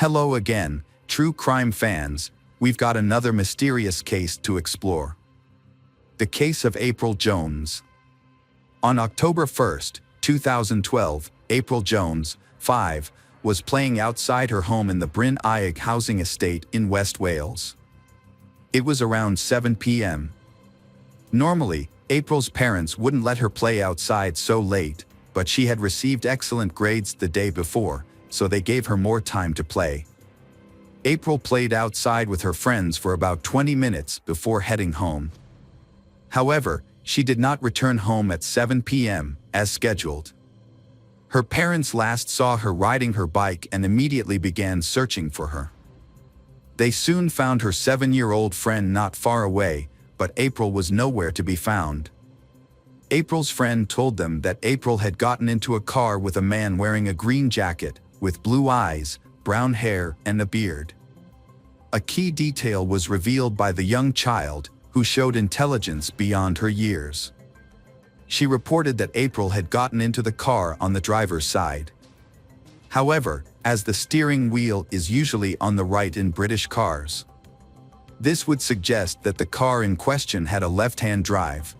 Hello again, true crime fans. We've got another mysterious case to explore. The case of April Jones. On October 1st, 2012, April Jones, 5, was playing outside her home in the Bryn Iog housing estate in West Wales. It was around 7 p.m. Normally, April's parents wouldn't let her play outside so late, but she had received excellent grades the day before, so they gave her more time to play. April played outside with her friends for about 20 minutes before heading home. However, she did not return home at 7 p.m., as scheduled. Her parents last saw her riding her bike and immediately began searching for her. They soon found her 7-year-old friend not far away, but April was nowhere to be found. April's friend told them that April had gotten into a car with a man wearing a green jacket, with blue eyes, brown hair, and a beard. A key detail was revealed by the young child, who showed intelligence beyond her years. She reported that April had gotten into the car on the driver's side. However, as the steering wheel is usually on the right in British cars, this would suggest that the car in question had a left-hand drive.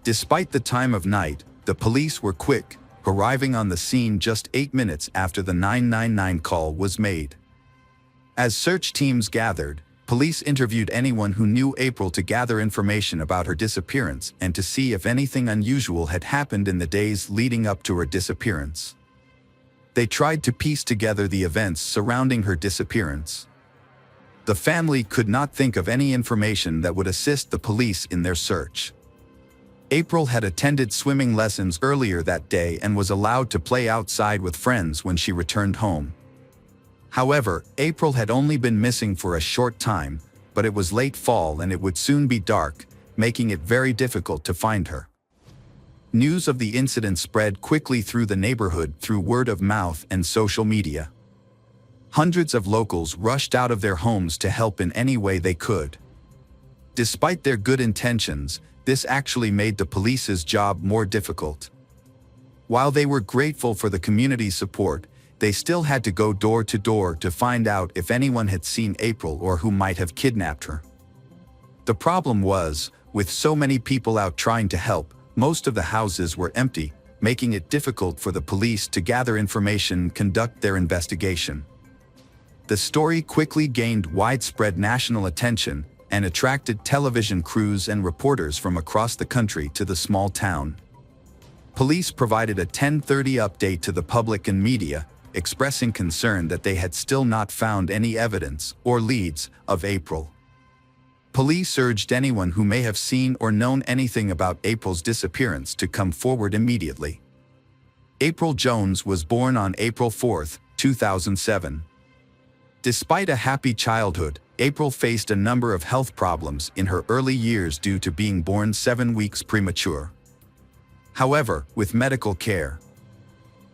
Despite the time of night, the police were quick, arriving on the scene just 8 minutes after the 999 call was made. As search teams gathered, police interviewed anyone who knew April to gather information about her disappearance and to see if anything unusual had happened in the days leading up to her disappearance. They tried to piece together the events surrounding her disappearance. The family could not think of any information that would assist the police in their search. April had attended swimming lessons earlier that day and was allowed to play outside with friends when she returned home. However, April had only been missing for a short time, but it was late fall and it would soon be dark, making it very difficult to find her. News of the incident spread quickly through the neighborhood through word of mouth and social media. Hundreds of locals rushed out of their homes to help in any way they could. Despite their good intentions, this actually made the police's job more difficult. While they were grateful for the community's support, they still had to go door to door to find out if anyone had seen April or who might have kidnapped her. The problem was, with so many people out trying to help, most of the houses were empty, making it difficult for the police to gather information and conduct their investigation. The story quickly gained widespread national attention and attracted television crews and reporters from across the country to the small town. Police provided a 10:30 update to the public and media, expressing concern that they had still not found any evidence or leads of April. Police urged anyone who may have seen or known anything about April's disappearance to come forward immediately. April Jones was born on April 4, 2007. Despite a happy childhood, April faced a number of health problems in her early years due to being born 7 weeks premature. However, with medical care,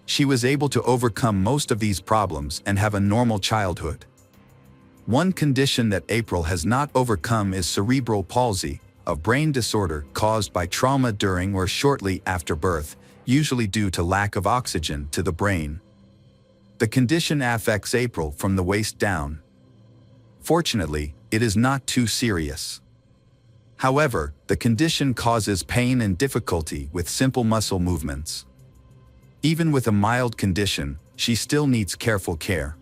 she was able to overcome most of these problems and have a normal childhood. One condition that April has not overcome is cerebral palsy, a brain disorder caused by trauma during or shortly after birth, usually due to lack of oxygen to the brain. The condition affects April from the waist down. Fortunately, it is not too serious. However, the condition causes pain and difficulty with simple muscle movements. Even with a mild condition, she still needs careful care.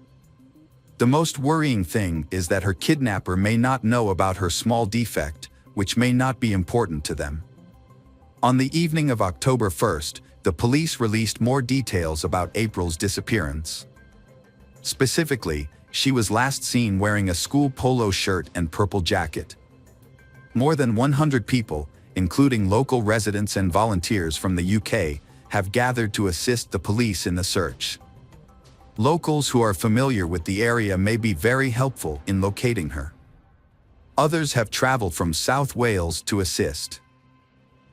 The most worrying thing is that her kidnapper may not know about her small defect, which may not be important to them. On the evening of October 1st, the police released more details about April's disappearance. Specifically, she was last seen wearing a school polo shirt and purple jacket. More than 100 people, including local residents and volunteers from the UK, have gathered to assist the police in the search. Locals who are familiar with the area may be very helpful in locating her. Others have traveled from South Wales to assist,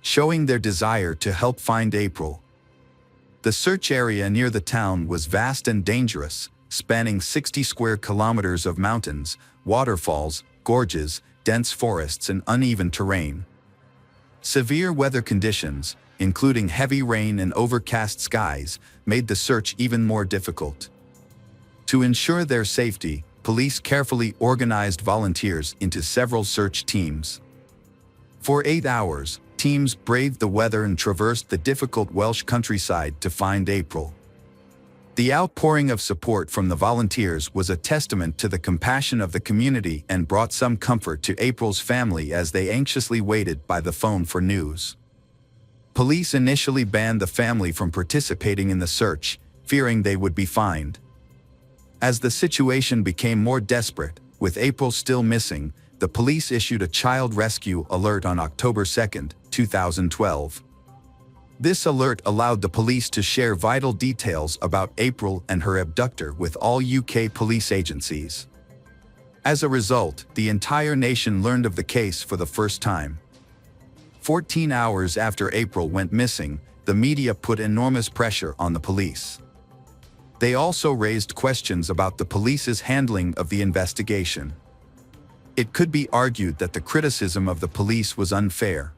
showing their desire to help find April. The search area near the town was vast and dangerous, spanning 60 square kilometers of mountains, waterfalls, gorges, dense forests, and uneven terrain. Severe weather conditions, including heavy rain and overcast skies, made the search even more difficult. To ensure their safety, police carefully organized volunteers into several search teams. For 8 hours, teams braved the weather and traversed the difficult Welsh countryside to find April. The outpouring of support from the volunteers was a testament to the compassion of the community and brought some comfort to April's family as they anxiously waited by the phone for news. Police initially banned the family from participating in the search, fearing they would be fined. As the situation became more desperate, with April still missing, the police issued a child rescue alert on October 2, 2012. This alert allowed the police to share vital details about April and her abductor with all UK police agencies. As a result, the entire nation learned of the case for the first time. 14 hours after April went missing, the media put enormous pressure on the police. They also raised questions about the police's handling of the investigation. It could be argued that the criticism of the police was unfair.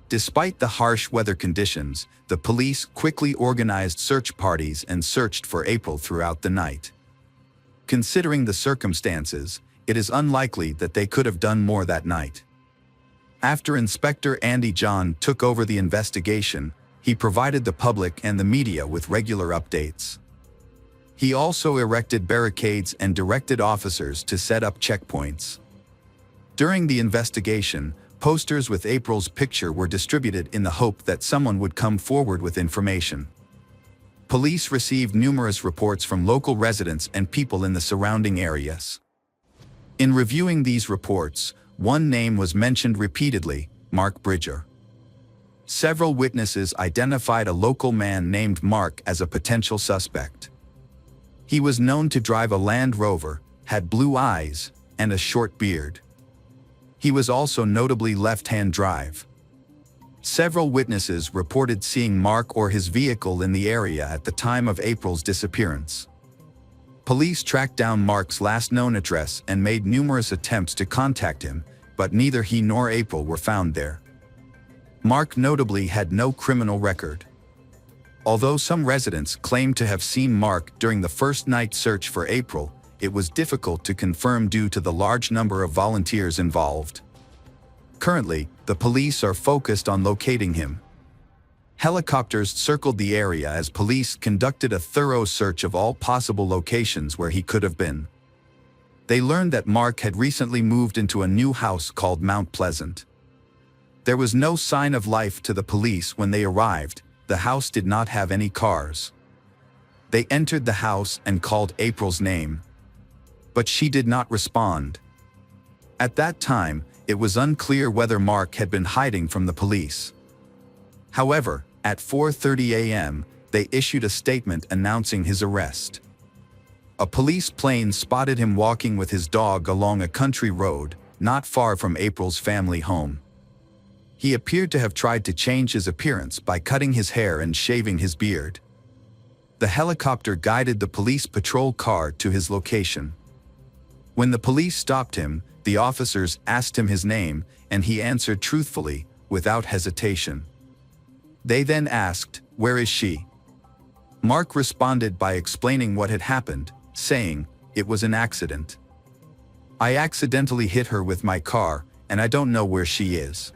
Despite the harsh weather conditions, the police quickly organized search parties and searched for April throughout the night. Considering the circumstances, it is unlikely that they could have done more that night. After Inspector Andy John took over the investigation, he provided the public and the media with regular updates. He also erected barricades and directed officers to set up checkpoints. During the investigation, posters with April's picture were distributed in the hope that someone would come forward with information. Police received numerous reports from local residents and people in the surrounding areas. In reviewing these reports, one name was mentioned repeatedly: Mark Bridger. Several witnesses identified a local man named Mark as a potential suspect. He was known to drive a Land Rover, had blue eyes, and a short beard. He was also notably left-hand drive. Several witnesses reported seeing Mark or his vehicle in the area at the time of April's disappearance. Police tracked down Mark's last known address and made numerous attempts to contact him, but neither he nor April were found there. Mark notably had no criminal record. Although some residents claimed to have seen Mark during the first night search for April, it was difficult to confirm due to the large number of volunteers involved. Currently, the police are focused on locating him. Helicopters circled the area as police conducted a thorough search of all possible locations where he could have been. They learned that Mark had recently moved into a new house called Mount Pleasant. There was no sign of life to the police when they arrived. The house did not have any cars. They entered the house and called April's name, but she did not respond. At that time, it was unclear whether Mark had been hiding from the police. However, at 4:30 a.m., they issued a statement announcing his arrest. A police plane spotted him walking with his dog along a country road, not far from April's family home. He appeared to have tried to change his appearance by cutting his hair and shaving his beard. The helicopter guided the police patrol car to his location. When the police stopped him, the officers asked him his name, and he answered truthfully, without hesitation. They then asked, "Where is she?" Mark responded by explaining what had happened, saying, "It was an accident. I accidentally hit her with my car, and I don't know where she is."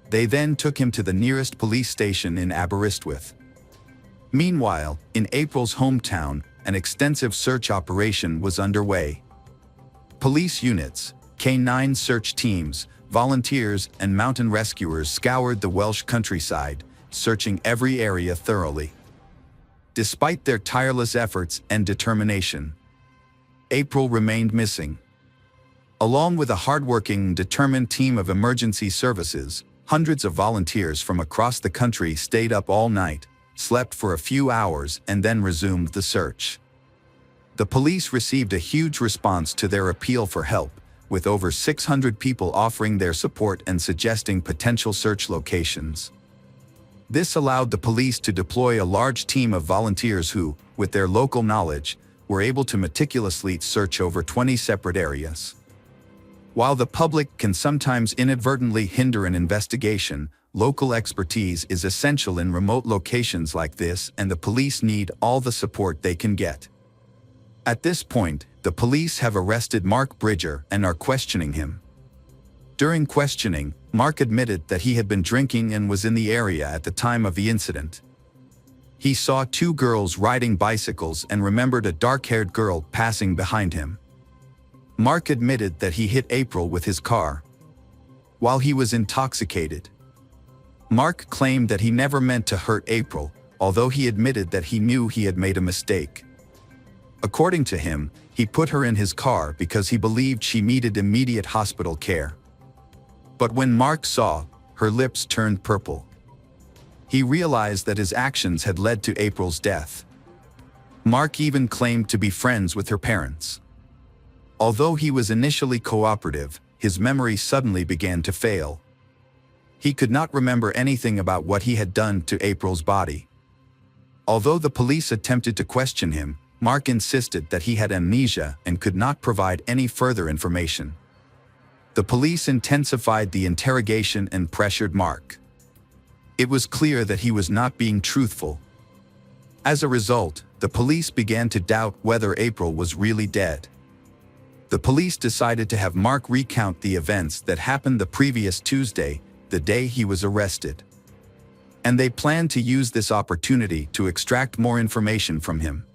They then took him to the nearest police station in Aberystwyth. Meanwhile, in April's hometown, an extensive search operation was underway. Police units, K9 search teams, volunteers, and mountain rescuers scoured the Welsh countryside, searching every area thoroughly. Despite their tireless efforts and determination, April remained missing. Along with a hardworking, determined team of emergency services, hundreds of volunteers from across the country stayed up all night, slept for a few hours, and then resumed the search. The police received a huge response to their appeal for help, with over 600 people offering their support and suggesting potential search locations. This allowed the police to deploy a large team of volunteers who, with their local knowledge, were able to meticulously search over 20 separate areas. While the public can sometimes inadvertently hinder an investigation, local expertise is essential in remote locations like this, and the police need all the support they can get. At this point, the police have arrested Mark Bridger and are questioning him. During questioning, Mark admitted that he had been drinking and was in the area at the time of the incident. He saw two girls riding bicycles and remembered a dark-haired girl passing behind him. Mark admitted that he hit April with his car while he was intoxicated. Mark claimed that he never meant to hurt April, although he admitted that he knew he had made a mistake. According to him, he put her in his car because he believed she needed immediate hospital care. But when Mark saw, her lips turned purple. He realized that his actions had led to April's death. Mark even claimed to be friends with her parents. Although he was initially cooperative, his memory suddenly began to fail. He could not remember anything about what he had done to April's body. Although the police attempted to question him, Mark insisted that he had amnesia and could not provide any further information. The police intensified the interrogation and pressured Mark. It was clear that he was not being truthful. As a result, the police began to doubt whether April was really dead. The police decided to have Mark recount the events that happened the previous Tuesday, the day he was arrested. And they planned to use this opportunity to extract more information from him.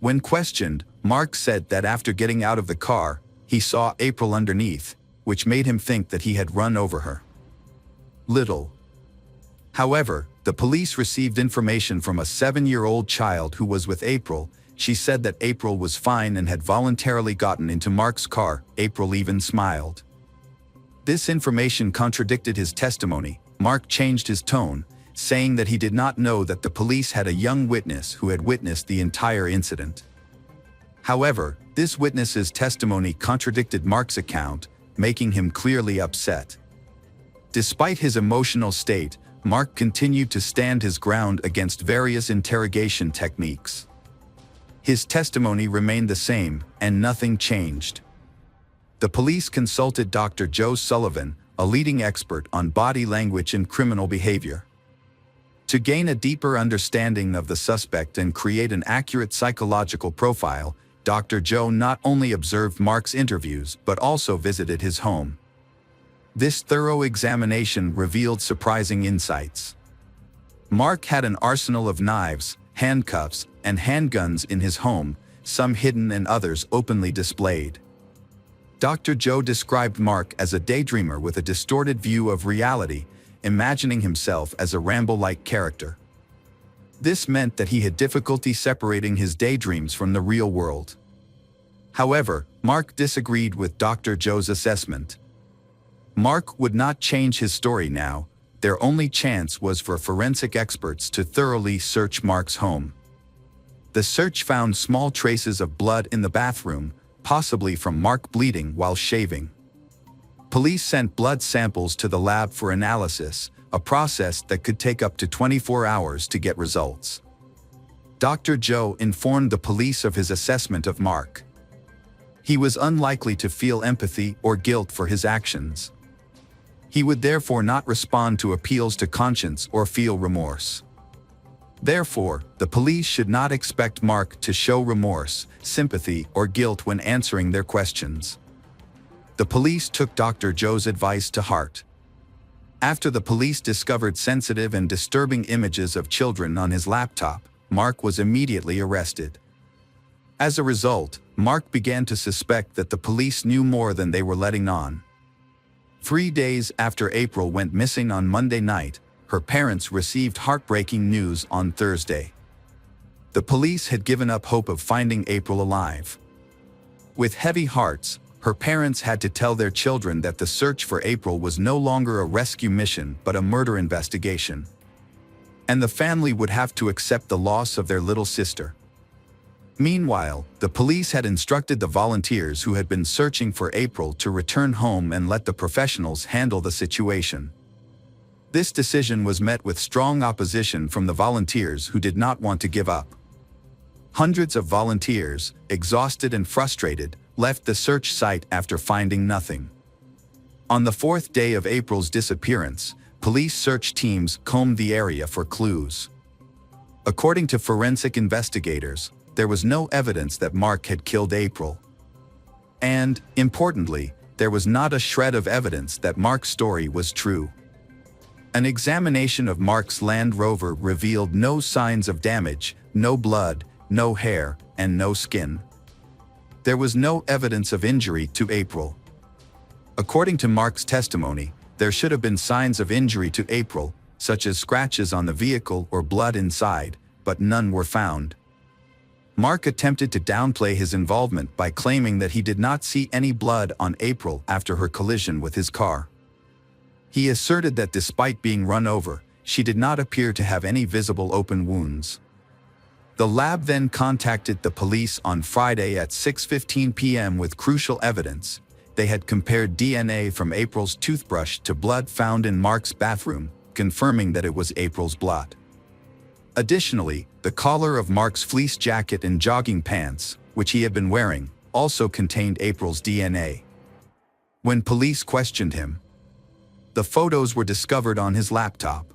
When questioned, Mark said that after getting out of the car, he saw April underneath, which made him think that he had run over her. However, the police received information from a 7-year-old child who was with April. She said that April was fine and had voluntarily gotten into Mark's car. April even smiled. This information contradicted his testimony. Mark changed his tone, saying that he did not know that the police had a young witness who had witnessed the entire incident. However, this witness's testimony contradicted Mark's account, making him clearly upset. Despite his emotional state, Mark continued to stand his ground against various interrogation techniques. His testimony remained the same, and nothing changed. The police consulted Dr. Joe Sullivan, a leading expert on body language and criminal behavior. To gain a deeper understanding of the suspect and create an accurate psychological profile, Dr. Joe not only observed Mark's interviews but also visited his home. This thorough examination revealed surprising insights. Mark had an arsenal of knives, handcuffs, and handguns in his home, some hidden and others openly displayed. Dr. Joe described Mark as a daydreamer with a distorted view of reality, imagining himself as a Rambo-like character. This meant that he had difficulty separating his daydreams from the real world. However, Mark disagreed with Dr. Joe's assessment. Mark would not change his story now. Their only chance was for forensic experts to thoroughly search Mark's home. The search found small traces of blood in the bathroom, possibly from Mark bleeding while shaving. Police sent blood samples to the lab for analysis, a process that could take up to 24 hours to get results. Dr. Joe informed the police of his assessment of Mark. He was unlikely to feel empathy or guilt for his actions. He would therefore not respond to appeals to conscience or feel remorse. Therefore, the police should not expect Mark to show remorse, sympathy, or guilt when answering their questions. The police took Dr. Joe's advice to heart. After the police discovered sensitive and disturbing images of children on his laptop, Mark was immediately arrested. As a result, Mark began to suspect that the police knew more than they were letting on. 3 days after April went missing on Monday night, her parents received heartbreaking news on Thursday. The police had given up hope of finding April alive. With heavy hearts, her parents had to tell their children that the search for April was no longer a rescue mission but a murder investigation. And the family would have to accept the loss of their little sister. Meanwhile, the police had instructed the volunteers who had been searching for April to return home and let the professionals handle the situation. This decision was met with strong opposition from the volunteers who did not want to give up. Hundreds of volunteers, exhausted and frustrated, left the search site after finding nothing. On the 4th day of April's disappearance, police search teams combed the area for clues. According to forensic investigators, there was no evidence that Mark had killed April. And, importantly, there was not a shred of evidence that Mark's story was true. An examination of Mark's Land Rover revealed no signs of damage, no blood, no hair, and no skin. There was no evidence of injury to April. According to Mark's testimony, there should have been signs of injury to April, such as scratches on the vehicle or blood inside, but none were found. Mark attempted to downplay his involvement by claiming that he did not see any blood on April after her collision with his car. He asserted that despite being run over, she did not appear to have any visible open wounds. The lab then contacted the police on Friday at 6:15 p.m. with crucial evidence. They had compared DNA from April's toothbrush to blood found in Mark's bathroom, confirming that it was April's blood. Additionally, the collar of Mark's fleece jacket and jogging pants, which he had been wearing, also contained April's DNA. When police questioned him, the photos were discovered on his laptop.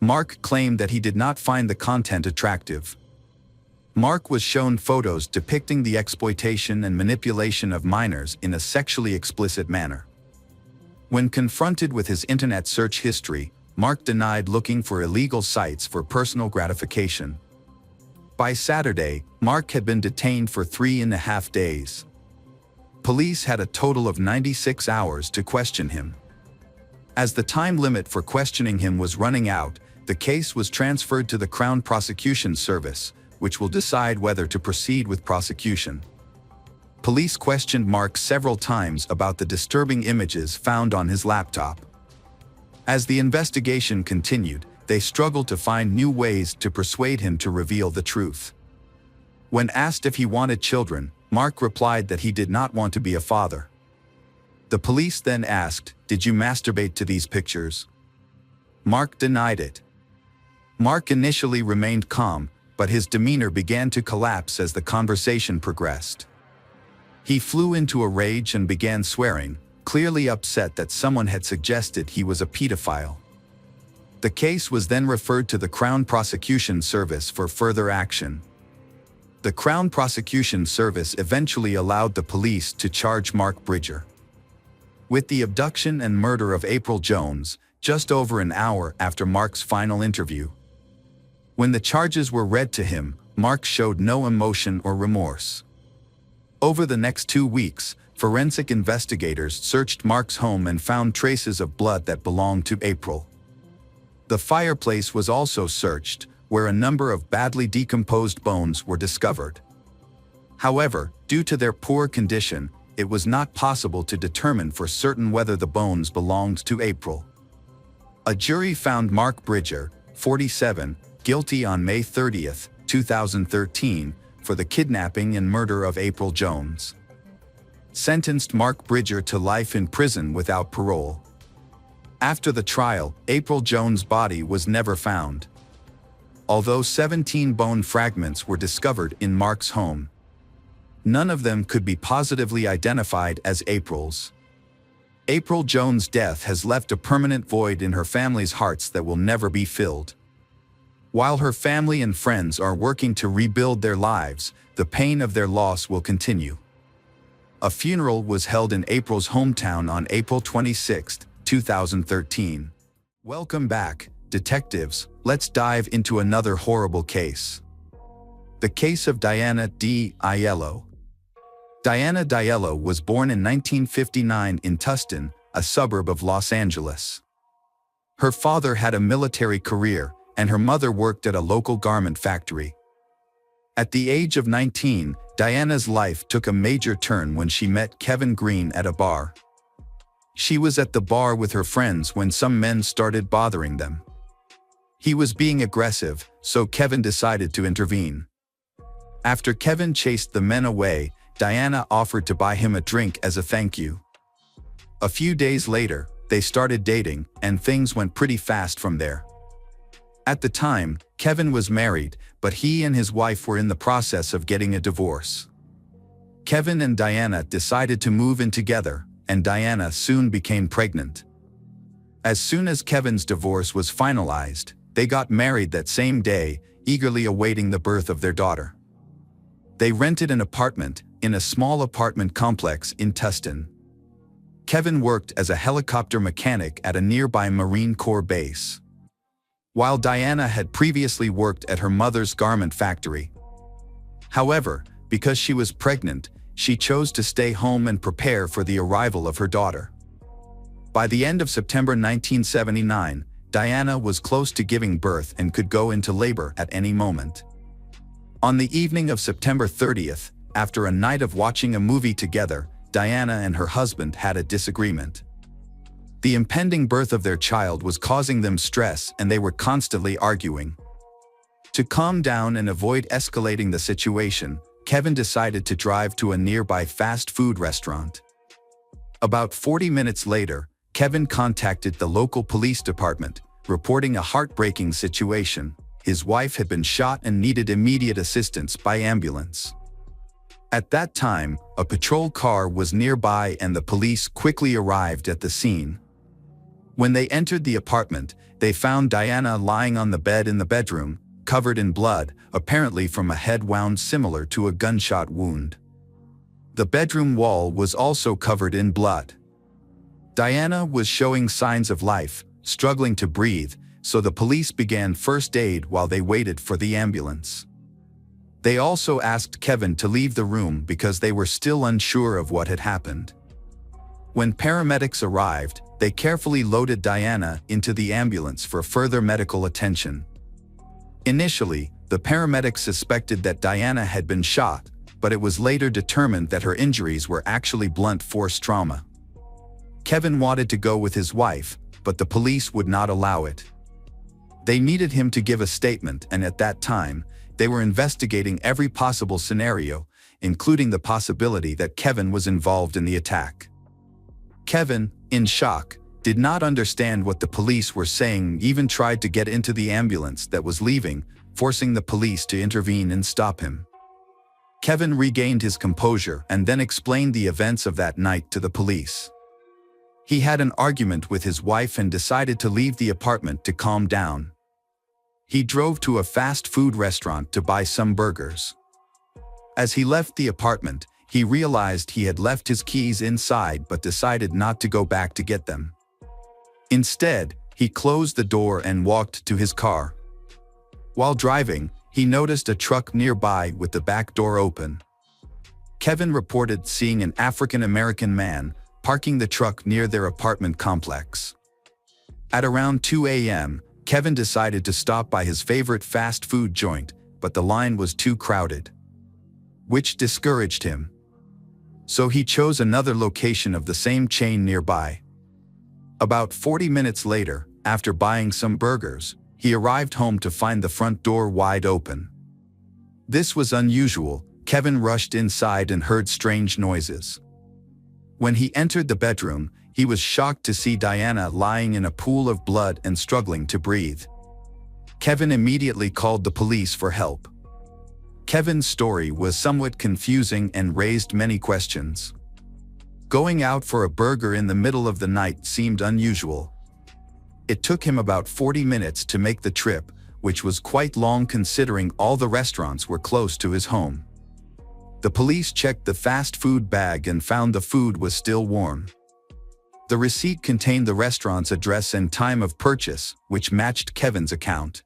Mark claimed that he did not find the content attractive. Mark was shown photos depicting the exploitation and manipulation of minors in a sexually explicit manner. When confronted with his internet search history, Mark denied looking for illegal sites for personal gratification. By Saturday, Mark had been detained for 3.5 days. Police had a total of 96 hours to question him. As the time limit for questioning him was running out, the case was transferred to the Crown Prosecution Service, which will decide whether to proceed with prosecution. Police questioned Mark several times about the disturbing images found on his laptop. As the investigation continued, they struggled to find new ways to persuade him to reveal the truth. When asked if he wanted children, Mark replied that he did not want to be a father. The police then asked, "Did you masturbate to these pictures?" Mark denied it. Mark initially remained calm, but his demeanor began to collapse as the conversation progressed. He flew into a rage and began swearing, clearly upset that someone had suggested he was a pedophile. The case was then referred to the Crown Prosecution Service for further action. The Crown Prosecution Service eventually allowed the police to charge Mark Bridger with the abduction and murder of April Jones, just over an hour after Mark's final interview. When the charges were read to him, Mark showed no emotion or remorse. Over the next 2 weeks, forensic investigators searched Mark's home and found traces of blood that belonged to April. The fireplace was also searched, where a number of badly decomposed bones were discovered. However, due to their poor condition, it was not possible to determine for certain whether the bones belonged to April. A jury found Mark Bridger, 47, guilty on May 30, 2013, for the kidnapping and murder of April Jones. Sentenced Mark Bridger to life in prison without parole. After the trial, April Jones' body was never found. Although 17 bone fragments were discovered in Mark's home, none of them could be positively identified as April's. April Jones' death has left a permanent void in her family's hearts that will never be filled. While her family and friends are working to rebuild their lives, the pain of their loss will continue. A funeral was held in April's hometown on April 26, 2013. Welcome back, detectives. Let's dive into another horrible case. The case of Diana D. Aiello. Diana Aiello was born in 1959 in Tustin, a suburb of Los Angeles. Her father had a military career, and her mother worked at a local garment factory. At the age of 19, Diana's life took a major turn when she met Kevin Green at a bar. She was at the bar with her friends when some men started bothering them. He was being aggressive, so Kevin decided to intervene. After Kevin chased the men away, Diana offered to buy him a drink as a thank you. A few days later, they started dating, and things went pretty fast from there. At the time, Kevin was married, but he and his wife were in the process of getting a divorce. Kevin and Diana decided to move in together, and Diana soon became pregnant. As soon as Kevin's divorce was finalized, they got married that same day, eagerly awaiting the birth of their daughter. They rented an apartment in a small apartment complex in Tustin. Kevin worked as a helicopter mechanic at a nearby Marine Corps base, while Diana had previously worked at her mother's garment factory. However, because she was pregnant, she chose to stay home and prepare for the arrival of her daughter. By the end of September 1979, Diana was close to giving birth and could go into labor at any moment. On the evening of September 30th, after a night of watching a movie together, Diana and her husband had a disagreement. The impending birth of their child was causing them stress and they were constantly arguing. To calm down and avoid escalating the situation, Kevin decided to drive to a nearby fast food restaurant. About 40 minutes later, Kevin contacted the local police department, reporting a heartbreaking situation. His wife had been shot and needed immediate assistance by ambulance. At that time, a patrol car was nearby and the police quickly arrived at the scene. When they entered the apartment, they found Diana lying on the bed in the bedroom, covered in blood, apparently from a head wound similar to a gunshot wound. The bedroom wall was also covered in blood. Diana was showing signs of life, struggling to breathe, so the police began first aid while they waited for the ambulance. They also asked Kevin to leave the room because they were still unsure of what had happened. When paramedics arrived, they carefully loaded Diana into the ambulance for further medical attention. Initially, the paramedics suspected that Diana had been shot, but it was later determined that her injuries were actually blunt force trauma. Kevin wanted to go with his wife, but the police would not allow it. They needed him to give a statement, and at that time, they were investigating every possible scenario, including the possibility that Kevin was involved in the attack. Kevin, in shock, did not understand what the police were saying, even tried to get into the ambulance that was leaving, forcing the police to intervene and stop him. Kevin regained his composure and then explained the events of that night to the police. He had an argument with his wife and decided to leave the apartment to calm down. He drove to a fast food restaurant to buy some burgers. As he left the apartment, he realized he had left his keys inside but decided not to go back to get them. Instead, he closed the door and walked to his car. While driving, he noticed a truck nearby with the back door open. Kevin reported seeing an African-American man parking the truck near their apartment complex. At around 2 a.m., Kevin decided to stop by his favorite fast food joint, but the line was too crowded, which discouraged him. So he chose another location of the same chain nearby. About 40 minutes later, after buying some burgers, he arrived home to find the front door wide open. This was unusual. Kevin rushed inside and heard strange noises. When he entered the bedroom, he was shocked to see Diana lying in a pool of blood and struggling to breathe. Kevin immediately called the police for help. Kevin's story was somewhat confusing and raised many questions. Going out for a burger in the middle of the night seemed unusual. It took him about 40 minutes to make the trip, which was quite long considering all the restaurants were close to his home. The police checked the fast food bag and found the food was still warm. The receipt contained the restaurant's address and time of purchase, which matched Kevin's account.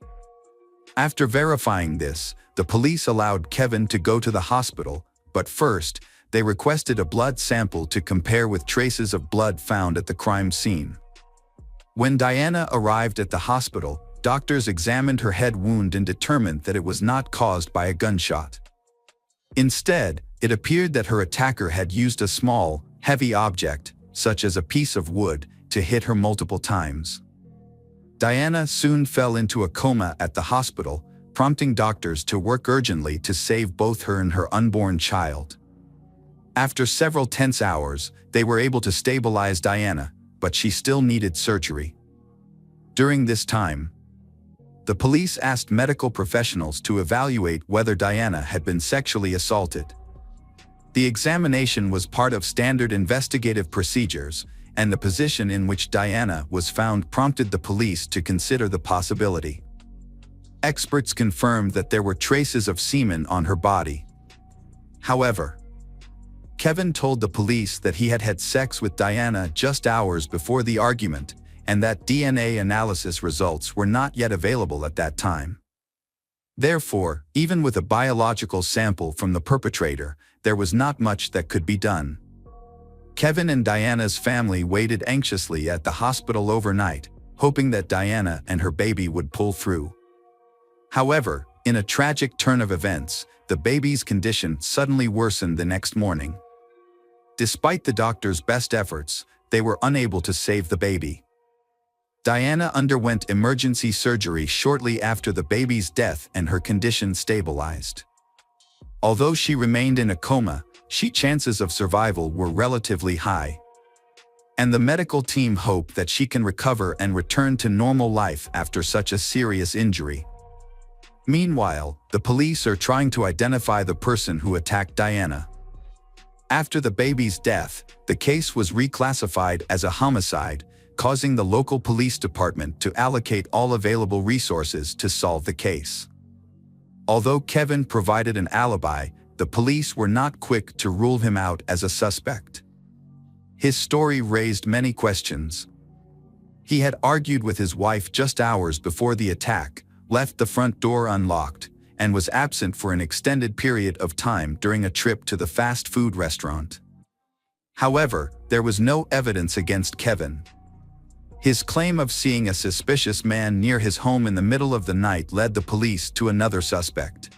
After verifying this, the police allowed Kevin to go to the hospital, but first, they requested a blood sample to compare with traces of blood found at the crime scene. When Diana arrived at the hospital, doctors examined her head wound and determined that it was not caused by a gunshot. Instead, it appeared that her attacker had used a small, heavy object, such as a piece of wood, to hit her multiple times. Diana soon fell into a coma at the hospital, prompting doctors to work urgently to save both her and her unborn child. After several tense hours, they were able to stabilize Diana, but she still needed surgery. During this time, the police asked medical professionals to evaluate whether Diana had been sexually assaulted. The examination was part of standard investigative procedures, and the position in which Diana was found prompted the police to consider the possibility. Experts confirmed that there were traces of semen on her body. However, Kevin told the police that he had had sex with Diana just hours before the argument and that DNA analysis results were not yet available at that time. Therefore, even with a biological sample from the perpetrator, there was not much that could be done. Kevin and Diana's family waited anxiously at the hospital overnight, hoping that Diana and her baby would pull through. However, in a tragic turn of events, the baby's condition suddenly worsened the next morning. Despite the doctor's best efforts, they were unable to save the baby. Diana underwent emergency surgery shortly after the baby's death and her condition stabilized. Although she remained in a coma, chances of survival were relatively high. And the medical team hope that she can recover and return to normal life after such a serious injury. Meanwhile, the police are trying to identify the person who attacked Diana. After the baby's death, the case was reclassified as a homicide, causing the local police department to allocate all available resources to solve the case. Although Kevin provided an alibi, the police were not quick to rule him out as a suspect. His story raised many questions. He had argued with his wife just hours before the attack, left the front door unlocked, and was absent for an extended period of time during a trip to the fast food restaurant. However, there was no evidence against Kevin. His claim of seeing a suspicious man near his home in the middle of the night led the police to another suspect.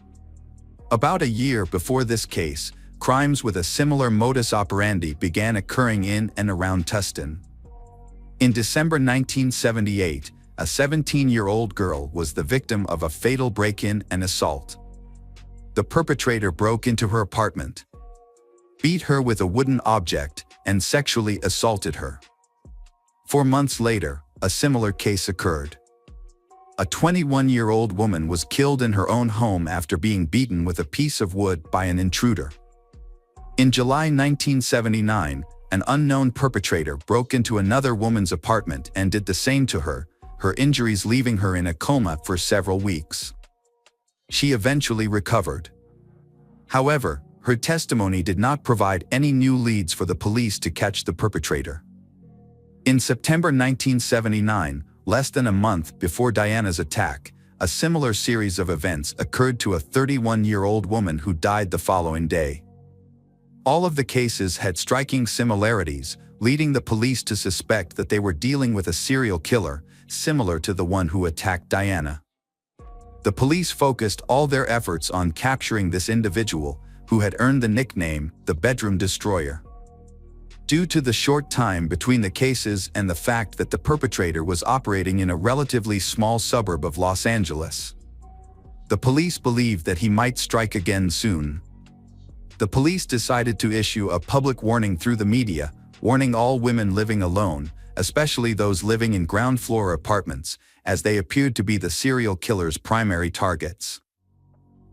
About a year before this case, crimes with a similar modus operandi began occurring in and around Tustin. In December 1978, a 17-year-old girl was the victim of a fatal break-in and assault. The perpetrator broke into her apartment, beat her with a wooden object, and sexually assaulted her. 4 months later, a similar case occurred. A 21-year-old woman was killed in her own home after being beaten with a piece of wood by an intruder. In July 1979, an unknown perpetrator broke into another woman's apartment and did the same to her, her injuries leaving her in a coma for several weeks. She eventually recovered. However, her testimony did not provide any new leads for the police to catch the perpetrator. In September 1979, less than a month before Diana's attack, a similar series of events occurred to a 31-year-old woman who died the following day. All of the cases had striking similarities, leading the police to suspect that they were dealing with a serial killer, similar to the one who attacked Diana. The police focused all their efforts on capturing this individual, who had earned the nickname the Bedroom Destroyer. Due to the short time between the cases and the fact that the perpetrator was operating in a relatively small suburb of Los Angeles, the police believed that he might strike again soon. The police decided to issue a public warning through the media, warning all women living alone, especially those living in ground-floor apartments, as they appeared to be the serial killer's primary targets.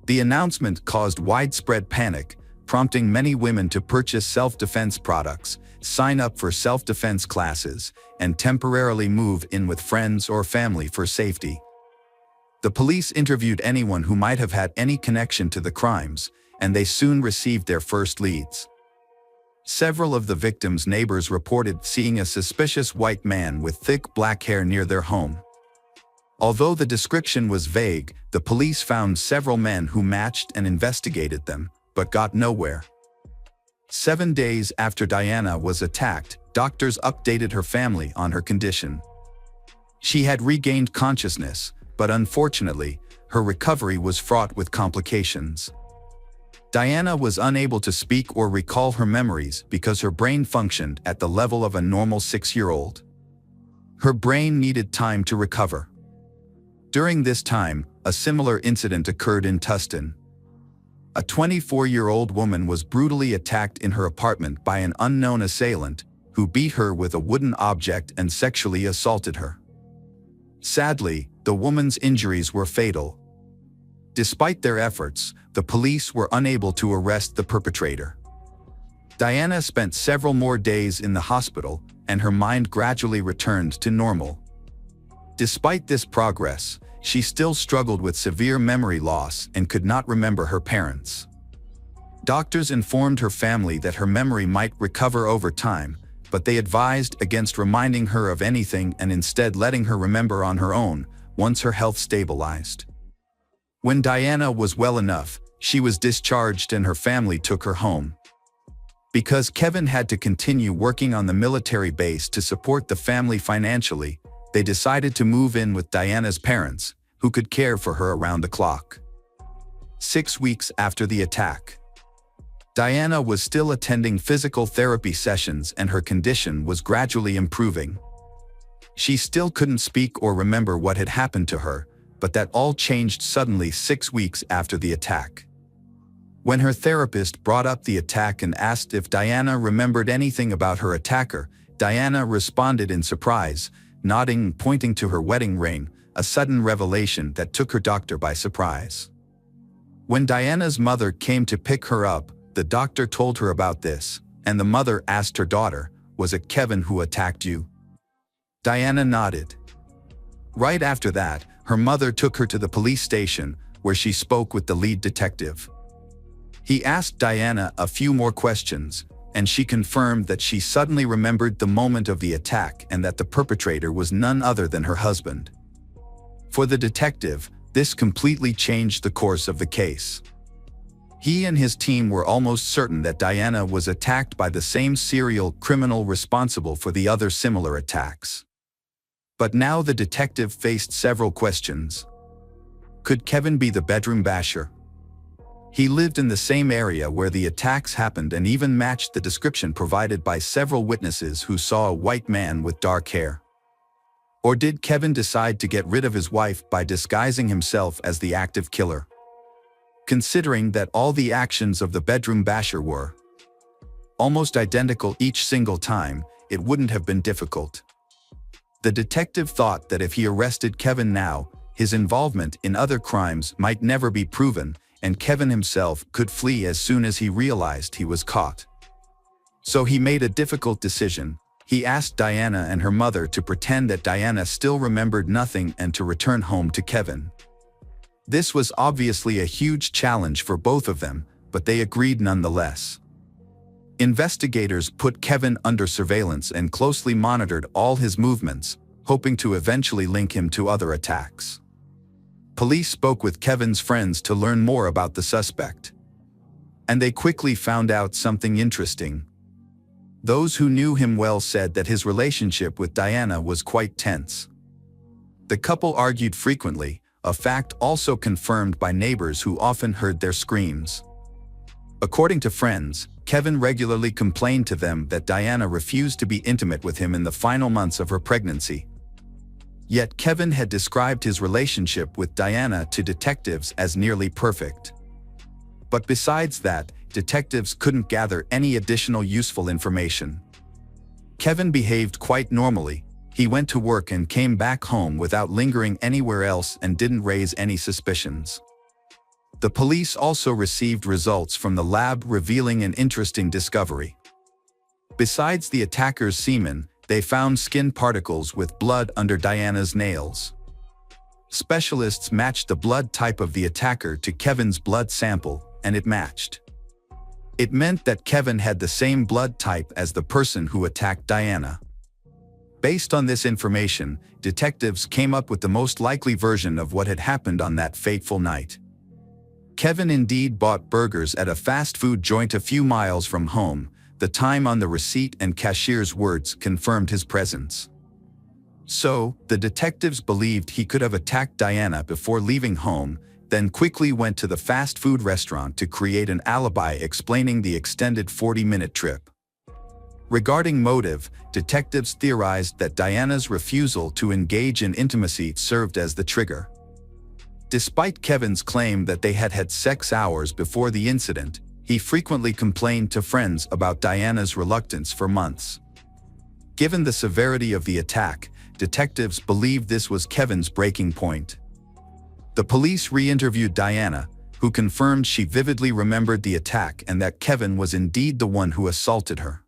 The announcement caused widespread panic, prompting many women to purchase self-defense products, sign up for self-defense classes, and temporarily move in with friends or family for safety. The police interviewed anyone who might have had any connection to the crimes, and they soon received their first leads. Several of the victims' neighbors reported seeing a suspicious white man with thick black hair near their home. Although the description was vague, the police found several men who matched and investigated them, but got nowhere. 7 days after Diana was attacked, doctors updated her family on her condition. She had regained consciousness, but unfortunately, her recovery was fraught with complications. Diana was unable to speak or recall her memories because her brain functioned at the level of a normal 6-year-old. Her brain needed time to recover. During this time, a similar incident occurred in Tustin. A 24-year-old woman was brutally attacked in her apartment by an unknown assailant who beat her with a wooden object and sexually assaulted her. Sadly, the woman's injuries were fatal. Despite their efforts, the police were unable to arrest the perpetrator. Diana spent several more days in the hospital, and her mind gradually returned to normal. Despite this progress, she still struggled with severe memory loss and could not remember her parents. Doctors informed her family that her memory might recover over time, but they advised against reminding her of anything and instead letting her remember on her own once her health stabilized. When Diana was well enough, she was discharged and her family took her home. Because Kevin had to continue working on the military base to support the family financially, they decided to move in with Diana's parents, who could care for her around the clock. 6 weeks after the attack, Diana was still attending physical therapy sessions and her condition was gradually improving. She still couldn't speak or remember what had happened to her, but that all changed suddenly 6 weeks after the attack. When her therapist brought up the attack and asked if Diana remembered anything about her attacker, Diana responded in surprise, nodding and pointing to her wedding ring, a sudden revelation that took her doctor by surprise. When Diana's mother came to pick her up, the doctor told her about this, and the mother asked her daughter, "Was it Kevin who attacked you?" Diana nodded. Right after that, her mother took her to the police station, where she spoke with the lead detective. He asked Diana a few more questions, and she confirmed that she suddenly remembered the moment of the attack and that the perpetrator was none other than her husband. For the detective, this completely changed the course of the case. He and his team were almost certain that Diana was attacked by the same serial criminal responsible for the other similar attacks. But now the detective faced several questions. Could Kevin be the bedroom basher? He lived in the same area where the attacks happened and even matched the description provided by several witnesses who saw a white man with dark hair. Or did Kevin decide to get rid of his wife by disguising himself as the active killer? Considering that all the actions of the bedroom basher were almost identical each single time, it wouldn't have been difficult. The detective thought that if he arrested Kevin now, his involvement in other crimes might never be proven, and Kevin himself could flee as soon as he realized he was caught. So he made a difficult decision. He asked Diana and her mother to pretend that Diana still remembered nothing and to return home to Kevin. This was obviously a huge challenge for both of them, but they agreed nonetheless. Investigators put Kevin under surveillance and closely monitored all his movements, hoping to eventually link him to other attacks. Police spoke with Kevin's friends to learn more about the suspect. And they quickly found out something interesting. Those who knew him well said that his relationship with Diana was quite tense. The couple argued frequently, a fact also confirmed by neighbors who often heard their screams. According to friends, Kevin regularly complained to them that Diana refused to be intimate with him in the final months of her pregnancy. Yet Kevin had described his relationship with Diana to detectives as nearly perfect. But besides that, detectives couldn't gather any additional useful information. Kevin behaved quite normally. He went to work and came back home without lingering anywhere else and didn't raise any suspicions. The police also received results from the lab revealing an interesting discovery. Besides the attacker's semen, they found skin particles with blood under Diana's nails. Specialists matched the blood type of the attacker to Kevin's blood sample, and it matched. It meant that Kevin had the same blood type as the person who attacked Diana. Based on this information, detectives came up with the most likely version of what had happened on that fateful night. Kevin indeed bought burgers at a fast food joint a few miles from home. The time on the receipt and cashier's words confirmed his presence. So, the detectives believed he could have attacked Diana before leaving home, then quickly went to the fast food restaurant to create an alibi explaining the extended 40-minute trip. Regarding motive, detectives theorized that Diana's refusal to engage in intimacy served as the trigger. Despite Kevin's claim that they had had sex hours before the incident, he frequently complained to friends about Diana's reluctance for months. Given the severity of the attack, detectives believed this was Kevin's breaking point. The police re-interviewed Diana, who confirmed she vividly remembered the attack and that Kevin was indeed the one who assaulted her.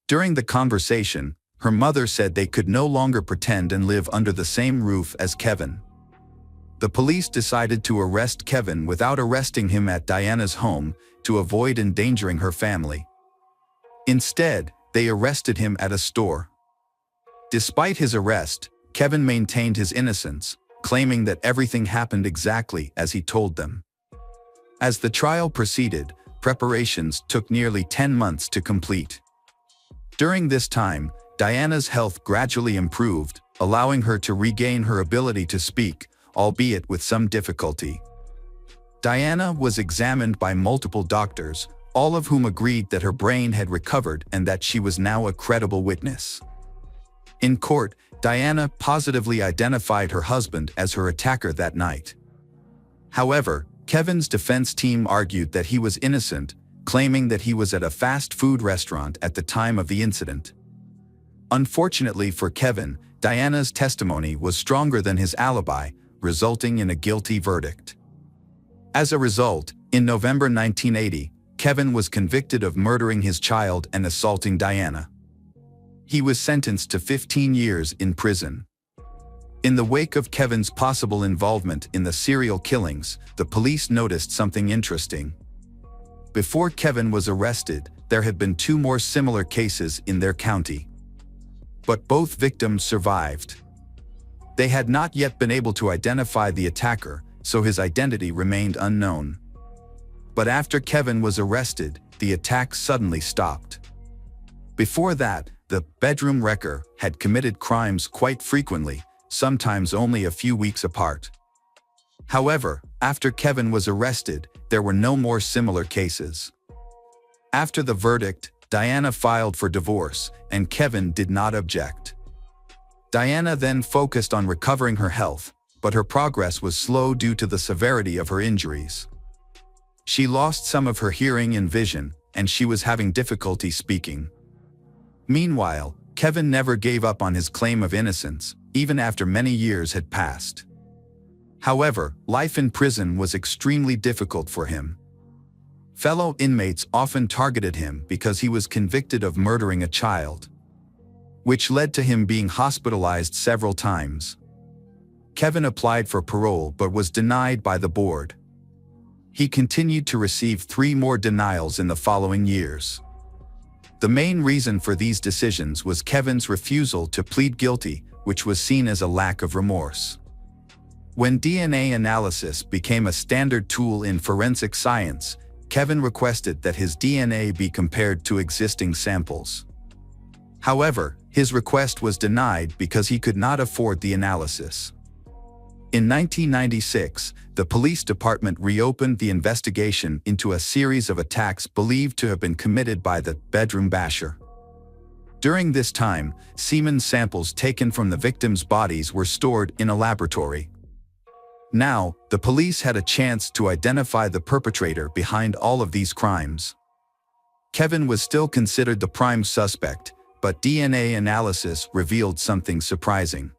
During the conversation, her mother said they could no longer pretend and live under the same roof as Kevin. The police decided to arrest Kevin without arresting him at Diana's home, to avoid endangering her family. Instead, they arrested him at a store. Despite his arrest, Kevin maintained his innocence, claiming that everything happened exactly as he told them. As the trial proceeded, preparations took nearly 10 months to complete. During this time, Diana's health gradually improved, allowing her to regain her ability to speak, albeit with some difficulty. Diana was examined by multiple doctors, all of whom agreed that her brain had recovered and that she was now a credible witness. In court, Diana positively identified her husband as her attacker that night. However, Kevin's defense team argued that he was innocent, claiming that he was at a fast food restaurant at the time of the incident. Unfortunately for Kevin, Diana's testimony was stronger than his alibi, resulting in a guilty verdict. As a result, in November 1980, Kevin was convicted of murdering his child and assaulting Diana. He was sentenced to 15 years in prison. In the wake of Kevin's possible involvement in the serial killings, the police noticed something interesting. Before Kevin was arrested, there had been 2 more similar cases in their county. But both victims survived. They had not yet been able to identify the attacker, so his identity remained unknown. But after Kevin was arrested, the attack suddenly stopped. Before that, the bedroom wrecker had committed crimes quite frequently, sometimes only a few weeks apart. However, after Kevin was arrested, there were no more similar cases. After the verdict, Diana filed for divorce, and Kevin did not object. Diana then focused on recovering her health, but her progress was slow due to the severity of her injuries. She lost some of her hearing and vision, and she was having difficulty speaking. Meanwhile, Kevin never gave up on his claim of innocence, even after many years had passed. However, life in prison was extremely difficult for him. Fellow inmates often targeted him because he was convicted of murdering a child, which led to him being hospitalized several times. Kevin applied for parole but was denied by the board. He continued to receive 3 more denials in the following years. The main reason for these decisions was Kevin's refusal to plead guilty, which was seen as a lack of remorse. When DNA analysis became a standard tool in forensic science, Kevin requested that his DNA be compared to existing samples. However, his request was denied because he could not afford the analysis. In 1996, the police department reopened the investigation into a series of attacks believed to have been committed by the bedroom basher. During this time, semen samples taken from the victims' bodies were stored in a laboratory. Now, the police had a chance to identify the perpetrator behind all of these crimes. Kevin was still considered the prime suspect, but DNA analysis revealed something surprising.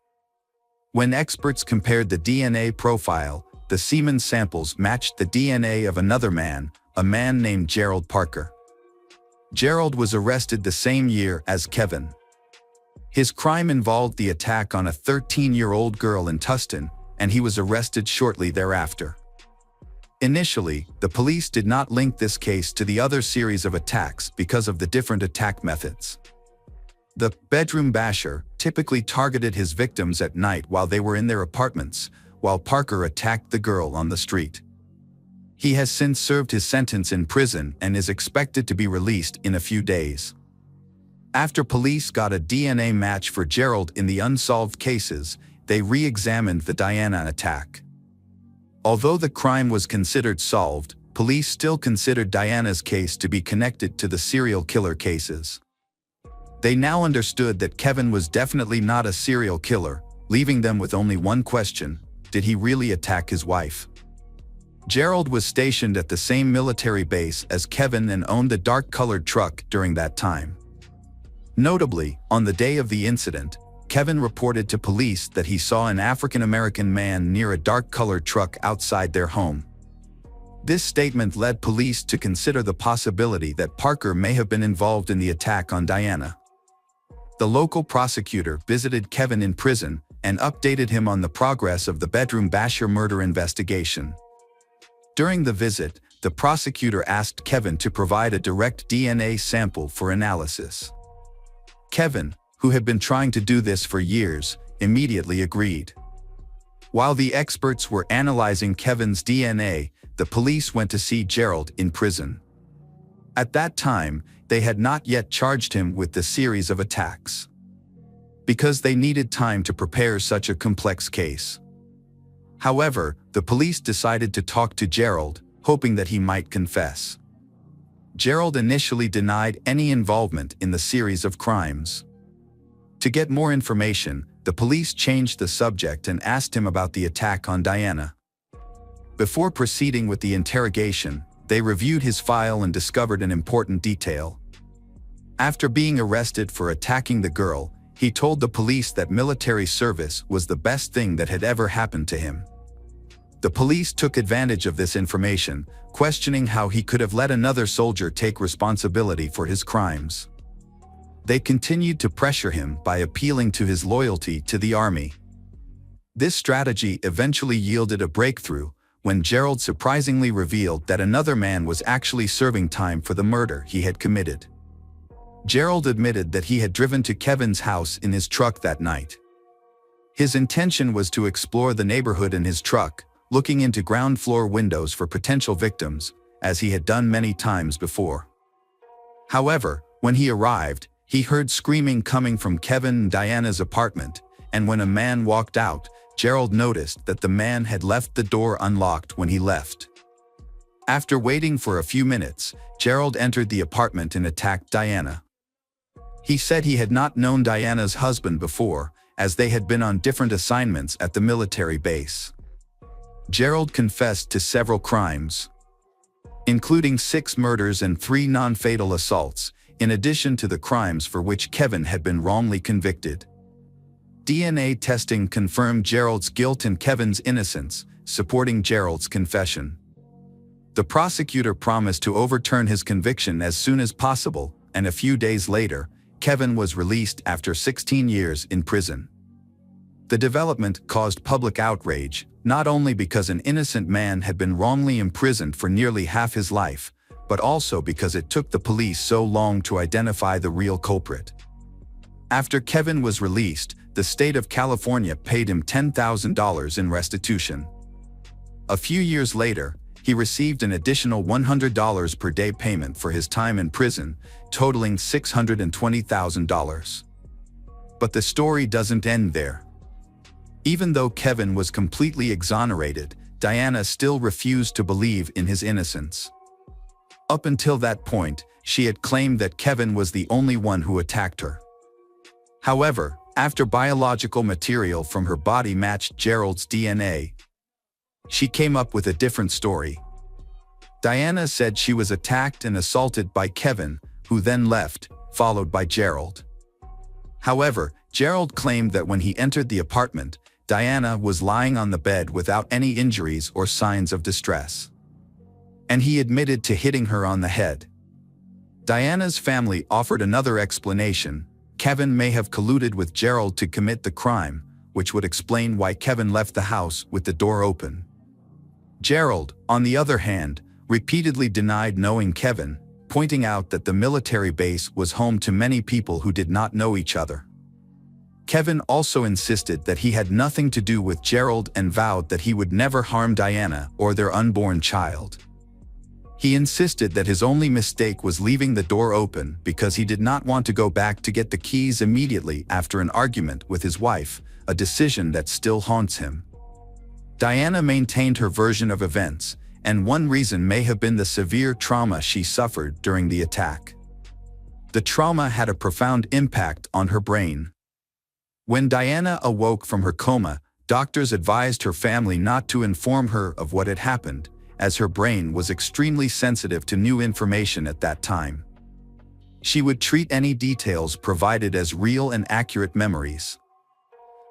When experts compared the DNA profile, the semen samples matched the DNA of another man, a man named Gerald Parker. Gerald was arrested the same year as Kevin. His crime involved the attack on a 13-year-old girl in Tustin, and he was arrested shortly thereafter. Initially, the police did not link this case to the other series of attacks because of the different attack methods. The bedroom basher typically targeted his victims at night while they were in their apartments, while Parker attacked the girl on the street. He has since served his sentence in prison and is expected to be released in a few days. After police got a DNA match for Gerald in the unsolved cases, they re-examined the Diana attack. Although the crime was considered solved, police still considered Diana's case to be connected to the serial killer cases. They now understood that Kevin was definitely not a serial killer, leaving them with only one question: did he really attack his wife? Gerald was stationed at the same military base as Kevin and owned a dark-colored truck during that time. Notably, on the day of the incident, Kevin reported to police that he saw an African-American man near a dark-colored truck outside their home. This statement led police to consider the possibility that Parker may have been involved in the attack on Diana. The local prosecutor visited Kevin in prison and updated him on the progress of the bedroom basher murder investigation. During the visit, the prosecutor asked Kevin to provide a direct DNA sample for analysis. Kevin, who had been trying to do this for years, immediately agreed. While the experts were analyzing Kevin's DNA, the police went to see Gerald in prison. At that time, they had not yet charged him with the series of attacks, because they needed time to prepare such a complex case. However, the police decided to talk to Gerald, hoping that he might confess. Gerald initially denied any involvement in the series of crimes. To get more information, the police changed the subject and asked him about the attack on Diana. Before proceeding with the interrogation, they reviewed his file and discovered an important detail. After being arrested for attacking the girl, he told the police that military service was the best thing that had ever happened to him. The police took advantage of this information, questioning how he could have let another soldier take responsibility for his crimes. They continued to pressure him by appealing to his loyalty to the army. This strategy eventually yielded a breakthrough when Gerald surprisingly revealed that another man was actually serving time for the murder he had committed. Gerald admitted that he had driven to Kevin's house in his truck that night. His intention was to explore the neighborhood in his truck, looking into ground floor windows for potential victims, as he had done many times before. However, when he arrived, he heard screaming coming from Kevin and Diana's apartment, and when a man walked out, Gerald noticed that the man had left the door unlocked when he left. After waiting for a few minutes, Gerald entered the apartment and attacked Diana. He said he had not known Diana's husband before, as they had been on different assignments at the military base. Gerald confessed to several crimes, including 6 murders and 3 non-fatal assaults, in addition to the crimes for which Kevin had been wrongly convicted. DNA testing confirmed Gerald's guilt and Kevin's innocence, supporting Gerald's confession. The prosecutor promised to overturn his conviction as soon as possible, and a few days later, Kevin was released after 16 years in prison. The development caused public outrage, not only because an innocent man had been wrongly imprisoned for nearly half his life, but also because it took the police so long to identify the real culprit. After Kevin was released, the state of California paid him $10,000 in restitution. A few years later, he received an additional $100 per day payment for his time in prison, totaling $620,000. But the story doesn't end there. Even though Kevin was completely exonerated, Diana still refused to believe in his innocence. Up until that point, she had claimed that Kevin was the only one who attacked her. However, after biological material from her body matched Gerald's DNA, she came up with a different story. Diana said she was attacked and assaulted by Kevin, who then left, followed by Gerald. However, Gerald claimed that when he entered the apartment, Diana was lying on the bed without any injuries or signs of distress. And he admitted to hitting her on the head. Diana's family offered another explanation. Kevin may have colluded with Gerald to commit the crime, which would explain why Kevin left the house with the door open. Gerald, on the other hand, repeatedly denied knowing Kevin, pointing out that the military base was home to many people who did not know each other. Kevin also insisted that he had nothing to do with Gerald and vowed that he would never harm Diana or their unborn child. He insisted that his only mistake was leaving the door open because he did not want to go back to get the keys immediately after an argument with his wife, a decision that still haunts him. Diana maintained her version of events, and one reason may have been the severe trauma she suffered during the attack. The trauma had a profound impact on her brain. When Diana awoke from her coma, doctors advised her family not to inform her of what had happened, as her brain was extremely sensitive to new information at that time. She would treat any details provided as real and accurate memories.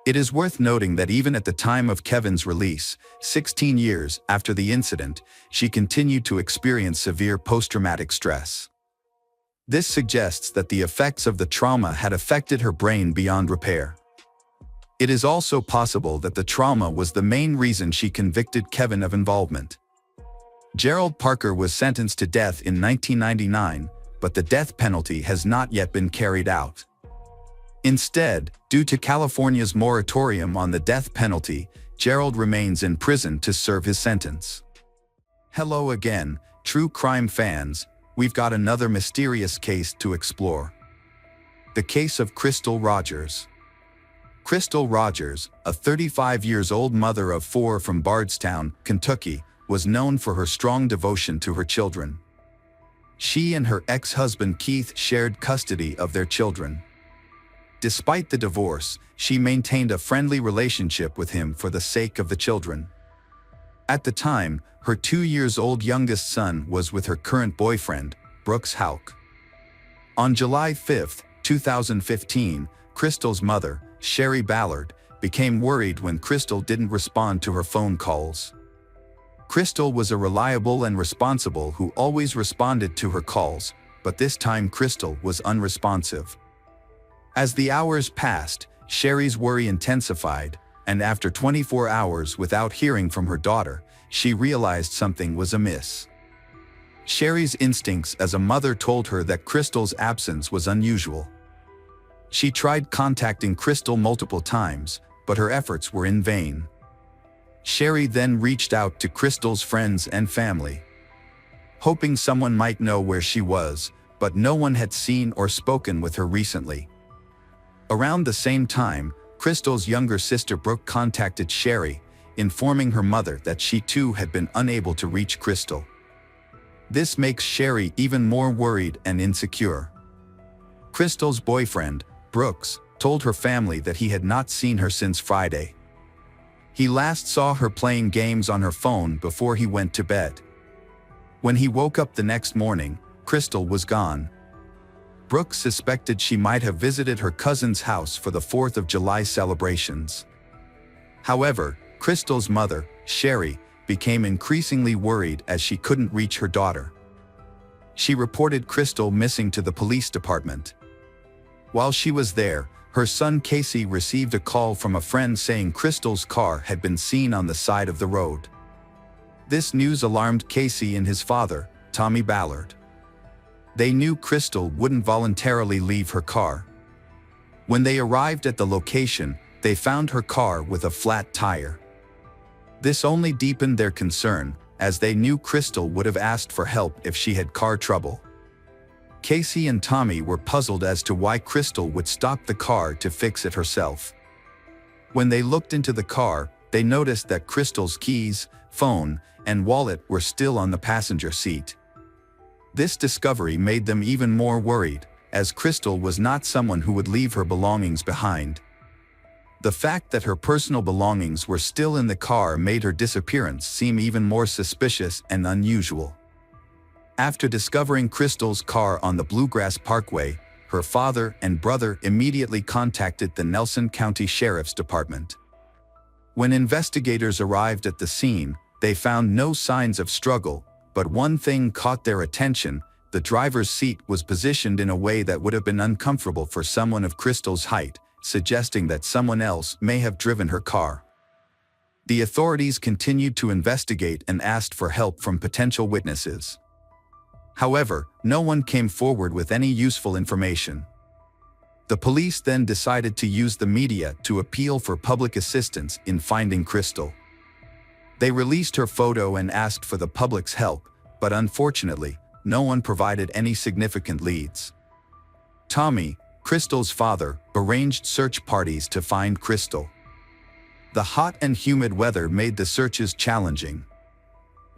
It is worth noting that even at the time of Kevin's release, 16 years after the incident, she continued to experience severe post-traumatic stress. This suggests that the effects of the trauma had affected her brain beyond repair. It is also possible that the trauma was the main reason she convicted Kevin of involvement. Gerald Parker was sentenced to death in 1999, but the death penalty has not yet been carried out. Instead, due to California's moratorium on the death penalty, Gerald remains in prison to serve his sentence. Hello again, true crime fans. We've got another mysterious case to explore. The case of Crystal Rogers. Crystal Rogers, a 35-year-old mother of 4 from Bardstown, Kentucky, was known for her strong devotion to her children. She and her ex-husband Keith shared custody of their children. Despite the divorce, she maintained a friendly relationship with him for the sake of the children. At the time, her 2-year-old youngest son was with her current boyfriend, Brooks Houck. On July 5, 2015, Crystal's mother, Sherry Ballard, became worried when Crystal didn't respond to her phone calls. Crystal was a reliable and responsible who always responded to her calls, but this time Crystal was unresponsive. As the hours passed, Sherry's worry intensified, and after 24 hours without hearing from her daughter, she realized something was amiss. Sherry's instincts as a mother told her that Crystal's absence was unusual. She tried contacting Crystal multiple times, but her efforts were in vain. Sherry then reached out to Crystal's friends and family, hoping someone might know where she was, but no one had seen or spoken with her recently. Around the same time, Crystal's younger sister Brooke contacted Sherry, informing her mother that she too had been unable to reach Crystal. This makes Sherry even more worried and insecure. Crystal's boyfriend, Brooks, told her family that he had not seen her since Friday. He last saw her playing games on her phone before he went to bed. When he woke up the next morning, Crystal was gone. Brooks suspected she might have visited her cousin's house for the 4th of July celebrations. However, Crystal's mother, Sherry, became increasingly worried as she couldn't reach her daughter. She reported Crystal missing to the police department. While she was there, her son Casey received a call from a friend saying Crystal's car had been seen on the side of the road. This news alarmed Casey and his father, Tommy Ballard. They knew Crystal wouldn't voluntarily leave her car. When they arrived at the location, they found her car with a flat tire. This only deepened their concern, as they knew Crystal would have asked for help if she had car trouble. Casey and Tommy were puzzled as to why Crystal would stop the car to fix it herself. When they looked into the car, they noticed that Crystal's keys, phone, and wallet were still on the passenger seat. This discovery made them even more worried, as Crystal was not someone who would leave her belongings behind. The fact that her personal belongings were still in the car made her disappearance seem even more suspicious and unusual. After discovering Crystal's car on the Bluegrass Parkway, her father and brother immediately contacted the Nelson County Sheriff's Department. When investigators arrived at the scene, they found no signs of struggle, but one thing caught their attention: the driver's seat was positioned in a way that would have been uncomfortable for someone of Crystal's height, suggesting that someone else may have driven her car. The authorities continued to investigate and asked for help from potential witnesses. However, no one came forward with any useful information. The police then decided to use the media to appeal for public assistance in finding Crystal. They released her photo and asked for the public's help, but unfortunately, no one provided any significant leads. Tommy, Crystal's father, arranged search parties to find Crystal. The hot and humid weather made the searches challenging.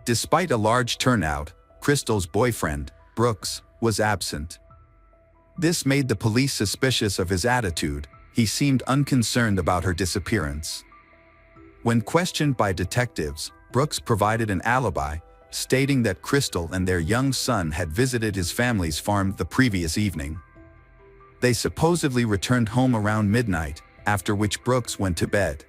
Despite a large turnout, Crystal's boyfriend, Brooks, was absent. This made the police suspicious of his attitude. He seemed unconcerned about her disappearance. When questioned by detectives, Brooks provided an alibi, stating that Crystal and their young son had visited his family's farm the previous evening. They supposedly returned home around midnight, after which Brooks went to bed.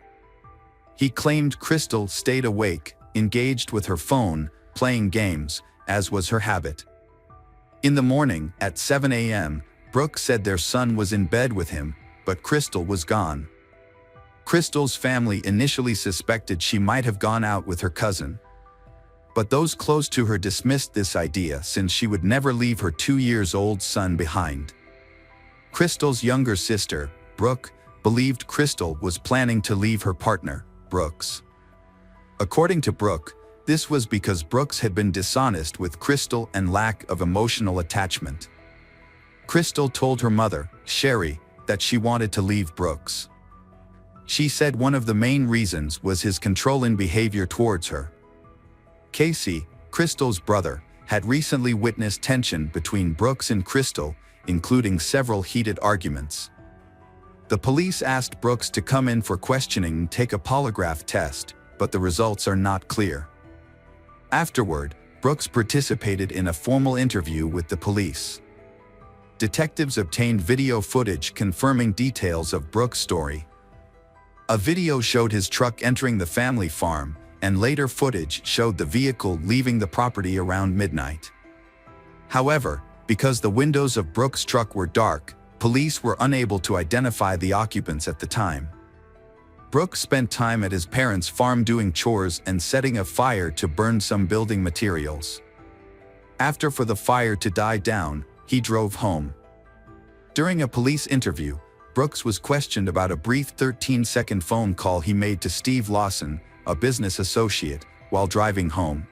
He claimed Crystal stayed awake, engaged with her phone, playing games, as was her habit. In the morning, at 7 a.m., Brooks said their son was in bed with him, but Crystal was gone. Crystal's family initially suspected she might have gone out with her cousin. But those close to her dismissed this idea since she would never leave her 2-year-old son behind. Crystal's younger sister, Brooke, believed Crystal was planning to leave her partner, Brooks. According to Brooke, this was because Brooks had been dishonest with Crystal and lack of emotional attachment. Crystal told her mother, Sherry, that she wanted to leave Brooks. She said one of the main reasons was his controlling behavior towards her. Casey, Crystal's brother, had recently witnessed tension between Brooks and Crystal, including several heated arguments. The police asked Brooks to come in for questioning and take a polygraph test, but the results are not clear. Afterward, Brooks participated in a formal interview with the police. Detectives obtained video footage confirming details of Brooks' story. A video showed his truck entering the family farm, and later footage showed the vehicle leaving the property around midnight. However, because the windows of Brooks' truck were dark, police were unable to identify the occupants at the time. Brooks spent time at his parents' farm doing chores and setting a fire to burn some building materials. After for the fire to die down, he drove home. During a police interview, Brooks was questioned about a brief 13-second phone call he made to Steve Lawson, a business associate, while driving home.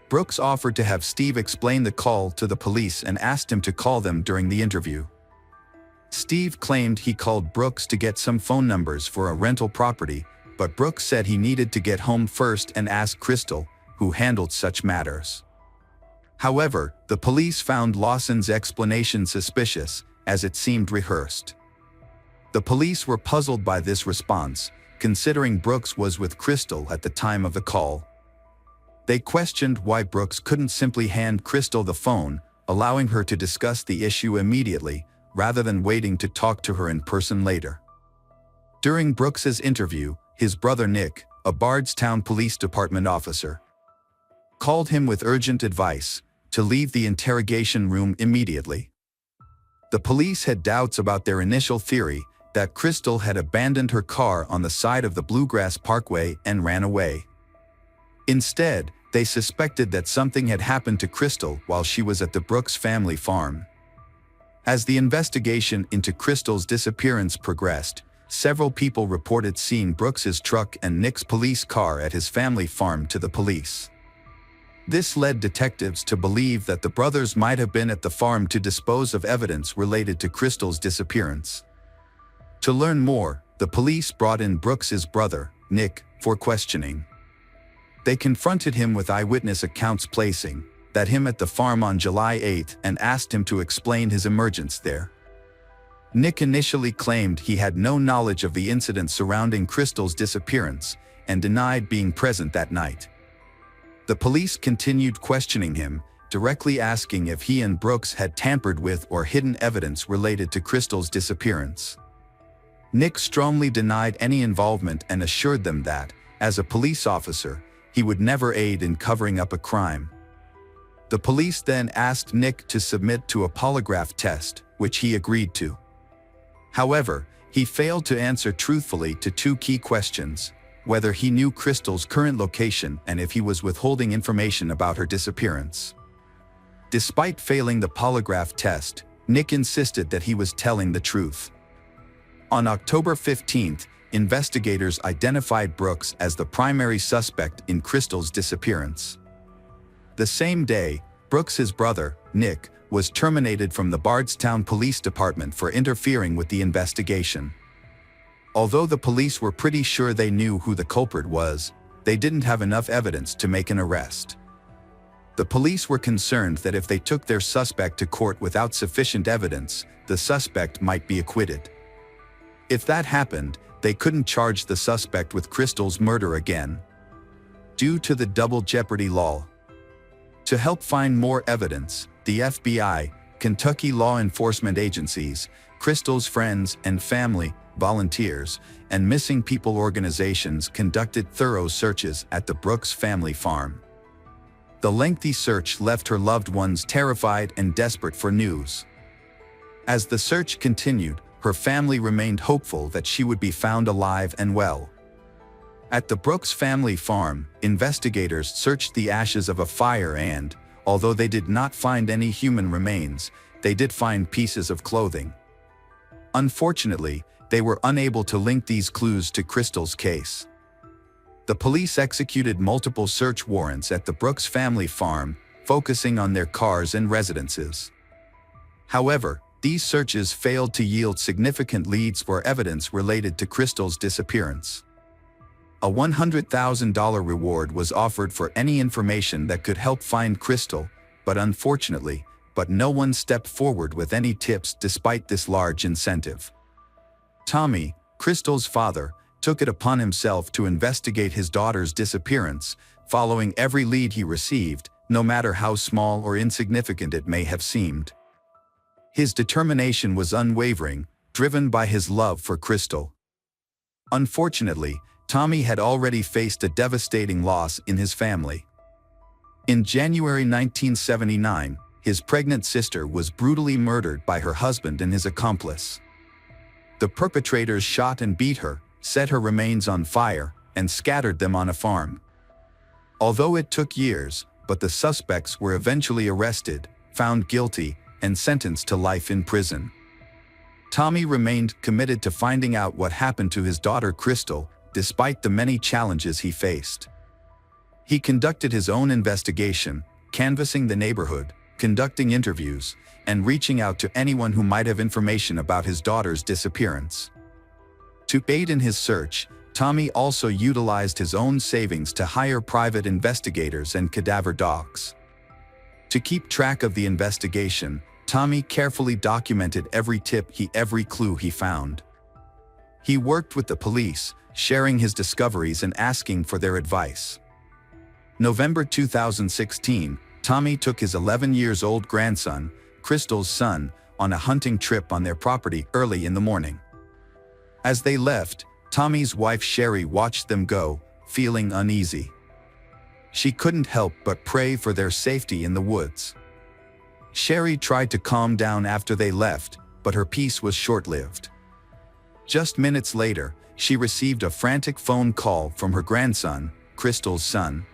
Brooks offered to have Steve explain the call to the police and asked him to call them during the interview. Steve claimed he called Brooks to get some phone numbers for a rental property, but Brooks said he needed to get home first and ask Crystal, who handled such matters. However, the police found Lawson's explanation suspicious, as it seemed rehearsed. The police were puzzled by this response, considering Brooks was with Crystal at the time of the call. They questioned why Brooks couldn't simply hand Crystal the phone, allowing her to discuss the issue immediately, rather than waiting to talk to her in person later. During Brooks's interview, his brother Nick, a Bardstown Police Department officer, called him with urgent advice to leave the interrogation room immediately. The police had doubts about their initial theory that Crystal had abandoned her car on the side of the Bluegrass Parkway and ran away. Instead, they suspected that something had happened to Crystal while she was at the Brooks family farm. As the investigation into Crystal's disappearance progressed, several people reported seeing Brooks's truck and Nick's police car at his family farm to the police. This led detectives to believe that the brothers might have been at the farm to dispose of evidence related to Crystal's disappearance. To learn more, the police brought in Brooks's brother, Nick, for questioning. They confronted him with eyewitness accounts placing that him at the farm on July 8 and asked him to explain his emergence there. Nick initially claimed he had no knowledge of the incident surrounding Crystal's disappearance and denied being present that night. The police continued questioning him, directly asking if he and Brooks had tampered with or hidden evidence related to Crystal's disappearance. Nick strongly denied any involvement and assured them that, as a police officer, he would never aid in covering up a crime. The police then asked Nick to submit to a polygraph test, which he agreed to. However, he failed to answer truthfully to two key questions: whether he knew Crystal's current location and if he was withholding information about her disappearance. Despite failing the polygraph test, Nick insisted that he was telling the truth. On October 15, investigators identified Brooks as the primary suspect in Crystal's disappearance. The same day, Brooks's brother, Nick, was terminated from the Bardstown Police Department for interfering with the investigation. Although the police were pretty sure they knew who the culprit was, they didn't have enough evidence to make an arrest. The police were concerned that if they took their suspect to court without sufficient evidence, the suspect might be acquitted. If that happened, they couldn't charge the suspect with Crystal's murder again, due to the double jeopardy law. To help find more evidence, the FBI, Kentucky law enforcement agencies, Crystal's friends and family, volunteers, and missing people organizations conducted thorough searches at the Brooks family farm. The lengthy search left her loved ones terrified and desperate for news. As the search continued, her family remained hopeful that she would be found alive and well. At the Brooks family farm, investigators searched the ashes of a fire and, although they did not find any human remains, they did find pieces of clothing. Unfortunately, they were unable to link these clues to Crystal's case. The police executed multiple search warrants at the Brooks family farm, focusing on their cars and residences. However, these searches failed to yield significant leads or evidence related to Crystal's disappearance. A $100,000 reward was offered for any information that could help find Crystal, but unfortunately, no one stepped forward with any tips despite this large incentive. Tommy, Crystal's father, took it upon himself to investigate his daughter's disappearance, following every lead he received, no matter how small or insignificant it may have seemed. His determination was unwavering, driven by his love for Crystal. Unfortunately, Tommy had already faced a devastating loss in his family. In January 1979, his pregnant sister was brutally murdered by her husband and his accomplice. The perpetrators shot and beat her, set her remains on fire, and scattered them on a farm. Although it took years, the suspects were eventually arrested, found guilty, and sentenced to life in prison. Tommy remained committed to finding out what happened to his daughter Crystal, despite the many challenges he faced. He conducted his own investigation, canvassing the neighborhood, conducting interviews, and reaching out to anyone who might have information about his daughter's disappearance. To aid in his search, Tommy also utilized his own savings to hire private investigators and cadaver dogs. To keep track of the investigation, Tommy carefully documented every tip every clue he found. He worked with the police, sharing his discoveries and asking for their advice. November 2016, Tommy took his 11-year-old grandson, Crystal's son, on a hunting trip on their property early in the morning. As they left, Tommy's wife Sherry watched them go, feeling uneasy. She couldn't help but pray for their safety in the woods. Sherry tried to calm down after they left, but her peace was short-lived. Just minutes later, she received a frantic phone call from her grandson, Crystal's son.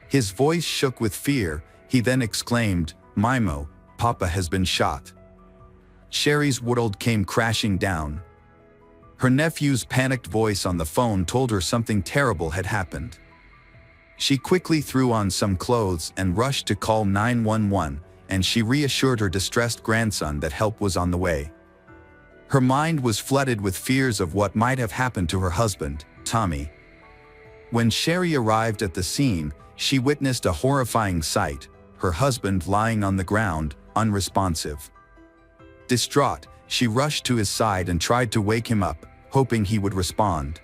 His voice shook with fear. He then exclaimed, "Mimo, Papa has been shot." Sherry's world came crashing down. Her nephew's panicked voice on the phone told her something terrible had happened. She quickly threw on some clothes and rushed to call 911, and she reassured her distressed grandson that help was on the way. Her mind was flooded with fears of what might have happened to her husband, Tommy. When Sherry arrived at the scene, she witnessed a horrifying sight: her husband lying on the ground, unresponsive. Distraught, she rushed to his side and tried to wake him up, hoping he would respond.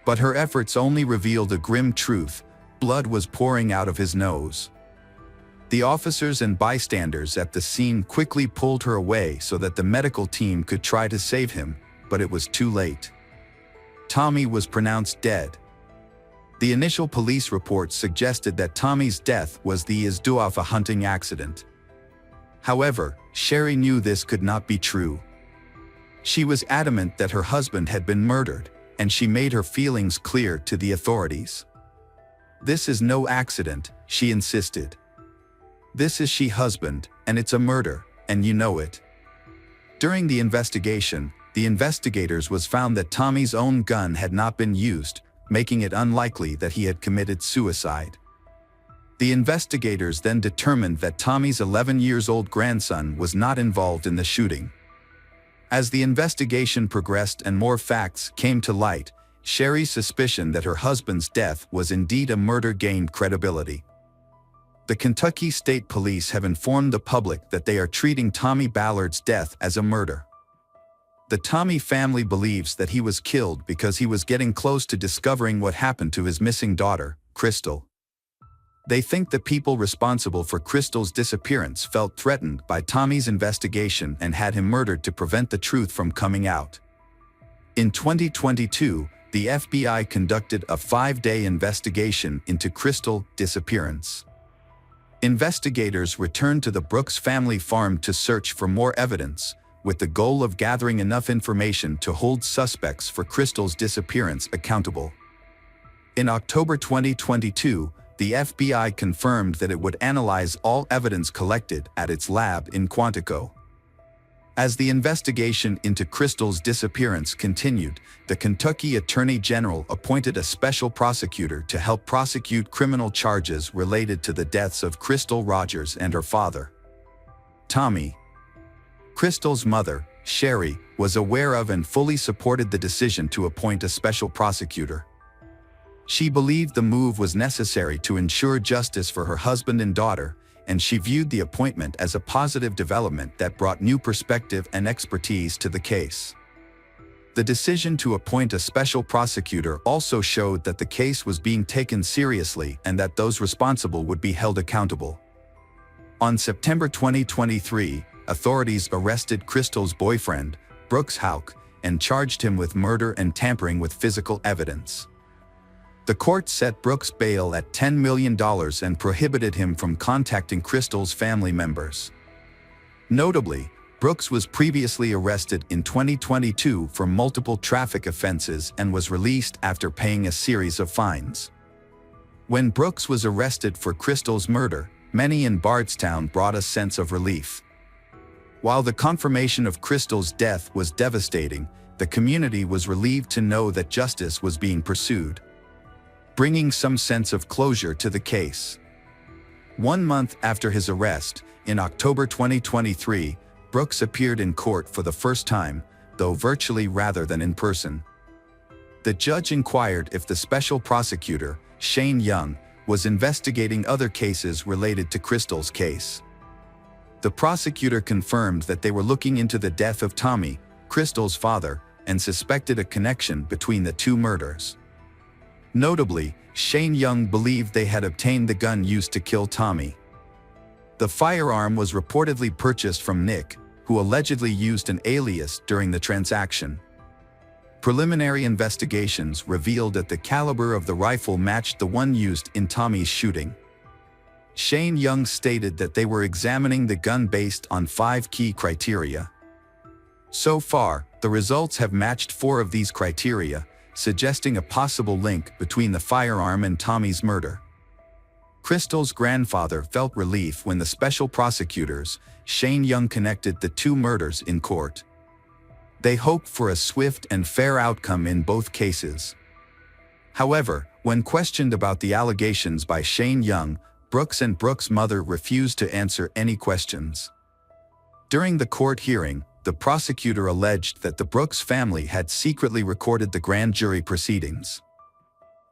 But her efforts only revealed a grim truth: blood was pouring out of his nose. The officers and bystanders at the scene quickly pulled her away so that the medical team could try to save him, but it was too late. Tommy was pronounced dead. The initial police reports suggested that Tommy's death was the result of a hunting accident. However, Sherry knew this could not be true. She was adamant that her husband had been murdered, and she made her feelings clear to the authorities. "This is no accident," she insisted. "This is she husband, and it's a murder, and you know it." During the investigation, the investigators was found that Tommy's own gun had not been used, making it unlikely that he had committed suicide. The investigators then determined that Tommy's 11-year-old grandson was not involved in the shooting. As the investigation progressed and more facts came to light, Sherry's suspicion that her husband's death was indeed a murder gained credibility. The Kentucky State Police have informed the public that they are treating Tommy Ballard's death as a murder. The Tommy family believes that he was killed because he was getting close to discovering what happened to his missing daughter, Crystal. They think the people responsible for Crystal's disappearance felt threatened by Tommy's investigation and had him murdered to prevent the truth from coming out. In 2022, the FBI conducted a 5-day investigation into Crystal's disappearance. Investigators returned to the Brooks family farm to search for more evidence, with the goal of gathering enough information to hold suspects for Crystal's disappearance accountable. In October 2022, the FBI confirmed that it would analyze all evidence collected at its lab in Quantico. As the investigation into Crystal's disappearance continued, the Kentucky Attorney General appointed a special prosecutor to help prosecute criminal charges related to the deaths of Crystal Rogers and her father, Tommy. Crystal's mother, Sherry, was aware of and fully supported the decision to appoint a special prosecutor. She believed the move was necessary to ensure justice for her husband and daughter, and she viewed the appointment as a positive development that brought new perspective and expertise to the case. The decision to appoint a special prosecutor also showed that the case was being taken seriously and that those responsible would be held accountable. On September 2023, authorities arrested Crystal's boyfriend, Brooks Houck, and charged him with murder and tampering with physical evidence. The court set Brooks' bail at $10 million and prohibited him from contacting Crystal's family members. Notably, Brooks was previously arrested in 2022 for multiple traffic offenses and was released after paying a series of fines. When Brooks was arrested for Crystal's murder, many in Bardstown brought a sense of relief. While the confirmation of Crystal's death was devastating, the community was relieved to know that justice was being pursued, bringing some sense of closure to the case. 1 month after his arrest, in October 2023, Brooks appeared in court for the first time, though virtually rather than in person. The judge inquired if the special prosecutor, Shane Young, was investigating other cases related to Crystal's case. The prosecutor confirmed that they were looking into the death of Tommy, Crystal's father, and suspected a connection between the two murders. Notably, Shane Young believed they had obtained the gun used to kill Tommy. The firearm was reportedly purchased from Nick, who allegedly used an alias during the transaction. Preliminary investigations revealed that the caliber of the rifle matched the one used in Tommy's shooting. Shane Young stated that they were examining the gun based on 5 key criteria. So far, the results have matched 4 of these criteria, suggesting a possible link between the firearm and Tommy's murder. Crystal's grandfather felt relief when the special prosecutors, Shane Young, connected the 2 murders in court. They hoped for a swift and fair outcome in both cases. However, when questioned about the allegations by Shane Young, Brooks and Brooks' mother refused to answer any questions. During the court hearing, the prosecutor alleged that the Brooks family had secretly recorded the grand jury proceedings.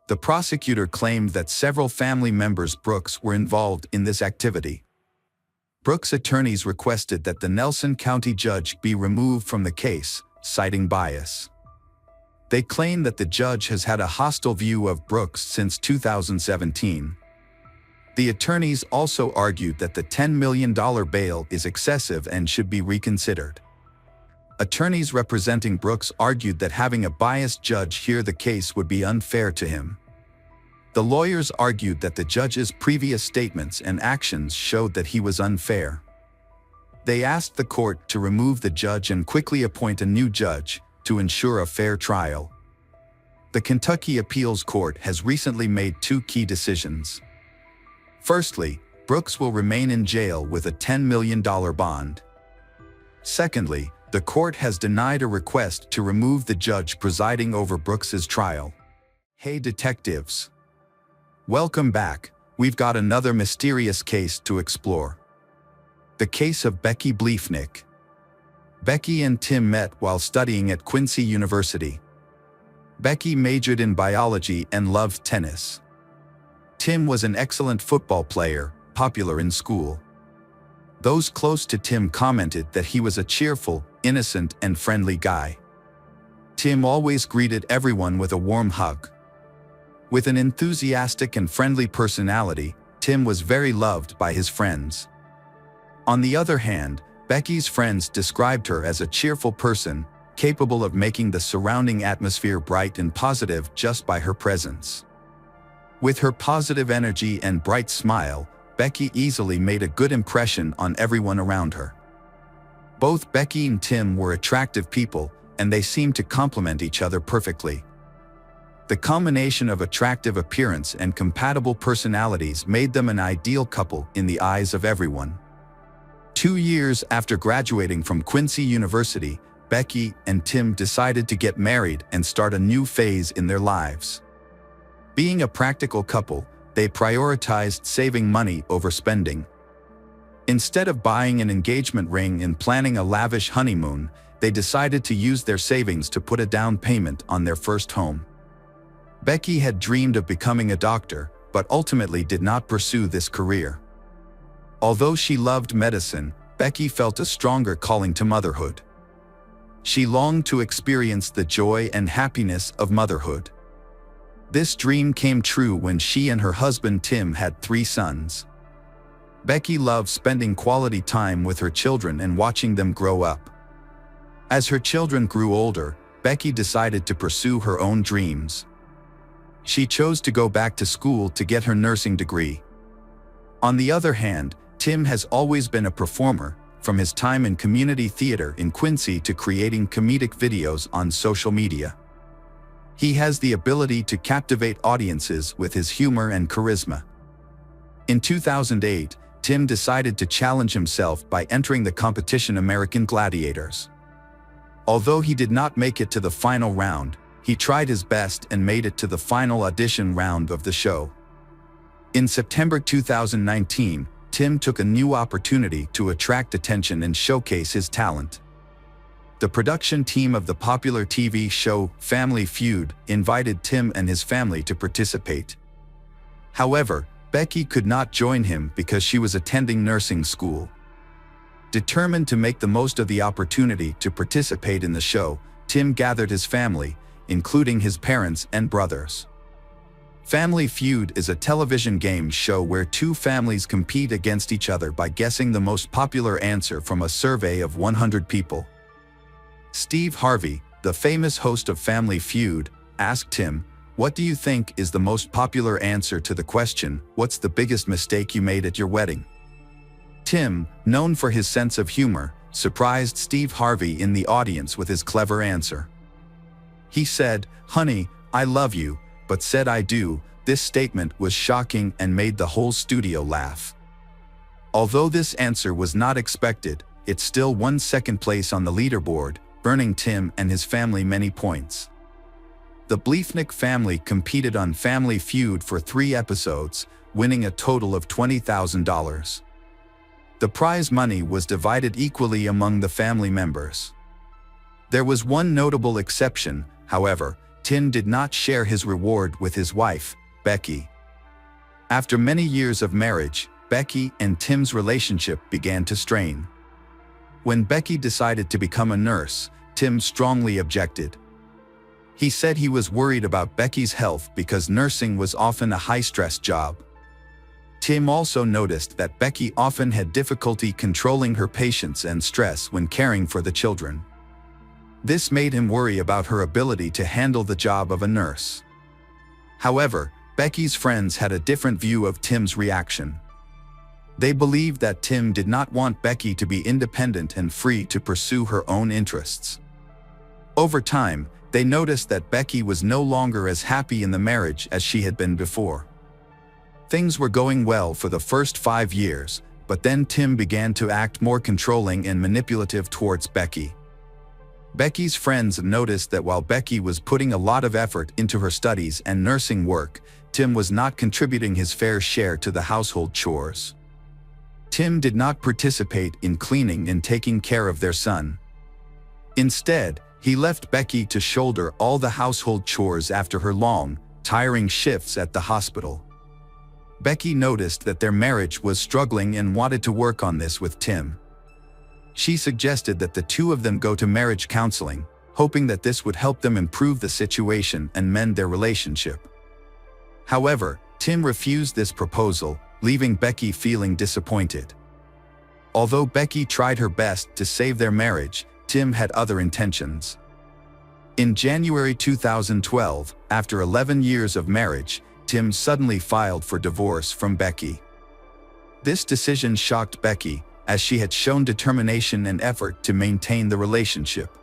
The prosecutor claimed that several family members Brooks were involved in this activity. Brooks' attorneys requested that the Nelson County judge be removed from the case, citing bias. They claim that the judge has had a hostile view of Brooks since 2017. The attorneys also argued that the $10 million bail is excessive and should be reconsidered. Attorneys representing Brooks argued that having a biased judge hear the case would be unfair to him. The lawyers argued that the judge's previous statements and actions showed that he was unfair. They asked the court to remove the judge and quickly appoint a new judge to ensure a fair trial. The Kentucky Appeals Court has recently made 2 key decisions. Firstly, Brooks will remain in jail with a $10 million bond. Secondly, the court has denied a request to remove the judge presiding over Brooks's trial. Hey detectives! Welcome back. We've got another mysterious case to explore. The case of Becky Bleefnick. Becky and Tim met while studying at Quincy University. Becky majored in biology and loved tennis. Tim was an excellent football player, popular in school. Those close to Tim commented that he was a cheerful, innocent, and friendly guy. Tim always greeted everyone with a warm hug. With an enthusiastic and friendly personality, Tim was very loved by his friends. On the other hand, Becky's friends described her as a cheerful person, capable of making the surrounding atmosphere bright and positive just by her presence. With her positive energy and bright smile, Becky easily made a good impression on everyone around her. Both Becky and Tim were attractive people, and they seemed to complement each other perfectly. The combination of attractive appearance and compatible personalities made them an ideal couple in the eyes of everyone. 2 years after graduating from Quincy University, Becky and Tim decided to get married and start a new phase in their lives. Being a practical couple, they prioritized saving money over spending. Instead of buying an engagement ring and planning a lavish honeymoon, they decided to use their savings to put a down payment on their first home. Becky had dreamed of becoming a doctor, but ultimately did not pursue this career. Although she loved medicine, Becky felt a stronger calling to motherhood. She longed to experience the joy and happiness of motherhood. This dream came true when she and her husband Tim had 3 sons. Becky loved spending quality time with her children and watching them grow up. As her children grew older, Becky decided to pursue her own dreams. She chose to go back to school to get her nursing degree. On the other hand, Tim has always been a performer, from his time in community theater in Quincy to creating comedic videos on social media. He has the ability to captivate audiences with his humor and charisma. In 2008, Tim decided to challenge himself by entering the competition American Gladiators. Although he did not make it to the final round, he tried his best and made it to the final audition round of the show. In September 2019, Tim took a new opportunity to attract attention and showcase his talent. The production team of the popular TV show Family Feud invited Tim and his family to participate. However, Becky could not join him because she was attending nursing school. Determined to make the most of the opportunity to participate in the show, Tim gathered his family, including his parents and brothers. Family Feud is a television game show where 2 families compete against each other by guessing the most popular answer from a survey of 100 people. Steve Harvey, the famous host of Family Feud, asked Tim, "What do you think is the most popular answer to the question, 'What's the biggest mistake you made at your wedding?'" Tim, known for his sense of humor, surprised Steve Harvey in the audience with his clever answer. He said, "Honey, I love you, but said I do." This statement was shocking and made the whole studio laugh. Although this answer was not expected, it still won second place on the leaderboard, earning Tim and his family many points. The Bleefnick family competed on Family Feud for 3 episodes, winning a total of $20,000. The prize money was divided equally among the family members. There was one notable exception, however. Tim did not share his reward with his wife, Becky. After many years of marriage, Becky and Tim's relationship began to strain. When Becky decided to become a nurse, Tim strongly objected. He said he was worried about Becky's health because nursing was often a high-stress job. Tim also noticed that Becky often had difficulty controlling her patience and stress when caring for the children. This made him worry about her ability to handle the job of a nurse. However, Becky's friends had a different view of Tim's reaction. They believed that Tim did not want Becky to be independent and free to pursue her own interests. Over time, they noticed that Becky was no longer as happy in the marriage as she had been before. Things were going well for the first 5 years, but then Tim began to act more controlling and manipulative towards Becky. Becky's friends noticed that while Becky was putting a lot of effort into her studies and nursing work, Tim was not contributing his fair share to the household chores. Tim did not participate in cleaning and taking care of their son. Instead, he left Becky to shoulder all the household chores after her long, tiring shifts at the hospital. Becky noticed that their marriage was struggling and wanted to work on this with Tim. She suggested that the 2 of them go to marriage counseling, hoping that this would help them improve the situation and mend their relationship. However, Tim refused this proposal, leaving Becky feeling disappointed. Although Becky tried her best to save their marriage, Tim had other intentions. In January 2012, after 11 years of marriage, Tim suddenly filed for divorce from Becky. This decision shocked Becky, as she had shown determination and effort to maintain the relationship.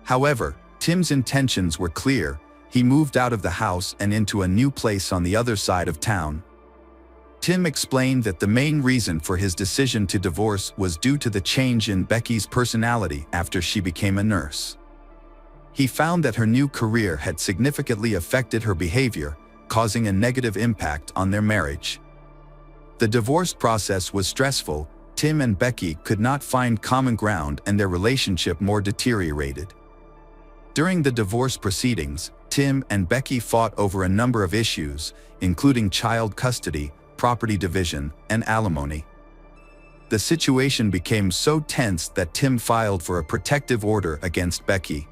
However, Tim's intentions were clear. he moved out of the house and into a new place on the other side of town. Tim explained that the main reason for his decision to divorce was due to the change in Becky's personality after she became a nurse. He found that her new career had significantly affected her behavior, causing a negative impact on their marriage. The divorce process was stressful. Tim and Becky could not find common ground and their relationship more deteriorated. During the divorce proceedings, Tim and Becky fought over a number of issues, including child custody, property division, and alimony. The situation became so tense that Tim filed for a protective order against Becky.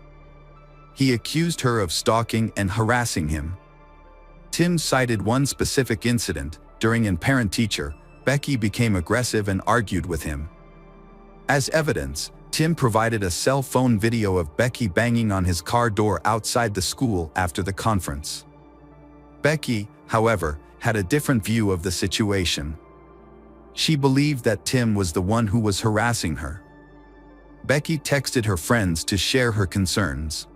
He accused her of stalking and harassing him. Tim cited one specific incident. During in parent-teacher, Becky became aggressive and argued with him. As evidence, Tim provided a cell phone video of Becky banging on his car door outside the school after the conference. Becky, however, had a different view of the situation. She believed that Tim was the one who was harassing her. Becky texted her friends to share her concerns.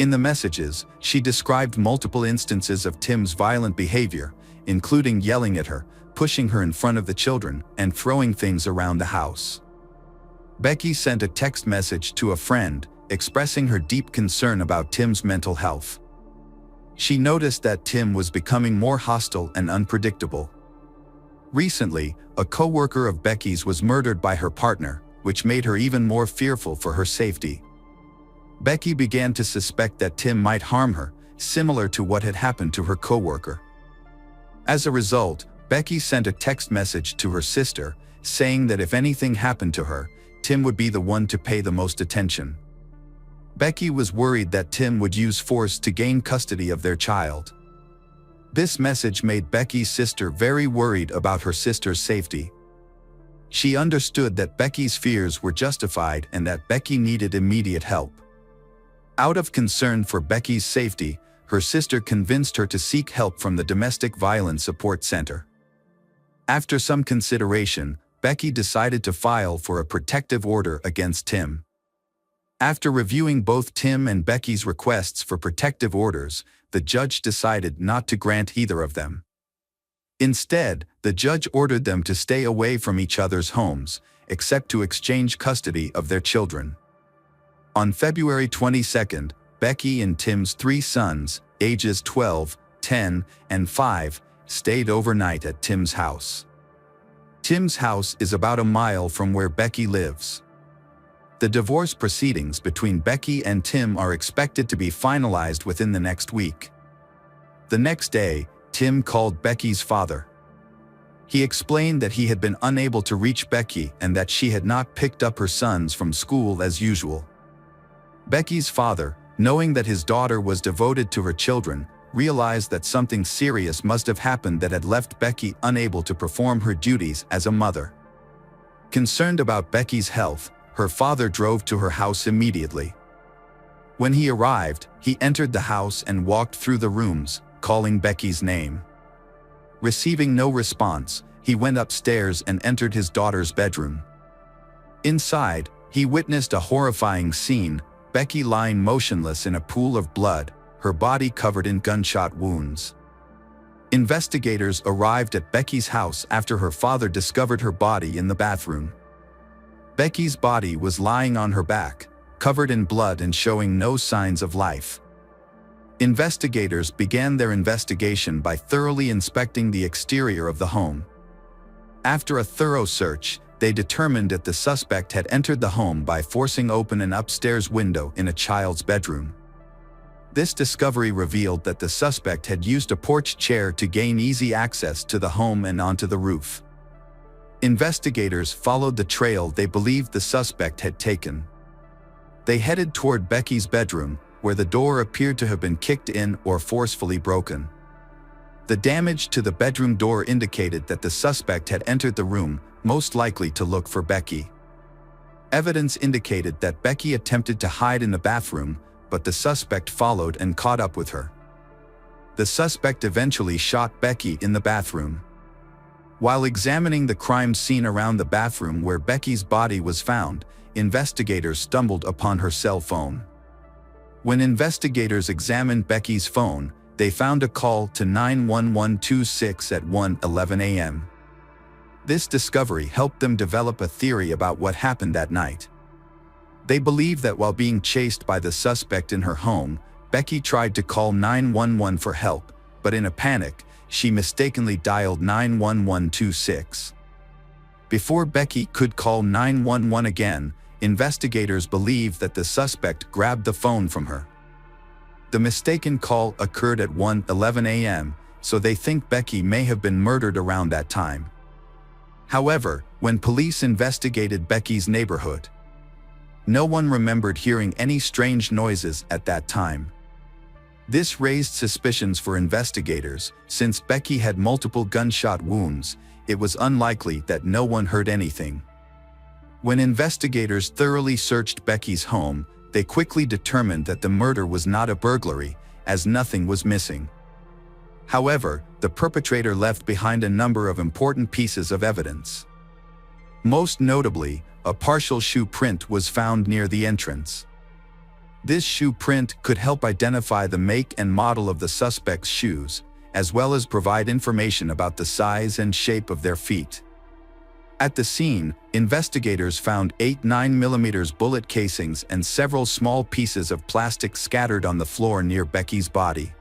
In the messages, she described multiple instances of Tim's violent behavior, including yelling at her, pushing her in front of the children, and throwing things around the house. Becky sent a text message to a friend, expressing her deep concern about Tim's mental health. She noticed that Tim was becoming more hostile and unpredictable. Recently, a co-worker of Becky's was murdered by her partner, which made her even more fearful for her safety. Becky began to suspect that Tim might harm her, similar to what had happened to her co-worker. As a result, Becky sent a text message to her sister, saying that if anything happened to her, Tim would be the one to pay the most attention. Becky was worried that Tim would use force to gain custody of their child. This message made Becky's sister very worried about her sister's safety. She understood that Becky's fears were justified and that Becky needed immediate help. Out of concern for Becky's safety, her sister convinced her to seek help from the Domestic Violence Support Center. After some consideration, Becky decided to file for a protective order against Tim. After reviewing both Tim and Becky's requests for protective orders, the judge decided not to grant either of them. Instead, the judge ordered them to stay away from each other's homes, except to exchange custody of their children. On February 22, Becky and Tim's 3 sons, ages 12, 10, and 5, stayed overnight at Tim's house. Tim's house is about a mile from where Becky lives. The divorce proceedings between Becky and Tim are expected to be finalized within the next week. The next day, Tim called Becky's father. He explained that he had been unable to reach Becky and that she had not picked up her sons from school as usual. Becky's father, knowing that his daughter was devoted to her children, realized that something serious must have happened that had left Becky unable to perform her duties as a mother. Concerned about Becky's health, her father drove to her house immediately. When he arrived, he entered the house and walked through the rooms, calling Becky's name. Receiving no response, he went upstairs and entered his daughter's bedroom. Inside, he witnessed a horrifying scene: Becky lying motionless in a pool of blood, her body covered in gunshot wounds. Investigators arrived at Becky's house after her father discovered her body in the bathroom. Becky's body was lying on her back, covered in blood and showing no signs of life. Investigators began their investigation by thoroughly inspecting the exterior of the home. After a thorough search, they determined that the suspect had entered the home by forcing open an upstairs window in a child's bedroom. This discovery revealed that the suspect had used a porch chair to gain easy access to the home and onto the roof. Investigators followed the trail they believed the suspect had taken. They headed toward Becky's bedroom, where the door appeared to have been kicked in or forcefully broken. The damage to the bedroom door indicated that the suspect had entered the room, most likely to look for Becky. Evidence indicated that Becky attempted to hide in the bathroom, but the suspect followed and caught up with her. The suspect eventually shot Becky in the bathroom. While examining the crime scene around the bathroom where Becky's body was found, investigators stumbled upon her cell phone. When investigators examined Becky's phone, they found a call to 91126 at 1:11 a.m. This discovery helped them develop a theory about what happened that night. They believe that while being chased by the suspect in her home, Becky tried to call 911 for help, but in a panic, she mistakenly dialed 91126. Before Becky could call 911 again, investigators believe that the suspect grabbed the phone from her. The mistaken call occurred at 1:11 a.m., so they think Becky may have been murdered around that time. However, when police investigated Becky's neighborhood, no one remembered hearing any strange noises at that time. This raised suspicions for investigators. Since Becky had multiple gunshot wounds, it was unlikely that no one heard anything. When investigators thoroughly searched Becky's home, they quickly determined that the murder was not a burglary, as nothing was missing. However, the perpetrator left behind a number of important pieces of evidence. Most notably, a partial shoe print was found near the entrance. This shoe print could help identify the make and model of the suspect's shoes, as well as provide information about the size and shape of their feet. At the scene, investigators found 8 9mm bullet casings and several small pieces of plastic scattered on the floor near Becky's body.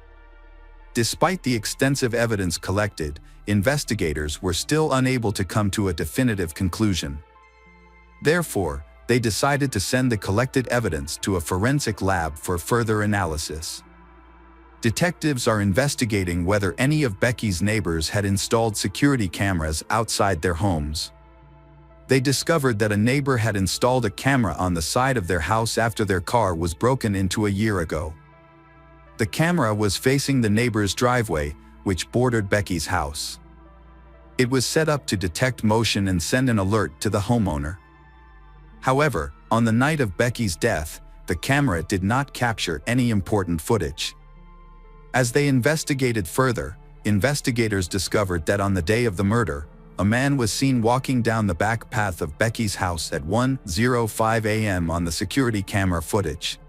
Despite the extensive evidence collected, investigators were still unable to come to a definitive conclusion. Therefore, they decided to send the collected evidence to a forensic lab for further analysis. Detectives are investigating whether any of Becky's neighbors had installed security cameras outside their homes. They discovered that a neighbor had installed a camera on the side of their house after their car was broken into a year ago. The camera was facing the neighbor's driveway, which bordered Becky's house. It was set up to detect motion and send an alert to the homeowner. However, on the night of Becky's death, the camera did not capture any important footage. As they investigated further, investigators discovered that on the day of the murder, a man was seen walking down the back path of Becky's house at 1:05 a.m. on the security camera footage.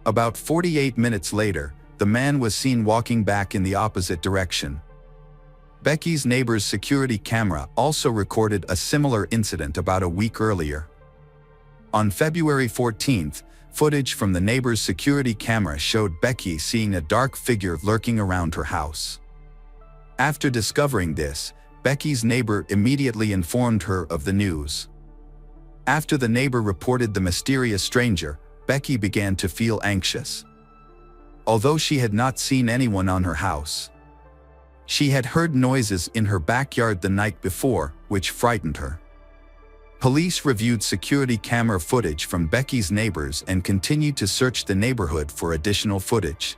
About 48 minutes later, the man was seen walking back in the opposite direction. Becky's neighbor's security camera also recorded a similar incident about a week earlier. On February 14th, footage from the neighbor's security camera showed Becky seeing a dark figure lurking around her house. After discovering this, Becky's neighbor immediately informed her of the news. After the neighbor reported the mysterious stranger, Becky began to feel anxious. Although she had not seen anyone on her house, she had heard noises in her backyard the night before, which frightened her. Police reviewed security camera footage from Becky's neighbors and continued to search the neighborhood for additional footage.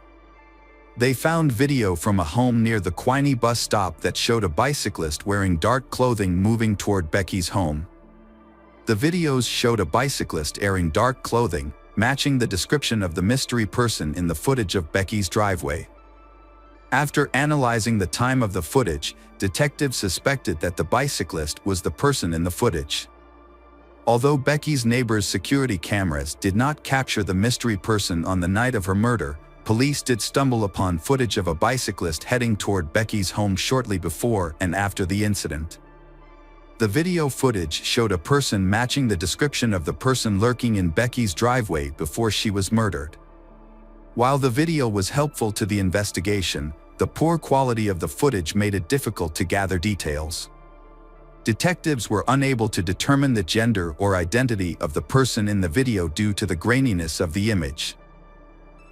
They found video from a home near the Quiney bus stop that showed a bicyclist wearing dark clothing moving toward Becky's home. The videos showed a bicyclist wearing dark clothing, matching the description of the mystery person in the footage of Becky's driveway. After analyzing the time of the footage, detectives suspected that the bicyclist was the person in the footage. Although Becky's neighbor's security cameras did not capture the mystery person on the night of her murder, police did stumble upon footage of a bicyclist heading toward Becky's home shortly before and after the incident. The video footage showed a person matching the description of the person lurking in Becky's driveway before she was murdered. While the video was helpful to the investigation, the poor quality of the footage made it difficult to gather details. Detectives were unable to determine the gender or identity of the person in the video due to the graininess of the image.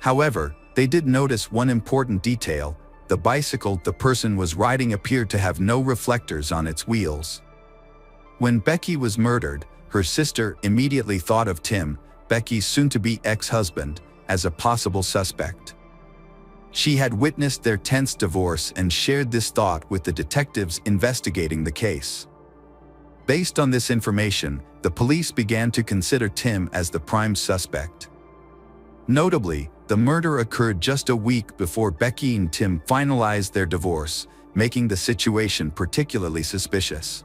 However, they did notice one important detail: the bicycle the person was riding appeared to have no reflectors on its wheels. When Becky was murdered, her sister immediately thought of Tim, Becky's soon-to-be ex-husband, as a possible suspect. She had witnessed their tense divorce and shared this thought with the detectives investigating the case. Based on this information, the police began to consider Tim as the prime suspect. Notably, the murder occurred just a week before Becky and Tim finalized their divorce, making the situation particularly suspicious.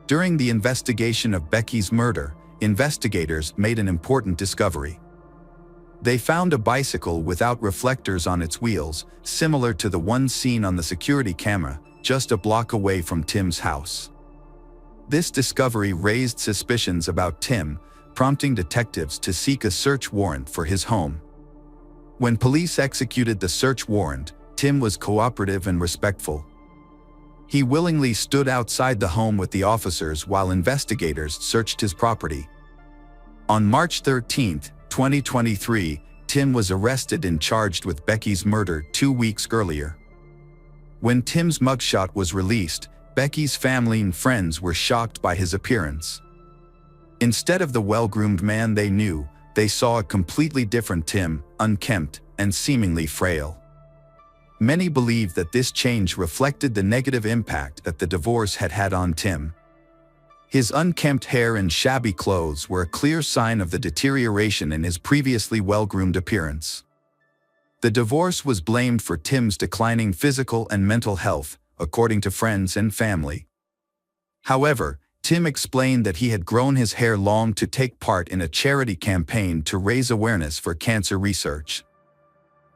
During the investigation of Becky's murder, investigators made an important discovery. They found a bicycle without reflectors on its wheels, similar to the one seen on the security camera, just a block away from Tim's house. This discovery raised suspicions about Tim, prompting detectives to seek a search warrant for his home. When police executed the search warrant, Tim was cooperative and respectful. He willingly stood outside the home with the officers while investigators searched his property. On March 13, 2023, Tim was arrested and charged with Becky's murder 2 weeks earlier. When Tim's mugshot was released, Becky's family and friends were shocked by his appearance. Instead of the well-groomed man they knew, they saw a completely different Tim, unkempt and seemingly frail. Many believe that this change reflected the negative impact that the divorce had had on Tim. His unkempt hair and shabby clothes were a clear sign of the deterioration in his previously well-groomed appearance. The divorce was blamed for Tim's declining physical and mental health, according to friends and family. However, Tim explained that he had grown his hair long to take part in a charity campaign to raise awareness for cancer research.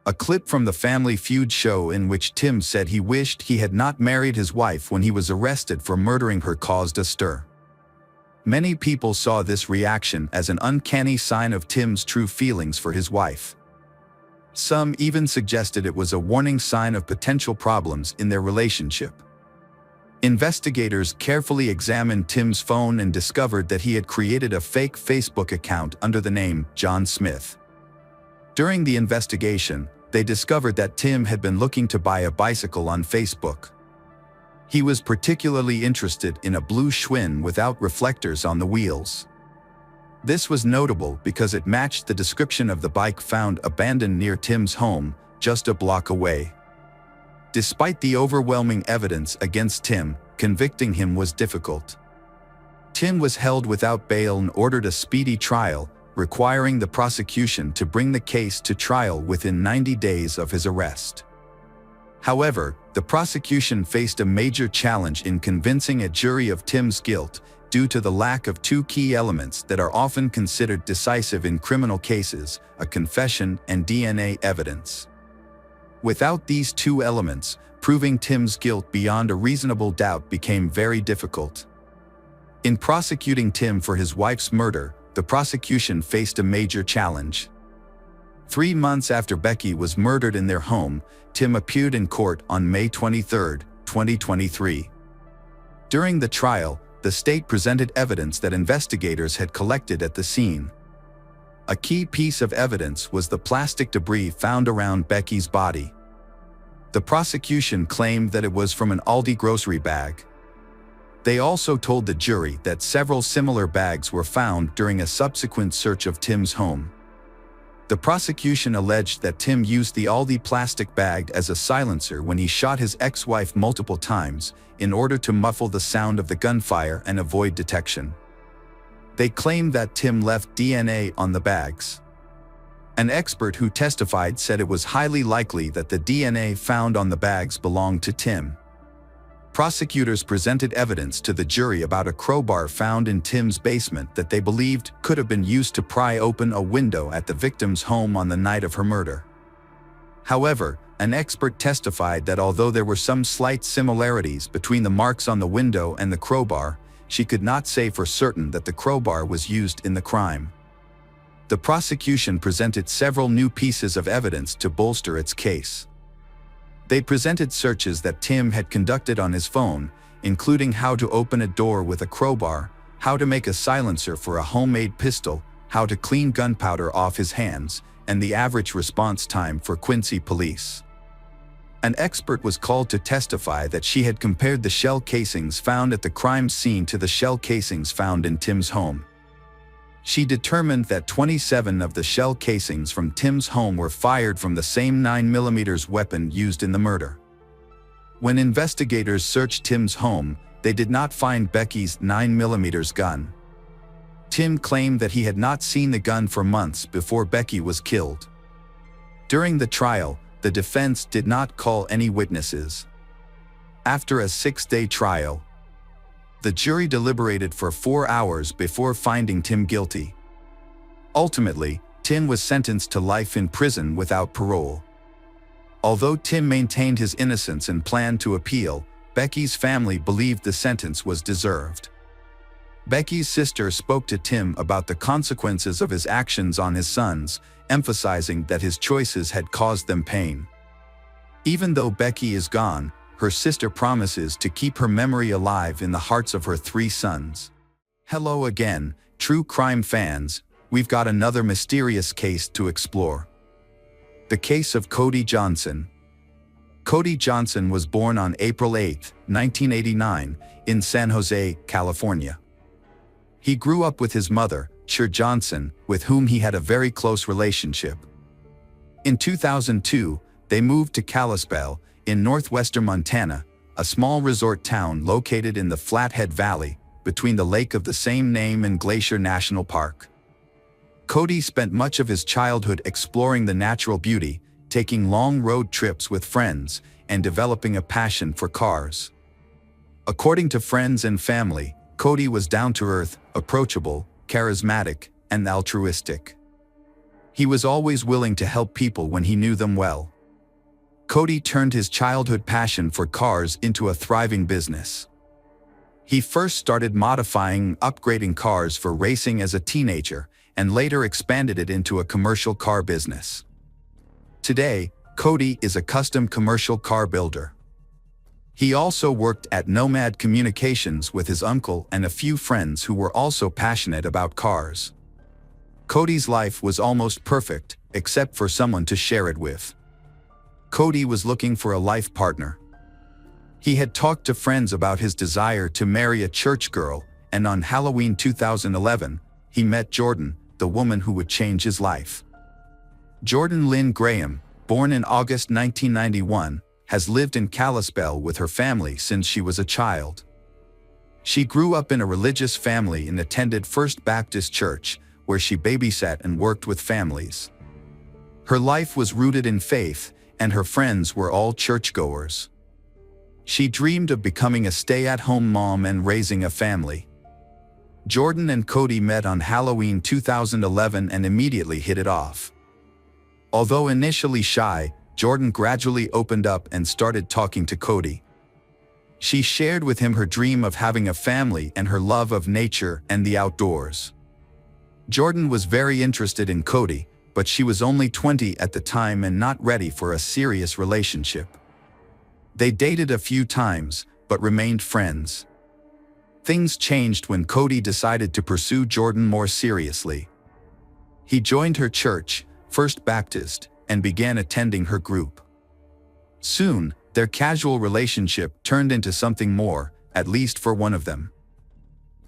A clip from the Family Feud show in which Tim said he wished he had not married his wife when he was arrested for murdering her caused a stir. Many people saw this reaction as an uncanny sign of Tim's true feelings for his wife. Some even suggested it was a warning sign of potential problems in their relationship. Investigators carefully examined Tim's phone and discovered that he had created a fake Facebook account under the name John Smith. During the investigation, they discovered that Tim had been looking to buy a bicycle on Facebook. He was particularly interested in a blue Schwinn without reflectors on the wheels. This was notable because it matched the description of the bike found abandoned near Tim's home, just a block away. Despite the overwhelming evidence against Tim, convicting him was difficult. Tim was held without bail and ordered a speedy trial, requiring the prosecution to bring the case to trial within 90 days of his arrest. However, the prosecution faced a major challenge in convincing a jury of Tim's guilt due to the lack of two key elements that are often considered decisive in criminal cases: a confession and DNA evidence. Without these two elements, proving Tim's guilt beyond a reasonable doubt became very difficult. In prosecuting Tim for his wife's murder, the prosecution faced a major challenge. 3 months after Becky was murdered in their home, Tim appeared in court on May 23, 2023. During the trial, the state presented evidence that investigators had collected at the scene. A key piece of evidence was the plastic debris found around Becky's body. The prosecution claimed that it was from an Aldi grocery bag. They also told the jury that several similar bags were found during a subsequent search of Tim's home. The prosecution alleged that Tim used the Aldi plastic bag as a silencer when he shot his ex-wife multiple times in order to muffle the sound of the gunfire and avoid detection. They claimed that Tim left DNA on the bags. An expert who testified said it was highly likely that the DNA found on the bags belonged to Tim. Prosecutors presented evidence to the jury about a crowbar found in Tim's basement that they believed could have been used to pry open a window at the victim's home on the night of her murder. However, an expert testified that although there were some slight similarities between the marks on the window and the crowbar, she could not say for certain that the crowbar was used in the crime. The prosecution presented several new pieces of evidence to bolster its case. They presented searches that Tim had conducted on his phone, including how to open a door with a crowbar, how to make a silencer for a homemade pistol, how to clean gunpowder off his hands, and the average response time for Quincy police. An expert was called to testify that she had compared the shell casings found at the crime scene to the shell casings found in Tim's home. She determined that 27 of the shell casings from Tim's home were fired from the same 9mm weapon used in the murder. When investigators searched Tim's home, they did not find Becky's 9mm gun. Tim claimed that he had not seen the gun for months before Becky was killed. During the trial, the defense did not call any witnesses. After a 6-day trial, the jury deliberated for 4 hours before finding Tim guilty. Ultimately, Tim was sentenced to life in prison without parole. Although Tim maintained his innocence and planned to appeal, Becky's family believed the sentence was deserved. Becky's sister spoke to Tim about the consequences of his actions on his sons, emphasizing that his choices had caused them pain. Even though Becky is gone, her sister promises to keep her memory alive in the hearts of her 3 sons. Hello again, true crime fans. We've got another mysterious case to explore. The case of Cody Johnson. Cody Johnson was born on April 8, 1989, in San Jose, California. He grew up with his mother, Cher Johnson, with whom he had a very close relationship. In 2002, they moved to Kalispell, in northwestern Montana, a small resort town located in the Flathead Valley, between the lake of the same name and Glacier National Park. Cody spent much of his childhood exploring the natural beauty, taking long road trips with friends, and developing a passion for cars. According to friends and family, Cody was down-to-earth, approachable, charismatic, and altruistic. He was always willing to help people when he knew them well. Cody turned his childhood passion for cars into a thriving business. He first started modifying and upgrading cars for racing as a teenager, and later expanded it into a commercial car business. Today, Cody is a custom commercial car builder. He also worked at Nomad Communications with his uncle and a few friends who were also passionate about cars. Cody's life was almost perfect, except for someone to share it with. Cody was looking for a life partner. He had talked to friends about his desire to marry a church girl, and on Halloween 2011, he met Jordan, the woman who would change his life. Jordan Lynn Graham, born in August 1991, has lived in Kalispell with her family since she was a child. She grew up in a religious family and attended First Baptist Church, where she babysat and worked with families. Her life was rooted in faith, and her friends were all churchgoers. She dreamed of becoming a stay-at-home mom and raising a family. Jordan and Cody met on Halloween 2011 and immediately hit it off. Although initially shy, Jordan gradually opened up and started talking to Cody. She shared with him her dream of having a family and her love of nature and the outdoors. Jordan was very interested in Cody, but she was only 20 at the time and not ready for a serious relationship. They dated a few times, but remained friends. Things changed when Cody decided to pursue Jordan more seriously. He joined her church, First Baptist, and began attending her group. Soon, their casual relationship turned into something more, at least for one of them.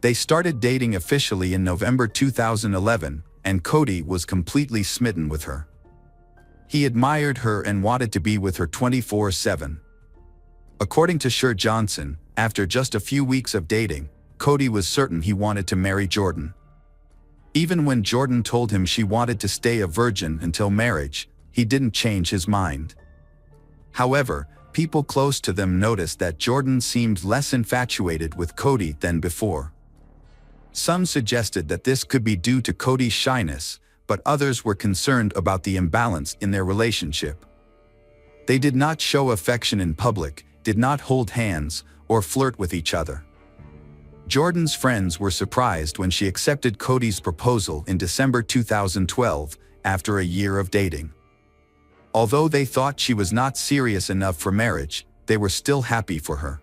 They started dating officially in November 2011, and Cody was completely smitten with her. He admired her and wanted to be with her 24/7. According to Cher Johnson, after just a few weeks of dating, Cody was certain he wanted to marry Jordan. Even when Jordan told him she wanted to stay a virgin until marriage, he didn't change his mind. However, people close to them noticed that Jordan seemed less infatuated with Cody than before. Some suggested that this could be due to Cody's shyness, but others were concerned about the imbalance in their relationship. They did not show affection in public, did not hold hands, or flirt with each other. Jordan's friends were surprised when she accepted Cody's proposal in December 2012, after a year of dating. Although they thought she was not serious enough for marriage, they were still happy for her.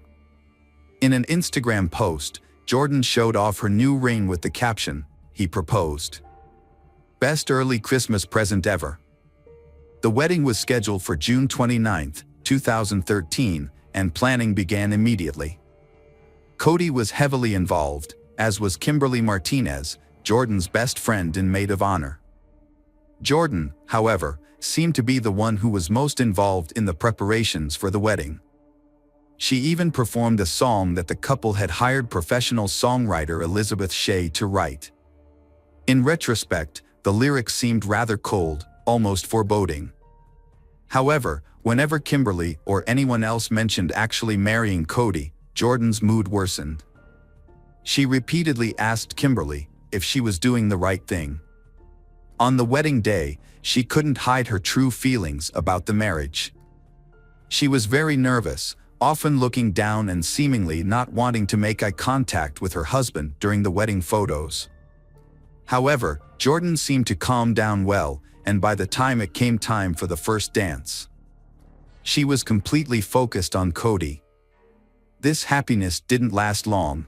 In an Instagram post, Jordan showed off her new ring with the caption, "He proposed. Best early Christmas present ever." The wedding was scheduled for June 29, 2013, and planning began immediately. Cody was heavily involved, as was Kimberly Martinez, Jordan's best friend and maid of honor. Jordan, however, seemed to be the one who was most involved in the preparations for the wedding. She even performed a song that the couple had hired professional songwriter Elizabeth Shea to write. In retrospect, the lyrics seemed rather cold, almost foreboding. However, whenever Kimberly or anyone else mentioned actually marrying Cody, Jordan's mood worsened. She repeatedly asked Kimberly if she was doing the right thing. On the wedding day, she couldn't hide her true feelings about the marriage. She was very nervous, often looking down and seemingly not wanting to make eye contact with her husband during the wedding photos. However, Jordan seemed to calm down well, and by the time it came time for the first dance, she was completely focused on Cody. This happiness didn't last long.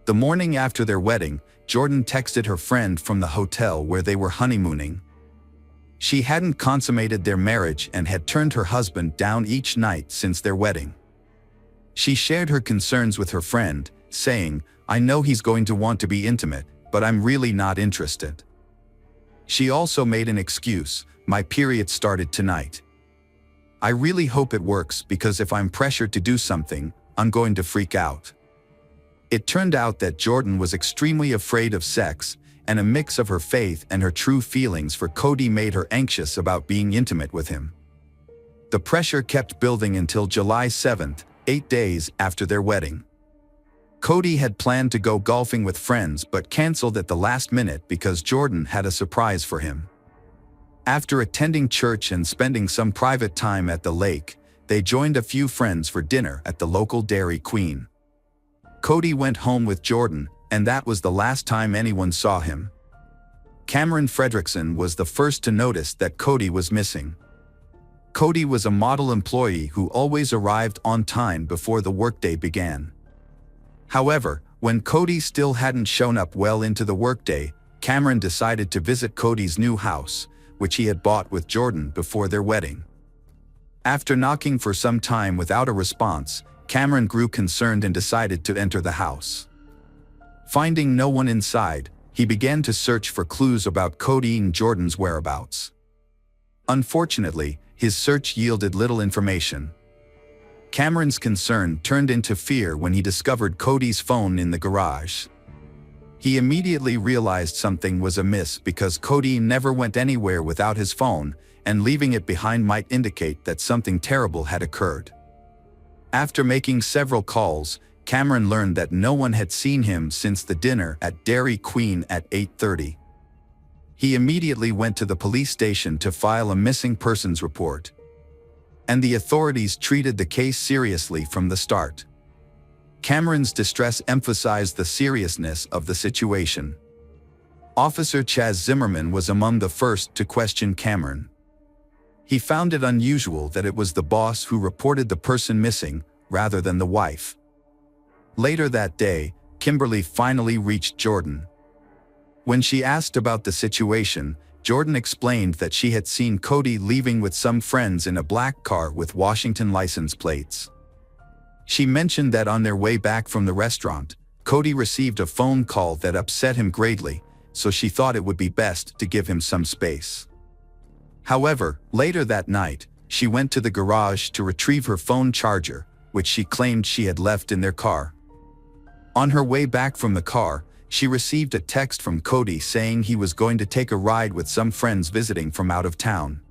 The morning after their wedding, Jordan texted her friend from the hotel where they were honeymooning. She hadn't consummated their marriage and had turned her husband down each night since their wedding. She shared her concerns with her friend, saying, "I know he's going to want to be intimate, but I'm really not interested." She also made an excuse, "My period started tonight. I really hope it works because if I'm pressured to do something, I'm going to freak out." It turned out that Jordan was extremely afraid of sex, and a mix of her faith and her true feelings for Cody made her anxious about being intimate with him. The pressure kept building until July 7th, 8 days after their wedding. Cody had planned to go golfing with friends but canceled at the last minute because Jordan had a surprise for him. After attending church and spending some private time at the lake, they joined a few friends for dinner at the local Dairy Queen. Cody went home with Jordan, and that was the last time anyone saw him. Cameron Fredrickson was the first to notice that Cody was missing. Cody was a model employee who always arrived on time before the workday began. However, when Cody still hadn't shown up well into the workday, Cameron decided to visit Cody's new house, which he had bought with Jordan before their wedding. After knocking for some time without a response, Cameron grew concerned and decided to enter the house. Finding no one inside, he began to search for clues about Cody and Jordan's whereabouts. Unfortunately, his search yielded little information. Cameron's concern turned into fear when he discovered Cody's phone in the garage. He immediately realized something was amiss because Cody never went anywhere without his phone, and leaving it behind might indicate that something terrible had occurred. After making several calls, Cameron learned that no one had seen him since the dinner at Dairy Queen at 8:30. He immediately went to the police station to file a missing persons report. And the authorities treated the case seriously from the start. Cameron's distress emphasized the seriousness of the situation. Officer Chaz Zimmerman was among the first to question Cameron. He found it unusual that it was the boss who reported the person missing, rather than the wife. Later that day, Kimberly finally reached Jordan. When she asked about the situation, Jordan explained that she had seen Cody leaving with some friends in a black car with Washington license plates. She mentioned that on their way back from the restaurant, Cody received a phone call that upset him greatly, so she thought it would be best to give him some space. However, later that night, she went to the garage to retrieve her phone charger, which she claimed she had left in their car. On her way back from the car, she received a text from Cody saying he was going to take a ride with some friends visiting from out of town.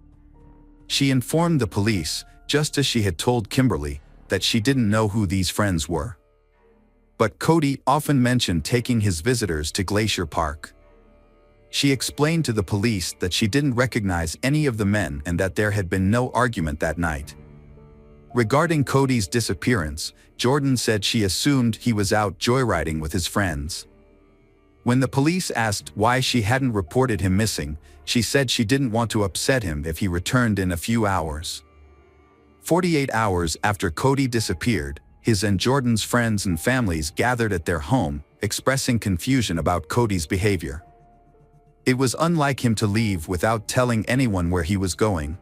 She informed the police, just as she had told Kimberly, that she didn't know who these friends were. But Cody often mentioned taking his visitors to Glacier Park. She explained to the police that she didn't recognize any of the men and that there had been no argument that night. Regarding Cody's disappearance, Jordan said she assumed he was out joyriding with his friends. When the police asked why she hadn't reported him missing, she said she didn't want to upset him if he returned in a few hours. 48 hours after Cody disappeared, his and Jordan's friends and families gathered at their home, expressing confusion about Cody's behavior. It was unlike him to leave without telling anyone where he was going.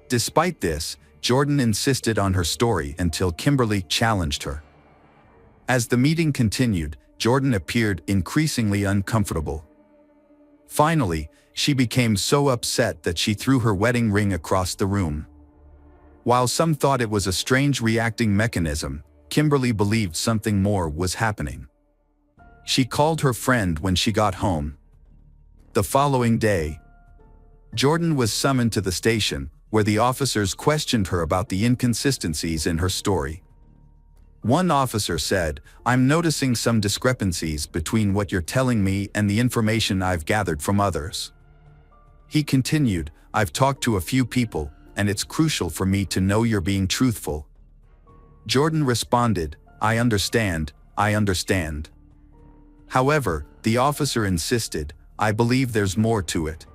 Despite this, Jordan insisted on her story until Kimberly challenged her. As the meeting continued, Jordan appeared increasingly uncomfortable. Finally, she became so upset that she threw her wedding ring across the room. While some thought it was a strange reacting mechanism, Kimberly believed something more was happening. She called her friend when she got home. The following day, Jordan was summoned to the station, where the officers questioned her about the inconsistencies in her story. One officer said, "I'm noticing some discrepancies between what you're telling me and the information I've gathered from others." He continued, "I've talked to a few people, and it's crucial for me to know you're being truthful." Jordan responded, I understand. However, the officer insisted, "I believe there's more to it."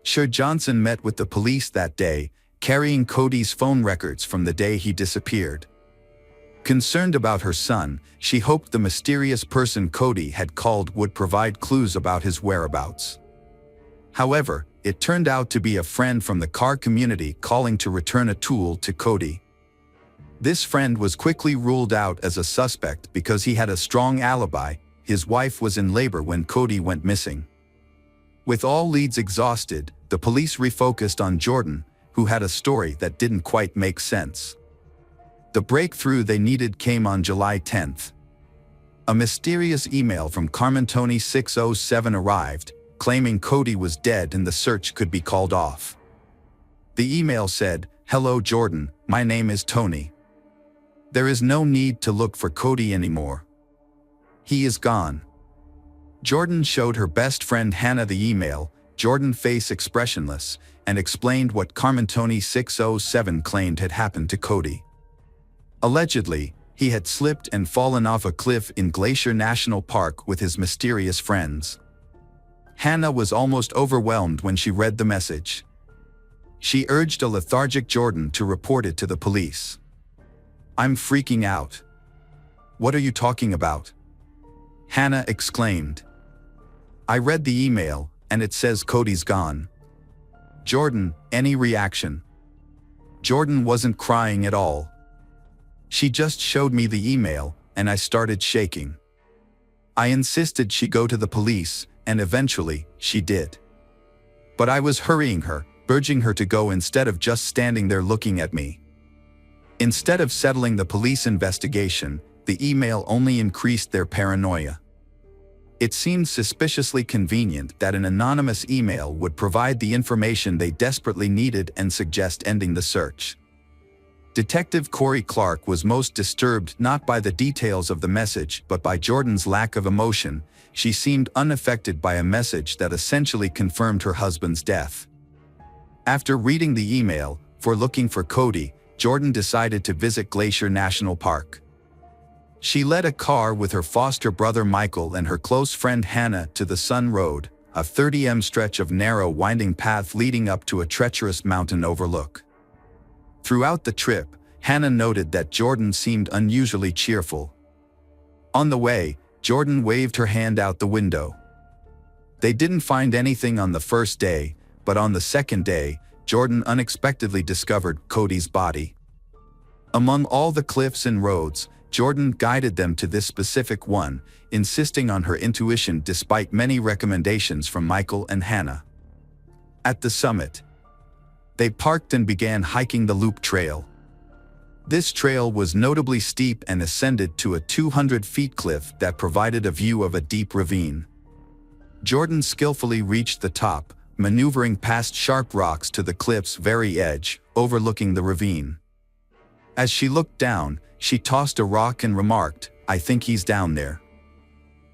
Sher Johnson met with the police that day, carrying Cody's phone records from the day he disappeared. Concerned about her son, she hoped the mysterious person Cody had called would provide clues about his whereabouts. However, it turned out to be a friend from the car community calling to return a tool to Cody. This friend was quickly ruled out as a suspect because he had a strong alibi. His wife was in labor when Cody went missing. With all leads exhausted, the police refocused on Jordan, who had a story that didn't quite make sense. The breakthrough they needed came on July 10th. A mysterious email from Carmen Tony 607 arrived, claiming Cody was dead and the search could be called off. The email said, "Hello Jordan, my name is Tony. There is no need to look for Cody anymore. He is gone." Jordan showed her best friend Hannah the email, Jordan face expressionless, and explained what Carmen Tony 607 claimed had happened to Cody. Allegedly, he had slipped and fallen off a cliff in Glacier National Park with his mysterious friends. Hannah was almost overwhelmed when she read the message. She urged a lethargic Jordan to report it to the police. "I'm freaking out." "What are you talking about?" Hannah exclaimed. "I read the email, and it says Cody's gone." "Jordan, any reaction?" Jordan wasn't crying at all. "She just showed me the email, and I started shaking. I insisted she go to the police, and eventually, she did. But I was hurrying her, urging her to go instead of just standing there looking at me." Instead of settling the police investigation, the email only increased their paranoia. It seemed suspiciously convenient that an anonymous email would provide the information they desperately needed and suggest ending the search. Detective Corey Clark was most disturbed not by the details of the message but by Jordan's lack of emotion. She seemed unaffected by a message that essentially confirmed her husband's death. After reading the email, for looking for Cody, Jordan decided to visit Glacier National Park. She led a car with her foster brother Michael and her close friend Hannah to the Sun Road, a 30 stretch of narrow winding path leading up to a treacherous mountain overlook. Throughout the trip, Hannah noted that Jordan seemed unusually cheerful. On the way, Jordan waved her hand out the window. They didn't find anything on the first day, but on the second day, Jordan unexpectedly discovered Cody's body. Among all the cliffs and roads, Jordan guided them to this specific one, insisting on her intuition despite many recommendations from Michael and Hannah. At the summit, they parked and began hiking the loop trail. This trail was notably steep and ascended to a 200-foot cliff that provided a view of a deep ravine. Jordan skillfully reached the top, maneuvering past sharp rocks to the cliff's very edge, overlooking the ravine. As she looked down, she tossed a rock and remarked, "I think he's down there."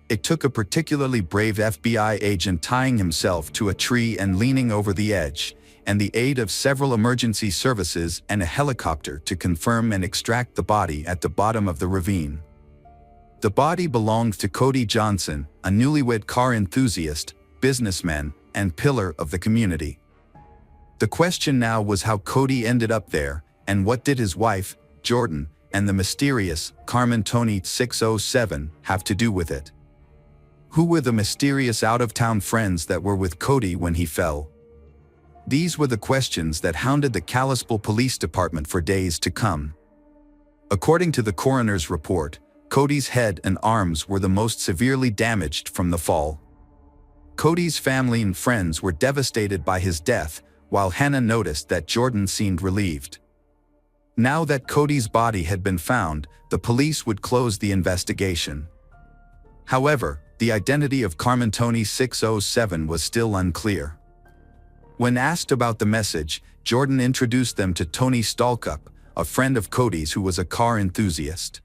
It took a particularly brave FBI agent tying himself to a tree and leaning over the edge, and the aid of several emergency services and a helicopter to confirm and extract the body at the bottom of the ravine. The body belonged to Cody Johnson, a newlywed car enthusiast, businessman, and pillar of the community. The question now was how Cody ended up there, and what did his wife, Jordan, and the mysterious Carmen Tony 607 have to do with it? Who were the mysterious out-of-town friends that were with Cody when he fell? These were the questions that hounded the Kalispell Police Department for days to come. According to the coroner's report, Cody's head and arms were the most severely damaged from the fall. Cody's family and friends were devastated by his death, while Hannah noticed that Jordan seemed relieved. Now that Cody's body had been found, the police would close the investigation. However, the identity of Carmen Tony 607 was still unclear. When asked about the message, Jordan introduced them to Tony Stalkup, a friend of Cody's who was a car enthusiast.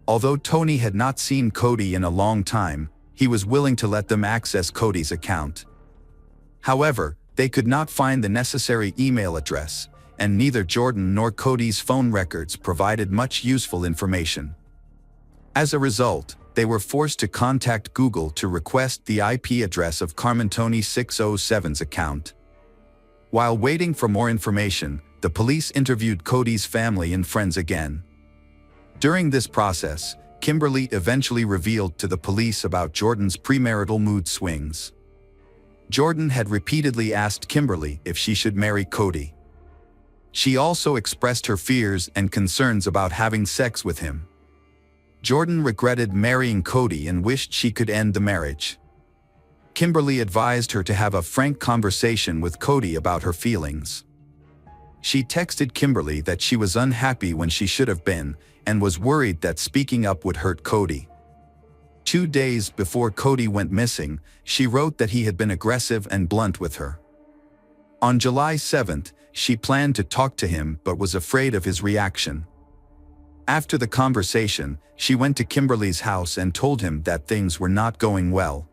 Although Tony had not seen Cody in a long time, he was willing to let them access Cody's account. However, they could not find the necessary email address, and neither Jordan nor Cody's phone records provided much useful information. As a result, they were forced to contact Google to request the IP address of Carmentoni 607's account. While waiting for more information, the police interviewed Cody's family and friends again. During this process, Kimberly eventually revealed to the police about Jordan's premarital mood swings. Jordan had repeatedly asked Kimberly if she should marry Cody. She also expressed her fears and concerns about having sex with him. Jordan regretted marrying Cody and wished she could end the marriage. Kimberly advised her to have a frank conversation with Cody about her feelings. She texted Kimberly that she was unhappy when she should have been, and was worried that speaking up would hurt Cody. 2 days before Cody went missing, she wrote that he had been aggressive and blunt with her. On July 7th, she planned to talk to him but was afraid of his reaction. After the conversation, she went to Kimberly's house and told him that things were not going well.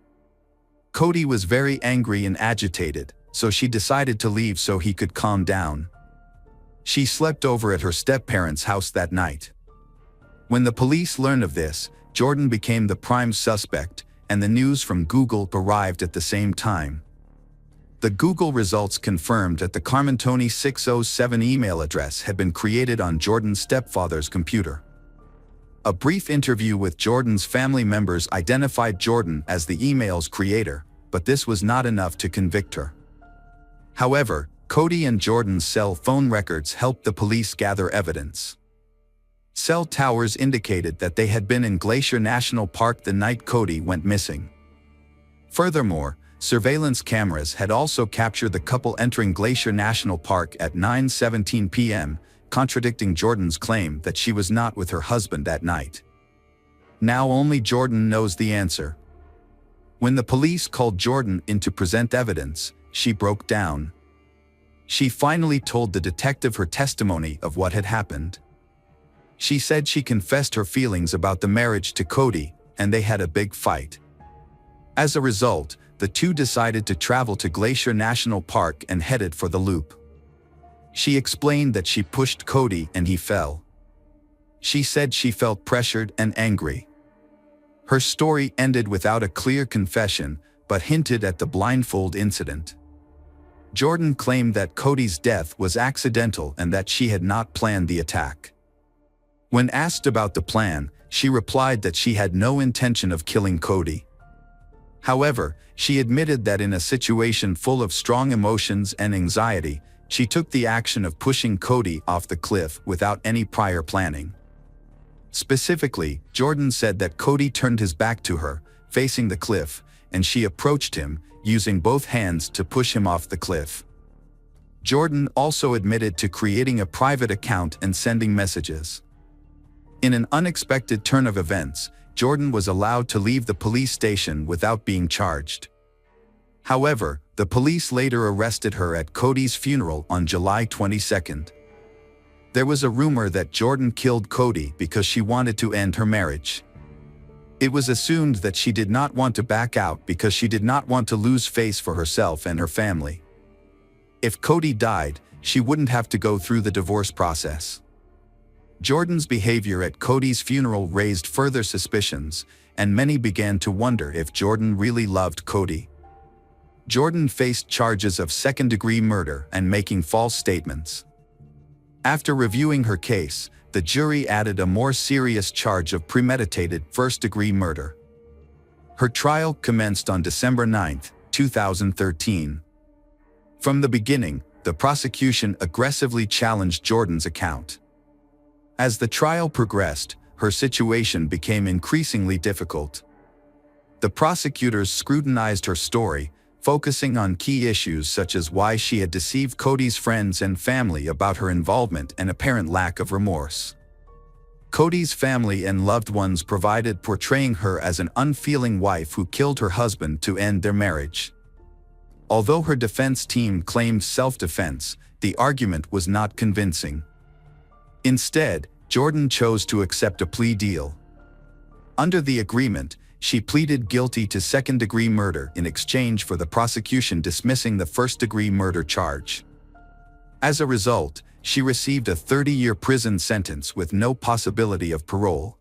Cody was very angry and agitated, so she decided to leave so he could calm down. She slept over at her step-parents' house that night. When the police learned of this, Jordan became the prime suspect, and the news from Google arrived at the same time. The Google results confirmed that the Carmentoni 607 email address had been created on Jordan's stepfather's computer. A brief interview with Jordan's family members identified Jordan as the email's creator, but this was not enough to convict her. However, Cody and Jordan's cell phone records helped the police gather evidence. Cell towers indicated that they had been in Glacier National Park the night Cody went missing. Furthermore, surveillance cameras had also captured the couple entering Glacier National Park at 9:17 p.m., contradicting Jordan's claim that she was not with her husband that night. Now only Jordan knows the answer. When the police called Jordan in to present evidence, she broke down. She finally told the detective her testimony of what had happened. She said she confessed her feelings about the marriage to Cody, and they had a big fight. As a result, the two decided to travel to Glacier National Park and headed for the loop. She explained that she pushed Cody and he fell. She said she felt pressured and angry. Her story ended without a clear confession, but hinted at the blindfold incident. Jordan claimed that Cody's death was accidental and that she had not planned the attack. When asked about the plan, she replied that she had no intention of killing Cody. However, she admitted that in a situation full of strong emotions and anxiety, she took the action of pushing Cody off the cliff without any prior planning. Specifically, Jordan said that Cody turned his back to her, facing the cliff, and she approached him, using both hands to push him off the cliff. Jordan also admitted to creating a private account and sending messages. In an unexpected turn of events, Jordan was allowed to leave the police station without being charged. However, the police later arrested her at Cody's funeral on July 22nd. There was a rumor that Jordan killed Cody because she wanted to end her marriage. It was assumed that she did not want to back out because she did not want to lose face for herself and her family. If Cody died, she wouldn't have to go through the divorce process. Jordan's behavior at Cody's funeral raised further suspicions, and many began to wonder if Jordan really loved Cody. Jordan faced charges of second-degree murder and making false statements. After reviewing her case, the jury added a more serious charge of premeditated first-degree murder. Her trial commenced on December 9, 2013. From the beginning, the prosecution aggressively challenged Jordan's account. As the trial progressed, her situation became increasingly difficult. The prosecutors scrutinized her story, focusing on key issues such as why she had deceived Cody's friends and family about her involvement and apparent lack of remorse. Cody's family and loved ones provided portraying her as an unfeeling wife who killed her husband to end their marriage. Although her defense team claimed self-defense, the argument was not convincing. Instead, Jordan chose to accept a plea deal. Under the agreement, she pleaded guilty to second-degree murder in exchange for the prosecution dismissing the first-degree murder charge. As a result, she received a 30-year prison sentence with no possibility of parole.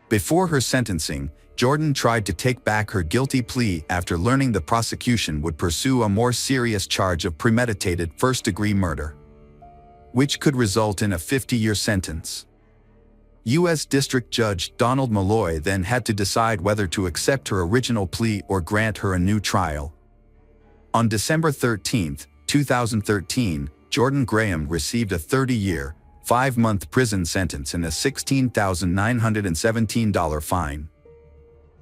Before her sentencing, Jordan tried to take back her guilty plea after learning the prosecution would pursue a more serious charge of premeditated first-degree murder, which could result in a 50-year sentence. U.S. District Judge Donald Malloy then had to decide whether to accept her original plea or grant her a new trial. On December 13, 2013, Jordan Graham received a 30-year, 5-month prison sentence and a $16,917 fine.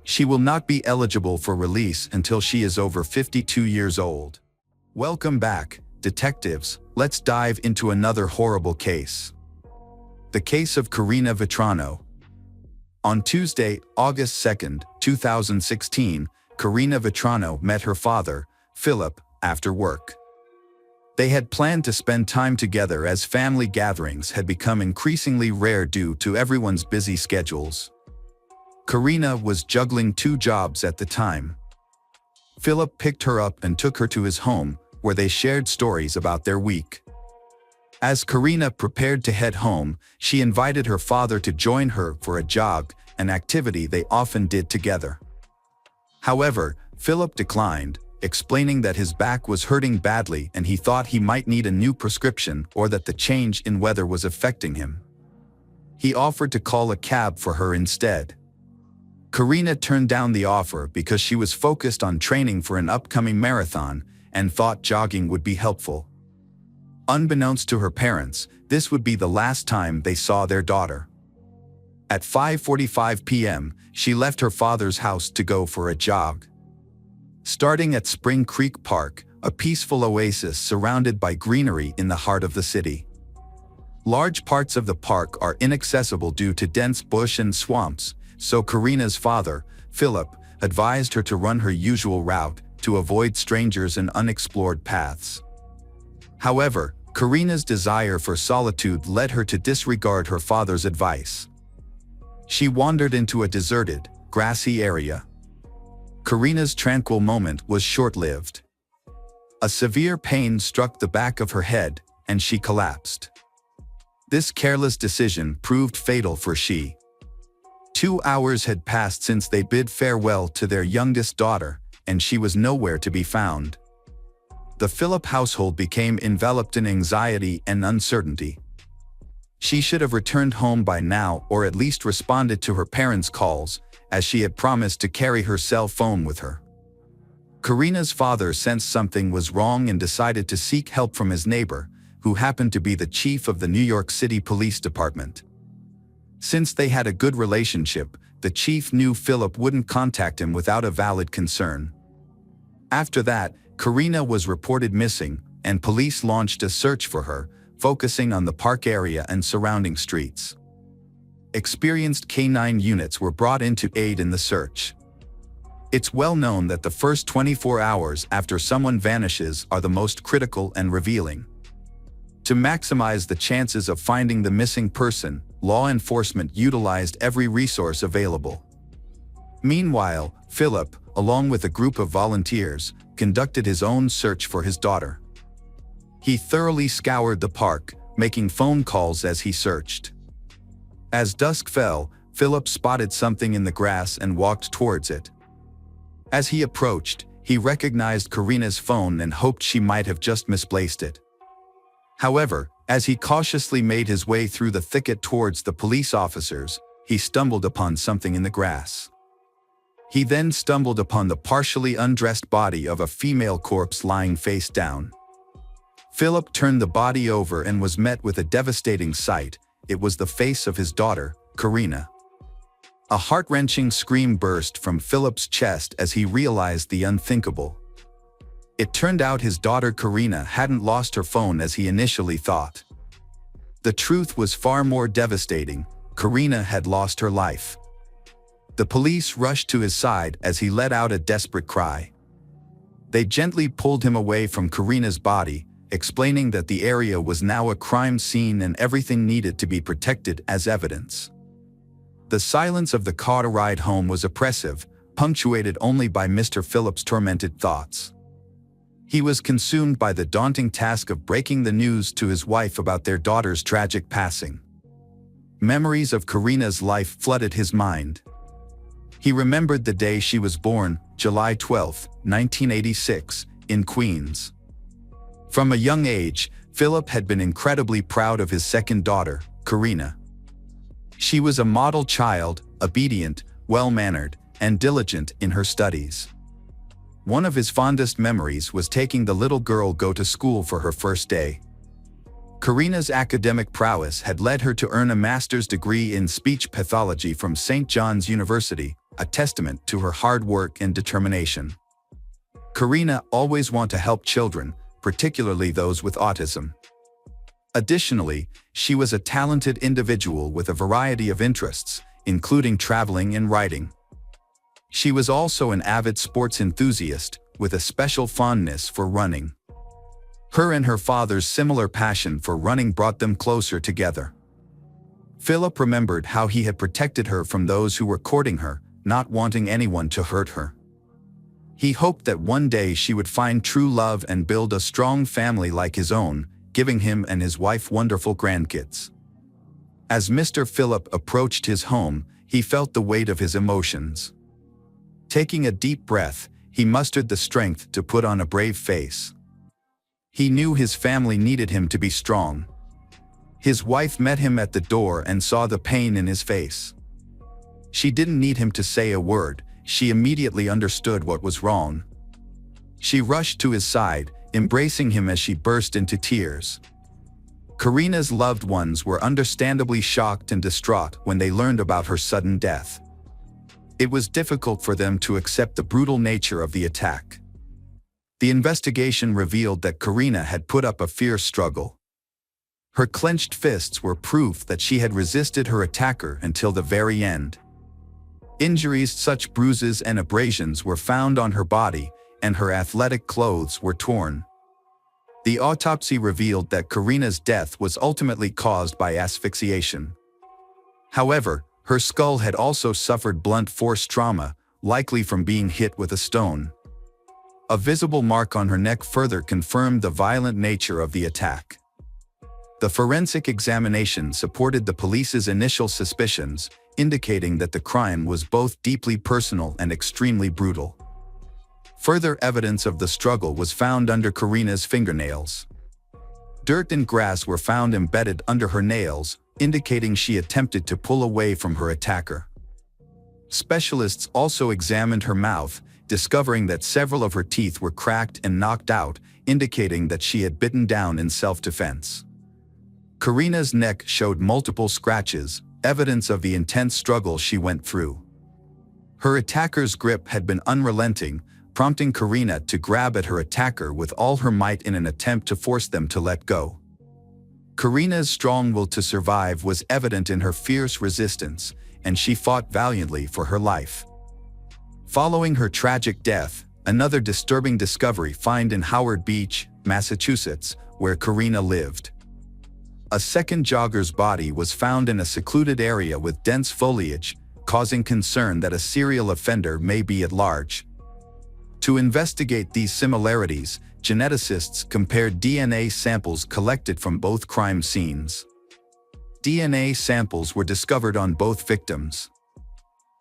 She will not be eligible for release until she is over 52 years old. Welcome back, detectives. Let's dive into another horrible case. The case of Karina Vetrano. On Tuesday, August 2, 2016, Karina Vetrano met her father, Philip, after work. They had planned to spend time together as family gatherings had become increasingly rare due to everyone's busy schedules. Karina was juggling 2 jobs at the time. Philip picked her up and took her to his home, where they shared stories about their week. As Karina prepared to head home, she invited her father to join her for a jog, an activity they often did together. However, Philip declined, explaining that his back was hurting badly and he thought he might need a new prescription or that the change in weather was affecting him. He offered to call a cab for her instead. Karina turned down the offer because she was focused on training for an upcoming marathon and thought jogging would be helpful. Unbeknownst to her parents, this would be the last time they saw their daughter. At 5:45 p.m., she left her father's house to go for a jog. Starting at Spring Creek Park, a peaceful oasis surrounded by greenery in the heart of the city. Large parts of the park are inaccessible due to dense bush and swamps, so Karina's father, Philip, advised her to run her usual route to avoid strangers and unexplored paths. However, Karina's desire for solitude led her to disregard her father's advice. She wandered into a deserted, grassy area. Karina's tranquil moment was short-lived. A severe pain struck the back of her head, and she collapsed. This careless decision proved fatal for she. 2 hours had passed since they bid farewell to their youngest daughter, and she was nowhere to be found. The Philip household became enveloped in anxiety and uncertainty. She should have returned home by now or at least responded to her parents' calls, as she had promised to carry her cell phone with her. Karina's father sensed something was wrong and decided to seek help from his neighbor, who happened to be the chief of the New York City Police Department. Since they had a good relationship, the chief knew Philip wouldn't contact him without a valid concern. After that, Karina was reported missing, and police launched a search for her, focusing on the park area and surrounding streets. Experienced K-9 units were brought in to aid in the search. It's well known that the first 24 hours after someone vanishes are the most critical and revealing. To maximize the chances of finding the missing person, law enforcement utilized every resource available. Meanwhile, Philip, along with a group of volunteers, conducted his own search for his daughter. He thoroughly scoured the park, making phone calls as he searched. As dusk fell, Philip spotted something in the grass and walked towards it. As he approached, he recognized Karina's phone and hoped she might have just misplaced it. However, as he cautiously made his way through the thicket towards the police officers, he stumbled upon something in the grass. He then stumbled upon the partially undressed body of a female corpse lying face down. Philip turned the body over and was met with a devastating sight. It was the face of his daughter, Karina. A heart-wrenching scream burst from Philip's chest as he realized the unthinkable. It turned out his daughter Karina hadn't lost her phone as he initially thought. The truth was far more devastating. Karina had lost her life. The police rushed to his side as he let out a desperate cry. They gently pulled him away from Karina's body, explaining that the area was now a crime scene and everything needed to be protected as evidence. The silence of the car ride home was oppressive, punctuated only by Mr. Phillip's tormented thoughts. He was consumed by the daunting task of breaking the news to his wife about their daughter's tragic passing. Memories of Karina's life flooded his mind. He remembered the day she was born, July 12, 1986, in Queens. From a young age, Philip had been incredibly proud of his second daughter, Karina. She was a model child, obedient, well-mannered, and diligent in her studies. One of his fondest memories was taking the little girl go to school for her first day. Karina's academic prowess had led her to earn a master's degree in speech pathology from St. John's University, a testament to her hard work and determination. Karina always wanted to help children, particularly those with autism. Additionally, she was a talented individual with a variety of interests, including traveling and writing. She was also an avid sports enthusiast, with a special fondness for running. Her and her father's similar passion for running brought them closer together. Philip remembered how he had protected her from those who were courting her, not wanting anyone to hurt her. He hoped that one day she would find true love and build a strong family like his own, giving him and his wife wonderful grandkids. As Mr. Philip approached his home, he felt the weight of his emotions. Taking a deep breath, he mustered the strength to put on a brave face. He knew his family needed him to be strong. His wife met him at the door and saw the pain in his face. She didn't need him to say a word, she immediately understood what was wrong. She rushed to his side, embracing him as she burst into tears. Karina's loved ones were understandably shocked and distraught when they learned about her sudden death. It was difficult for them to accept the brutal nature of the attack. The investigation revealed that Karina had put up a fierce struggle. Her clenched fists were proof that she had resisted her attacker until the very end. Injuries such as bruises and abrasions were found on her body, and her athletic clothes were torn. The autopsy revealed that Karina's death was ultimately caused by asphyxiation. However, her skull had also suffered blunt force trauma, likely from being hit with a stone. A visible mark on her neck further confirmed the violent nature of the attack. The forensic examination supported the police's initial suspicions, indicating that the crime was both deeply personal and extremely brutal. Further evidence of the struggle was found under Karina's fingernails. Dirt and grass were found embedded under her nails, indicating she attempted to pull away from her attacker. Specialists also examined her mouth, discovering that several of her teeth were cracked and knocked out, indicating that she had bitten down in self-defense. Karina's neck showed multiple scratches, evidence of the intense struggle she went through. Her attacker's grip had been unrelenting, prompting Karina to grab at her attacker with all her might in an attempt to force them to let go. Karina's strong will to survive was evident in her fierce resistance, and she fought valiantly for her life. Following her tragic death, another disturbing discovery found in Howard Beach, Massachusetts, where Karina lived. A second jogger's body was found in a secluded area with dense foliage, causing concern that a serial offender may be at large. To investigate these similarities, geneticists compared DNA samples collected from both crime scenes. DNA samples were discovered on both victims.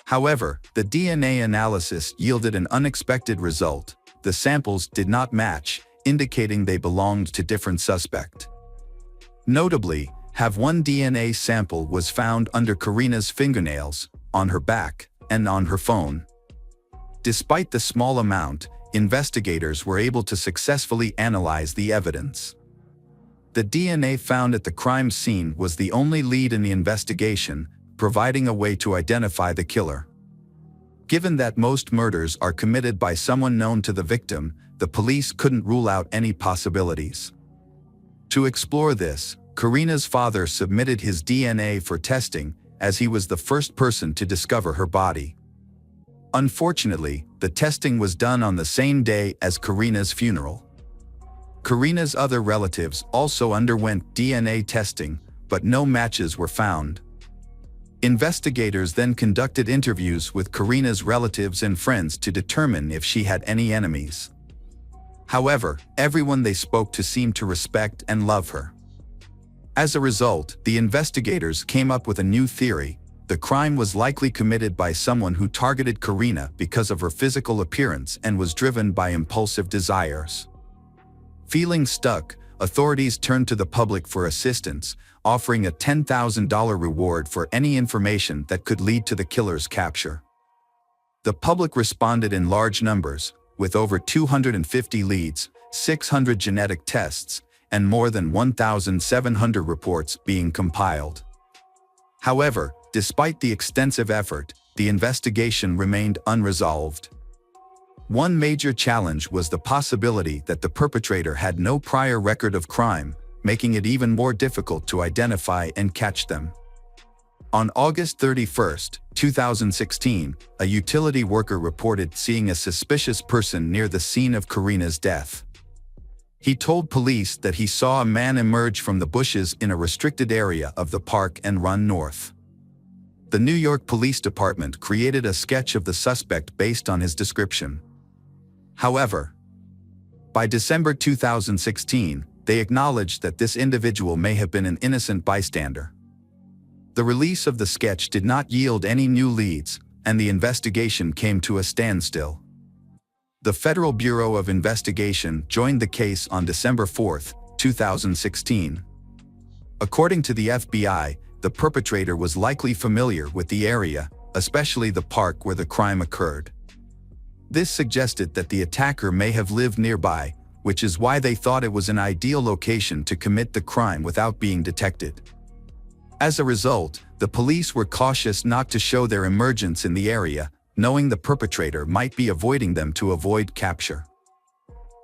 However, the DNA analysis yielded an unexpected result. The samples did not match, indicating they belonged to different suspects. Notably, one DNA sample was found under Karina's fingernails, on her back, and on her phone. Despite the small amount, investigators were able to successfully analyze the evidence. The DNA found at the crime scene was the only lead in the investigation, providing a way to identify the killer. Given that most murders are committed by someone known to the victim, the police couldn't rule out any possibilities. To explore this, Karina's father submitted his DNA for testing, as he was the first person to discover her body. Unfortunately, the testing was done on the same day as Karina's funeral. Karina's other relatives also underwent DNA testing, but no matches were found. Investigators then conducted interviews with Karina's relatives and friends to determine if she had any enemies. However, everyone they spoke to seemed to respect and love her. As a result, the investigators came up with a new theory. The crime was likely committed by someone who targeted Karina because of her physical appearance and was driven by impulsive desires. Feeling stuck, authorities turned to the public for assistance, offering a $10,000 reward for any information that could lead to the killer's capture. The public responded in large numbers, with over 250 leads, 600 genetic tests, and more than 1,700 reports being compiled. However, despite the extensive effort, the investigation remained unresolved. One major challenge was the possibility that the perpetrator had no prior record of crime, making it even more difficult to identify and catch them. On August 31, 2016, a utility worker reported seeing a suspicious person near the scene of Karina's death. He told police that he saw a man emerge from the bushes in a restricted area of the park and run north. The New York Police Department created a sketch of the suspect based on his description. However, by December 2016, they acknowledged that this individual may have been an innocent bystander. The release of the sketch did not yield any new leads, and the investigation came to a standstill. The Federal Bureau of Investigation joined the case on December 4, 2016. According to the FBI, the perpetrator was likely familiar with the area, especially the park where the crime occurred. This suggested that the attacker may have lived nearby, which is why they thought it was an ideal location to commit the crime without being detected. As a result, the police were cautious not to show their emergence in the area, knowing the perpetrator might be avoiding them to avoid capture.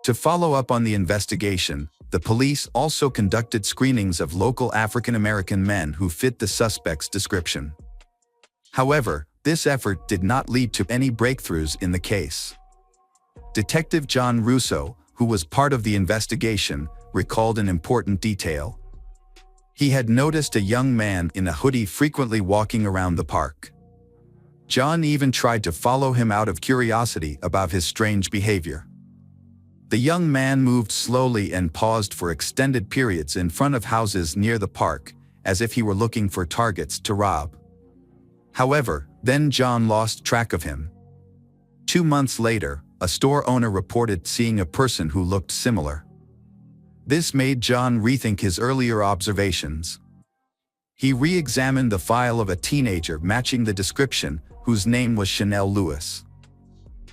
To follow up on the investigation, the police also conducted screenings of local African American men who fit the suspect's description. However, this effort did not lead to any breakthroughs in the case. Detective John Russo, who was part of the investigation, recalled an important detail. He had noticed a young man in a hoodie frequently walking around the park. John even tried to follow him out of curiosity about his strange behavior. The young man moved slowly and paused for extended periods in front of houses near the park, as if he were looking for targets to rob. However, then John lost track of him. 2 months later, a store owner reported seeing a person who looked similar. This made John rethink his earlier observations. He re-examined the file of a teenager matching the description, whose name was Chanel Lewis.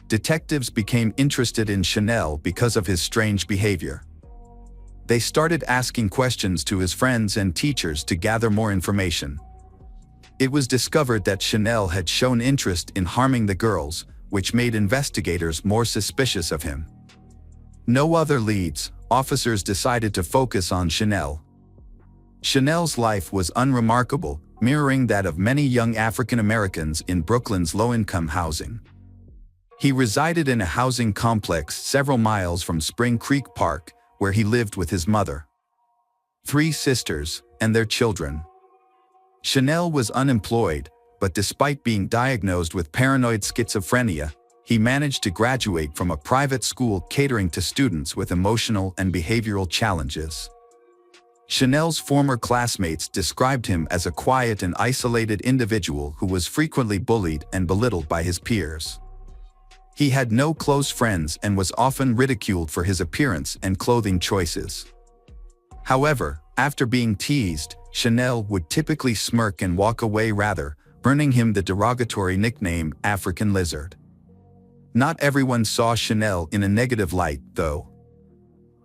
Detectives became interested in Chanel because of his strange behavior. They started asking questions to his friends and teachers to gather more information. It was discovered that Chanel had shown interest in harming the girls, which made investigators more suspicious of him. No other leads, officers decided to focus on Chanel. Chanel's life was unremarkable, mirroring that of many young African Americans in Brooklyn's low-income housing. He resided in a housing complex several miles from Spring Creek Park, where he lived with his mother, 3 sisters, and their children. Chanel was unemployed, but despite being diagnosed with paranoid schizophrenia, he managed to graduate from a private school catering to students with emotional and behavioral challenges. Chanel's former classmates described him as a quiet and isolated individual who was frequently bullied and belittled by his peers. He had no close friends and was often ridiculed for his appearance and clothing choices. However, after being teased, Chanel would typically smirk and walk away rather, earning him the derogatory nickname African Lizard. Not everyone saw Chanel in a negative light, though.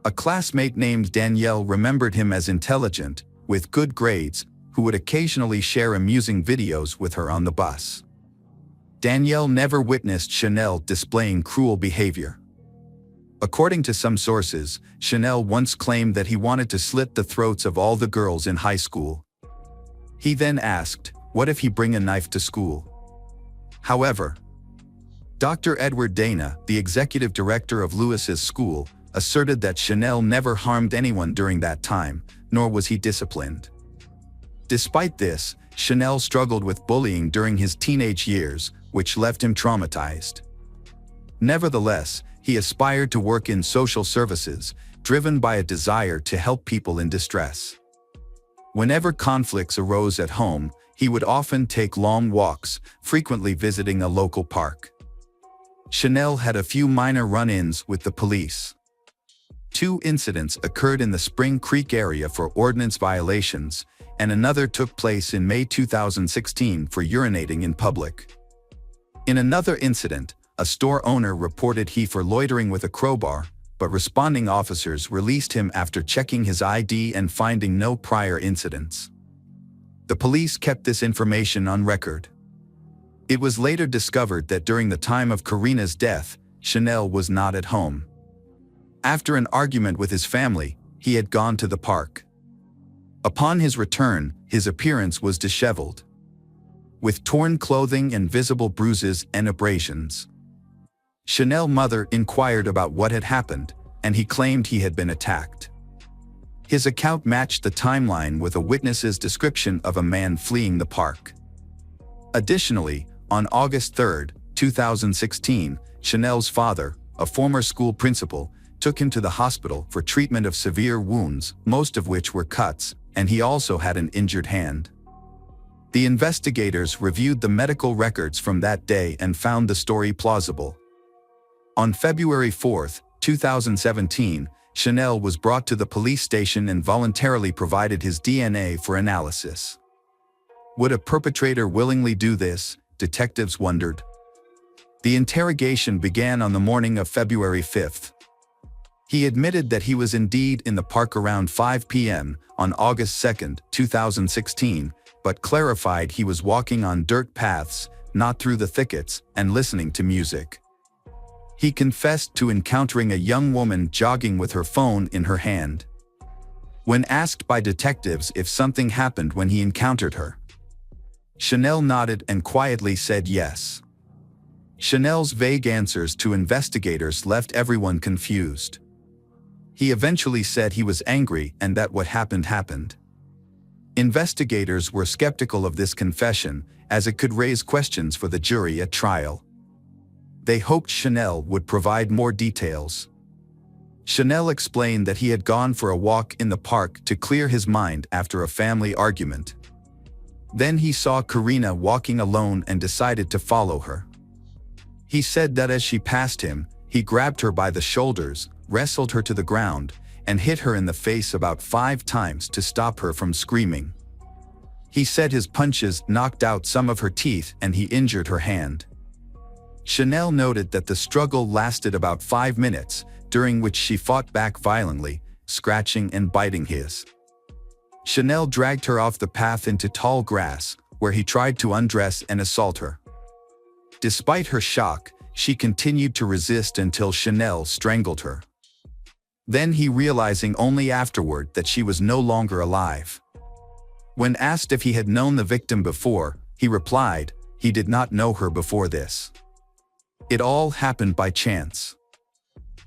A classmate named Danielle remembered him as intelligent, with good grades, who would occasionally share amusing videos with her on the bus. Danielle never witnessed Chanel displaying cruel behavior. According to some sources, Chanel once claimed that he wanted to slit the throats of all the girls in high school. He then asked, "What if he bring a knife to school?" However, Dr. Edward Dana, the executive director of Lewis's school, asserted that Chanel never harmed anyone during that time, nor was he disciplined. Despite this, Chanel struggled with bullying during his teenage years, which left him traumatized. Nevertheless, he aspired to work in social services, driven by a desire to help people in distress. Whenever conflicts arose at home, he would often take long walks, frequently visiting a local park. Chanel had a few minor run-ins with the police. 2 incidents occurred in the Spring Creek area for ordinance violations, and another took place in May 2016 for urinating in public. In another incident, a store owner reported he for loitering with a crowbar, but responding officers released him after checking his ID and finding no prior incidents. The police kept this information on record. It was later discovered that during the time of Karina's death, Chanel was not at home. After an argument with his family, he had gone to the park. Upon his return, his appearance was disheveled, with torn clothing and visible bruises and abrasions. Chanel's mother inquired about what had happened, and he claimed he had been attacked. His account matched the timeline with a witness's description of a man fleeing the park. Additionally, on August 3, 2016, Chanel's father, a former school principal, took him to the hospital for treatment of severe wounds, most of which were cuts, and he also had an injured hand. The investigators reviewed the medical records from that day and found the story plausible. On February 4, 2017, Chanel was brought to the police station and voluntarily provided his DNA for analysis. Would a perpetrator willingly do this? Detectives wondered. The interrogation began on the morning of February 5. He admitted that he was indeed in the park around 5 p.m. on August 2, 2016, but clarified he was walking on dirt paths, not through the thickets, and listening to music. He confessed to encountering a young woman jogging with her phone in her hand. When asked by detectives if something happened when he encountered her, Chanel nodded and quietly said yes. Chanel's vague answers to investigators left everyone confused. He eventually said he was angry and that what happened happened. Investigators were skeptical of this confession, as it could raise questions for the jury at trial. They hoped Chanel would provide more details. Chanel explained that he had gone for a walk in the park to clear his mind after a family argument. Then he saw Karina walking alone and decided to follow her. He said that as she passed him, he grabbed her by the shoulders, wrestled her to the ground, and hit her in the face about 5 times to stop her from screaming. He said his punches knocked out some of her teeth and he injured her hand. Chanel noted that the struggle lasted about 5 minutes, during which she fought back violently, scratching and biting his. Chanel dragged her off the path into tall grass, where he tried to undress and assault her. Despite her shock, she continued to resist until Chanel strangled her. Then he realizing only afterward that she was no longer alive. When asked if he had known the victim before, he replied he did not know her before this. It all happened by chance.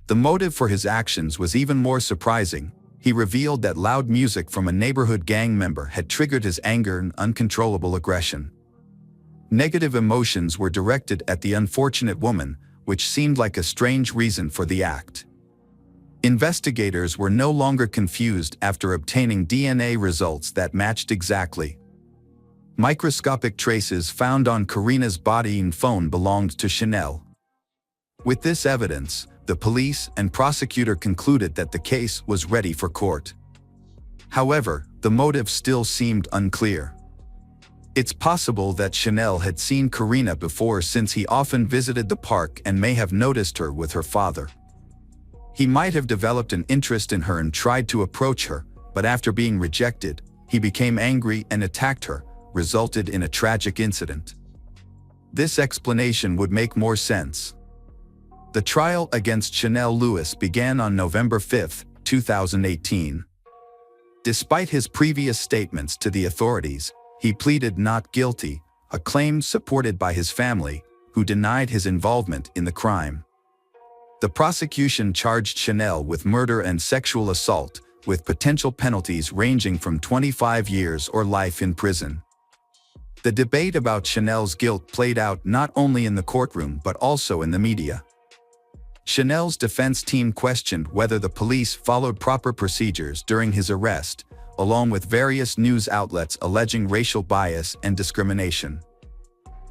The motive for his actions was even more surprising. He revealed that loud music from a neighborhood gang member had triggered his anger and uncontrollable aggression. Negative emotions were directed at the unfortunate woman, which seemed like a strange reason for the act. Investigators were no longer confused after obtaining DNA results that matched exactly. Microscopic traces found on Karina's body and phone belonged to Chanel. With this evidence, the police and prosecutor concluded that the case was ready for court. However, the motive still seemed unclear. It's possible that Chanel had seen Karina before, since he often visited the park and may have noticed her with her father. He might have developed an interest in her and tried to approach her, but after being rejected, he became angry and attacked her, resulted in a tragic incident. This explanation would make more sense. The trial against Chanel Lewis began on November 5, 2018. Despite his previous statements to the authorities, he pleaded not guilty, a claim supported by his family, who denied his involvement in the crime. The prosecution charged Chanel with murder and sexual assault, with potential penalties ranging from 25 years or life in prison. The debate about Chanel's guilt played out not only in the courtroom but also in the media. Chanel's defense team questioned whether the police followed proper procedures during his arrest, along with various news outlets alleging racial bias and discrimination.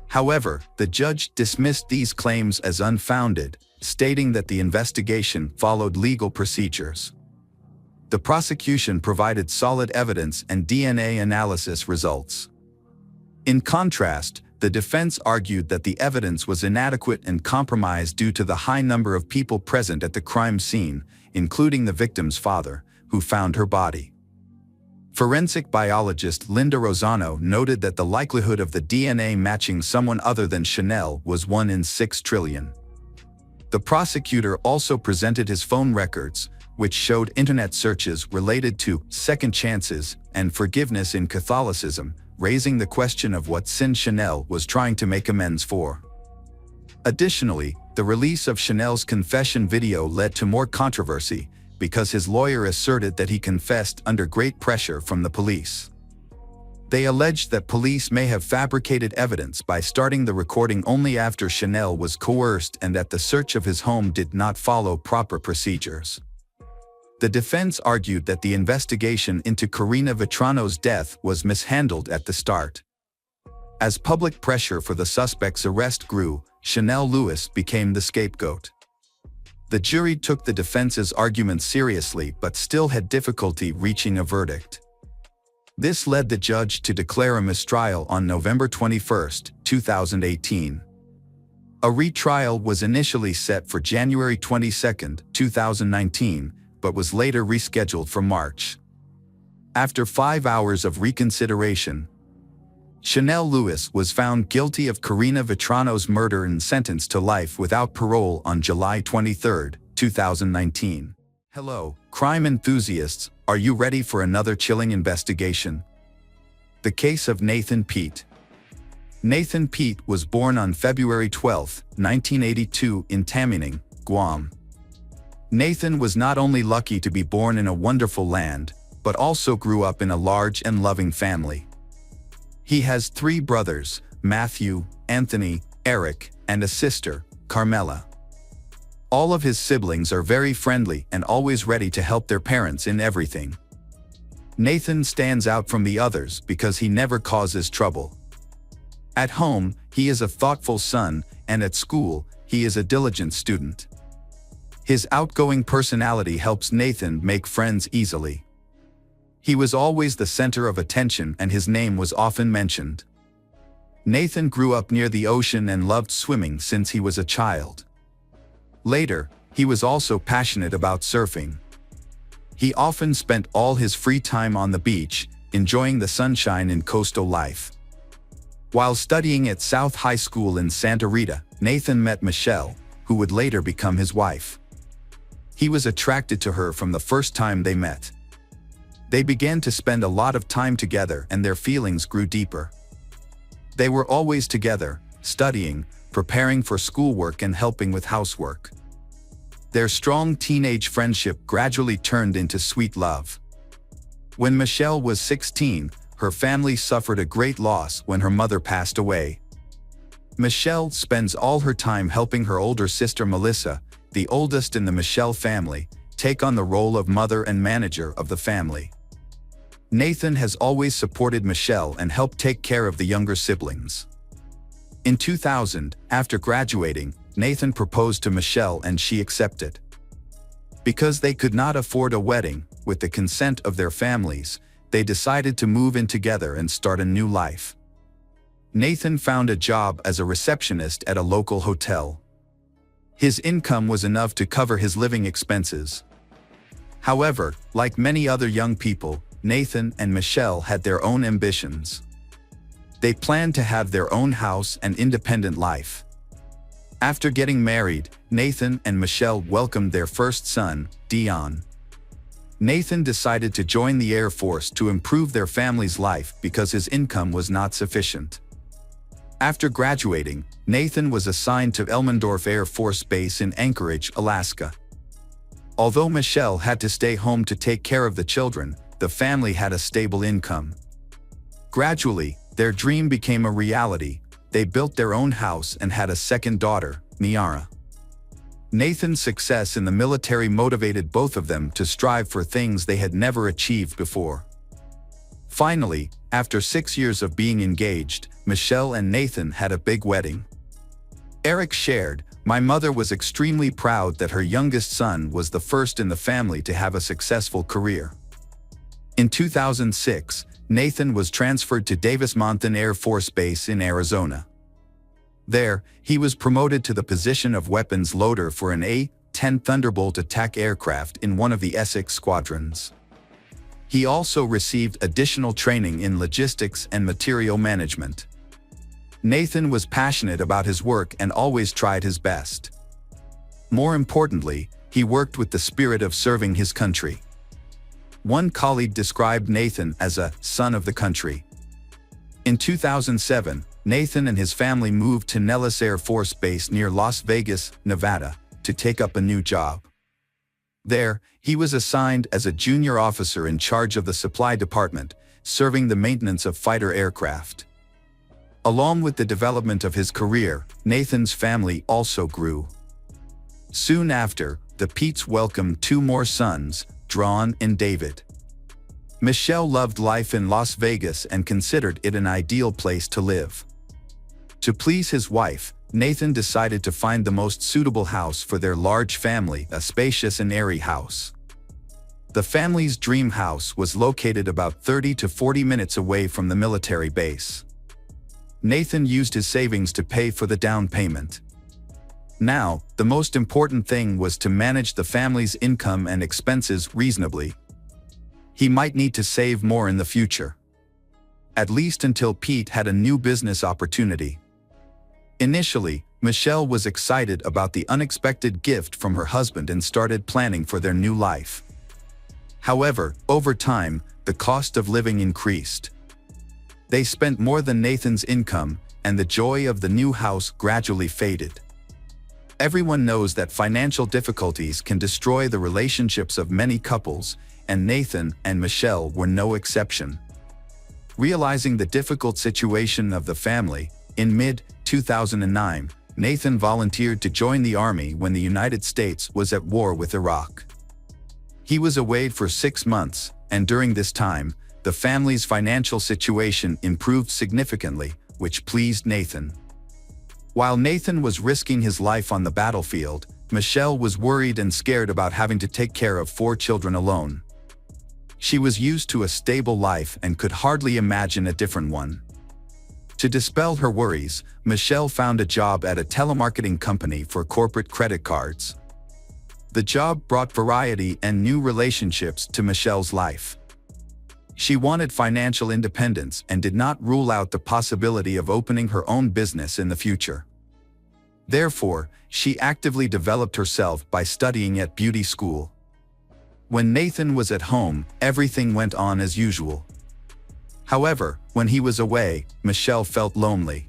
However, the judge dismissed these claims as unfounded, stating that the investigation followed legal procedures. The prosecution provided solid evidence and DNA analysis results. In contrast, the defense argued that the evidence was inadequate and compromised due to the high number of people present at the crime scene, including the victim's father, who found her body. Forensic biologist Linda Rosano noted that the likelihood of the DNA matching someone other than Chanel was 1 in 6 trillion. The prosecutor also presented his phone records, which showed internet searches related to second chances and forgiveness in Catholicism, raising the question of what sin Chanel was trying to make amends for. Additionally, the release of Chanel's confession video led to more controversy because his lawyer asserted that he confessed under great pressure from the police. They alleged that police may have fabricated evidence by starting the recording only after Chanel was coerced and that the search of his home did not follow proper procedures. The defense argued that the investigation into Karina Vetrano's death was mishandled at the start. As public pressure for the suspect's arrest grew, Chanel Lewis became the scapegoat. The jury took the defense's argument seriously but still had difficulty reaching a verdict. This led the judge to declare a mistrial on November 21, 2018. A retrial was initially set for January 22, 2019, but was later rescheduled for March. After 5 hours of reconsideration, Chanel Lewis was found guilty of Karina Vetrano's murder and sentenced to life without parole on July 23, 2019. Hello, crime enthusiasts, are you ready for another chilling investigation? The case of Nathan Pete. Nathan Pete was born on February 12, 1982 in Tamining, Guam. Nathan was not only lucky to be born in a wonderful land, but also grew up in a large and loving family. He has 3 brothers, Matthew, Anthony, Eric, and a sister, Carmela. All of his siblings are very friendly and always ready to help their parents in everything. Nathan stands out from the others because he never causes trouble. At home, he is a thoughtful son, and at school, he is a diligent student. His outgoing personality helps Nathan make friends easily. He was always the center of attention and his name was often mentioned. Nathan grew up near the ocean and loved swimming since he was a child. Later, he was also passionate about surfing. He often spent all his free time on the beach, enjoying the sunshine and coastal life. While studying at South High School in Santa Rita, Nathan met Michelle, who would later become his wife. He was attracted to her from the first time they met. They began to spend a lot of time together and their feelings grew deeper. They were always together, studying, preparing for schoolwork and helping with housework. Their strong teenage friendship gradually turned into sweet love. When Michelle was 16, her family suffered a great loss when her mother passed away. Michelle spends all her time helping her older sister Melissa, the oldest in the Michelle family, take on the role of mother and manager of the family. Nathan has always supported Michelle and helped take care of the younger siblings. In 2000, after graduating, Nathan proposed to Michelle and she accepted. Because they could not afford a wedding, with the consent of their families, they decided to move in together and start a new life. Nathan found a job as a receptionist at a local hotel. His income was enough to cover his living expenses. However, like many other young people, Nathan and Michelle had their own ambitions. They planned to have their own house and independent life. After getting married, Nathan and Michelle welcomed their first son, Dion. Nathan decided to join the Air Force to improve their family's life because his income was not sufficient. After graduating, Nathan was assigned to Elmendorf Air Force Base in Anchorage, Alaska. Although Michelle had to stay home to take care of the children, the family had a stable income. Gradually, Their dream became a reality. They built their own house and had a second daughter, Miara. Nathan's success in the military motivated both of them to strive for things they had never achieved before. Finally, after 6 years of being engaged, Michelle and Nathan had a big wedding. Eric shared, "My mother was extremely proud that her youngest son was the first in the family to have a successful career." In 2006, Nathan was transferred to Davis-Monthan Air Force Base in Arizona. There, he was promoted to the position of weapons loader for an A-10 Thunderbolt attack aircraft in one of the Essex squadrons. He also received additional training in logistics and material management. Nathan was passionate about his work and always tried his best. More importantly, he worked with the spirit of serving his country. One colleague described Nathan as a son of the country. In 2007, Nathan and his family moved to Nellis Air Force Base near Las Vegas, Nevada, to take up a new job. There, he was assigned as a junior officer in charge of the supply department, serving the maintenance of fighter aircraft. Along with the development of his career, Nathan's family also grew. Soon after, the Peets welcomed 2 more sons, Drawn and David. Michelle loved life in Las Vegas and considered it an ideal place to live. To please his wife, Nathan decided to find the most suitable house for their large family, a spacious and airy house. The family's dream house was located about 30 to 40 minutes away from the military base. Nathan used his savings to pay for the down payment. Now, the most important thing was to manage the family's income and expenses reasonably. He might need to save more in the future. At least until Pete had a new business opportunity. Initially, Michelle was excited about the unexpected gift from her husband and started planning for their new life. However, over time, the cost of living increased. They spent more than Nathan's income, and the joy of the new house gradually faded. Everyone knows that financial difficulties can destroy the relationships of many couples, and Nathan and Michelle were no exception. Realizing the difficult situation of the family, in mid-2009, Nathan volunteered to join the Army when the United States was at war with Iraq. He was away for 6 months, and during this time, the family's financial situation improved significantly, which pleased Nathan. While Nathan was risking his life on the battlefield, Michelle was worried and scared about having to take care of 4 children alone. She was used to a stable life and could hardly imagine a different one. To dispel her worries, Michelle found a job at a telemarketing company for corporate credit cards. The job brought variety and new relationships to Michelle's life. She wanted financial independence and did not rule out the possibility of opening her own business in the future. Therefore, she actively developed herself by studying at beauty school. When Nathan was at home, everything went on as usual. However, when he was away, Michelle felt lonely.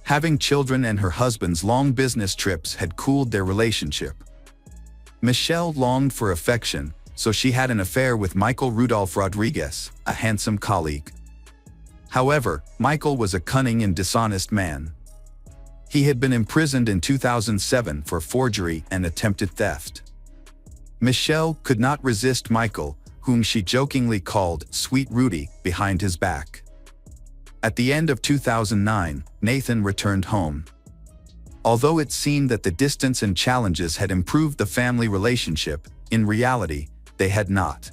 Having children and her husband's long business trips had cooled their relationship. Michelle longed for affection, so she had an affair with Michael Rudolph Rodriguez, a handsome colleague. However, Michael was a cunning and dishonest man. He had been imprisoned in 2007 for forgery and attempted theft. Michelle could not resist Michael, whom she jokingly called Sweet Rudy, behind his back. At the end of 2009, Nathan returned home. Although it seemed that the distance and challenges had improved the family relationship, in reality, they had not.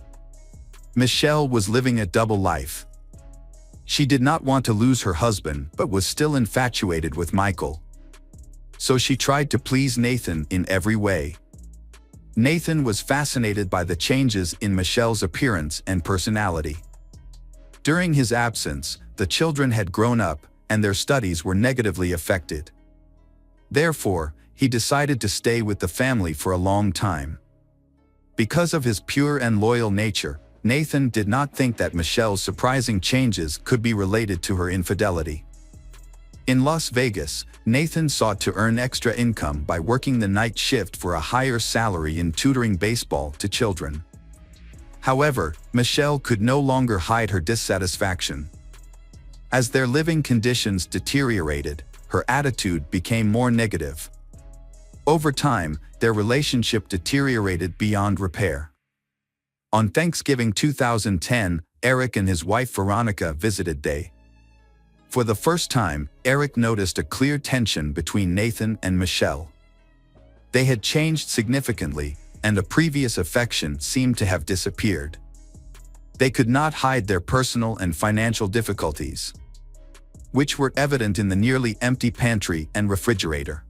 Michelle was living a double life. She did not want to lose her husband but was still infatuated with Michael. So she tried to please Nathan in every way. Nathan was fascinated by the changes in Michelle's appearance and personality. During his absence, the children had grown up, and their studies were negatively affected. Therefore, he decided to stay with the family for a long time. Because of his pure and loyal nature, Nathan did not think that Michelle's surprising changes could be related to her infidelity. In Las Vegas, Nathan sought to earn extra income by working the night shift for a higher salary in tutoring baseball to children. However, Michelle could no longer hide her dissatisfaction. As their living conditions deteriorated, her attitude became more negative. Over time, their relationship deteriorated beyond repair. On Thanksgiving 2010, Eric and his wife Veronica visited Day. For the first time, Eric noticed a clear tension between Nathan and Michelle. They had changed significantly, and a previous affection seemed to have disappeared. They could not hide their personal and financial difficulties, which were evident in the nearly empty pantry and refrigerator.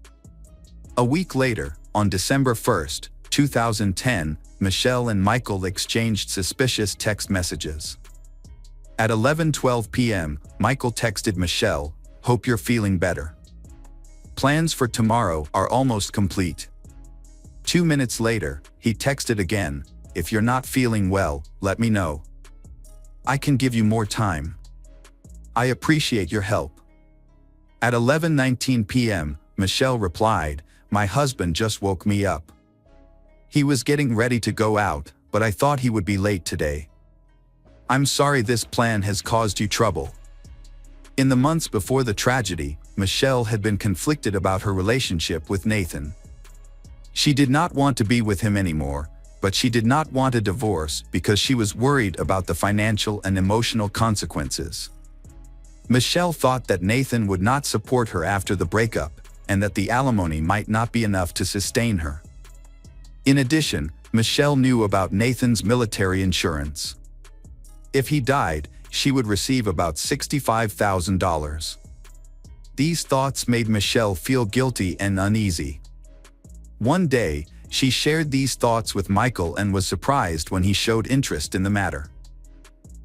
A week later, on December 1, 2010, Michelle and Michael exchanged suspicious text messages. At 11:12 p.m., Michael texted Michelle, "Hope you're feeling better. Plans for tomorrow are almost complete." 2 minutes later, he texted again, "If you're not feeling well, let me know. I can give you more time. I appreciate your help." At 11:19 p.m., Michelle replied, "My husband just woke me up. He was getting ready to go out, but I thought he would be late today. I'm sorry this plan has caused you trouble." In the months before the tragedy, Michelle had been conflicted about her relationship with Nathan. She did not want to be with him anymore, but she did not want a divorce because she was worried about the financial and emotional consequences. Michelle thought that Nathan would not support her after the breakup, and that the alimony might not be enough to sustain her. In addition, Michelle knew about Nathan's military insurance. If he died, she would receive about $65,000. These thoughts made Michelle feel guilty and uneasy. One day, she shared these thoughts with Michael and was surprised when he showed interest in the matter.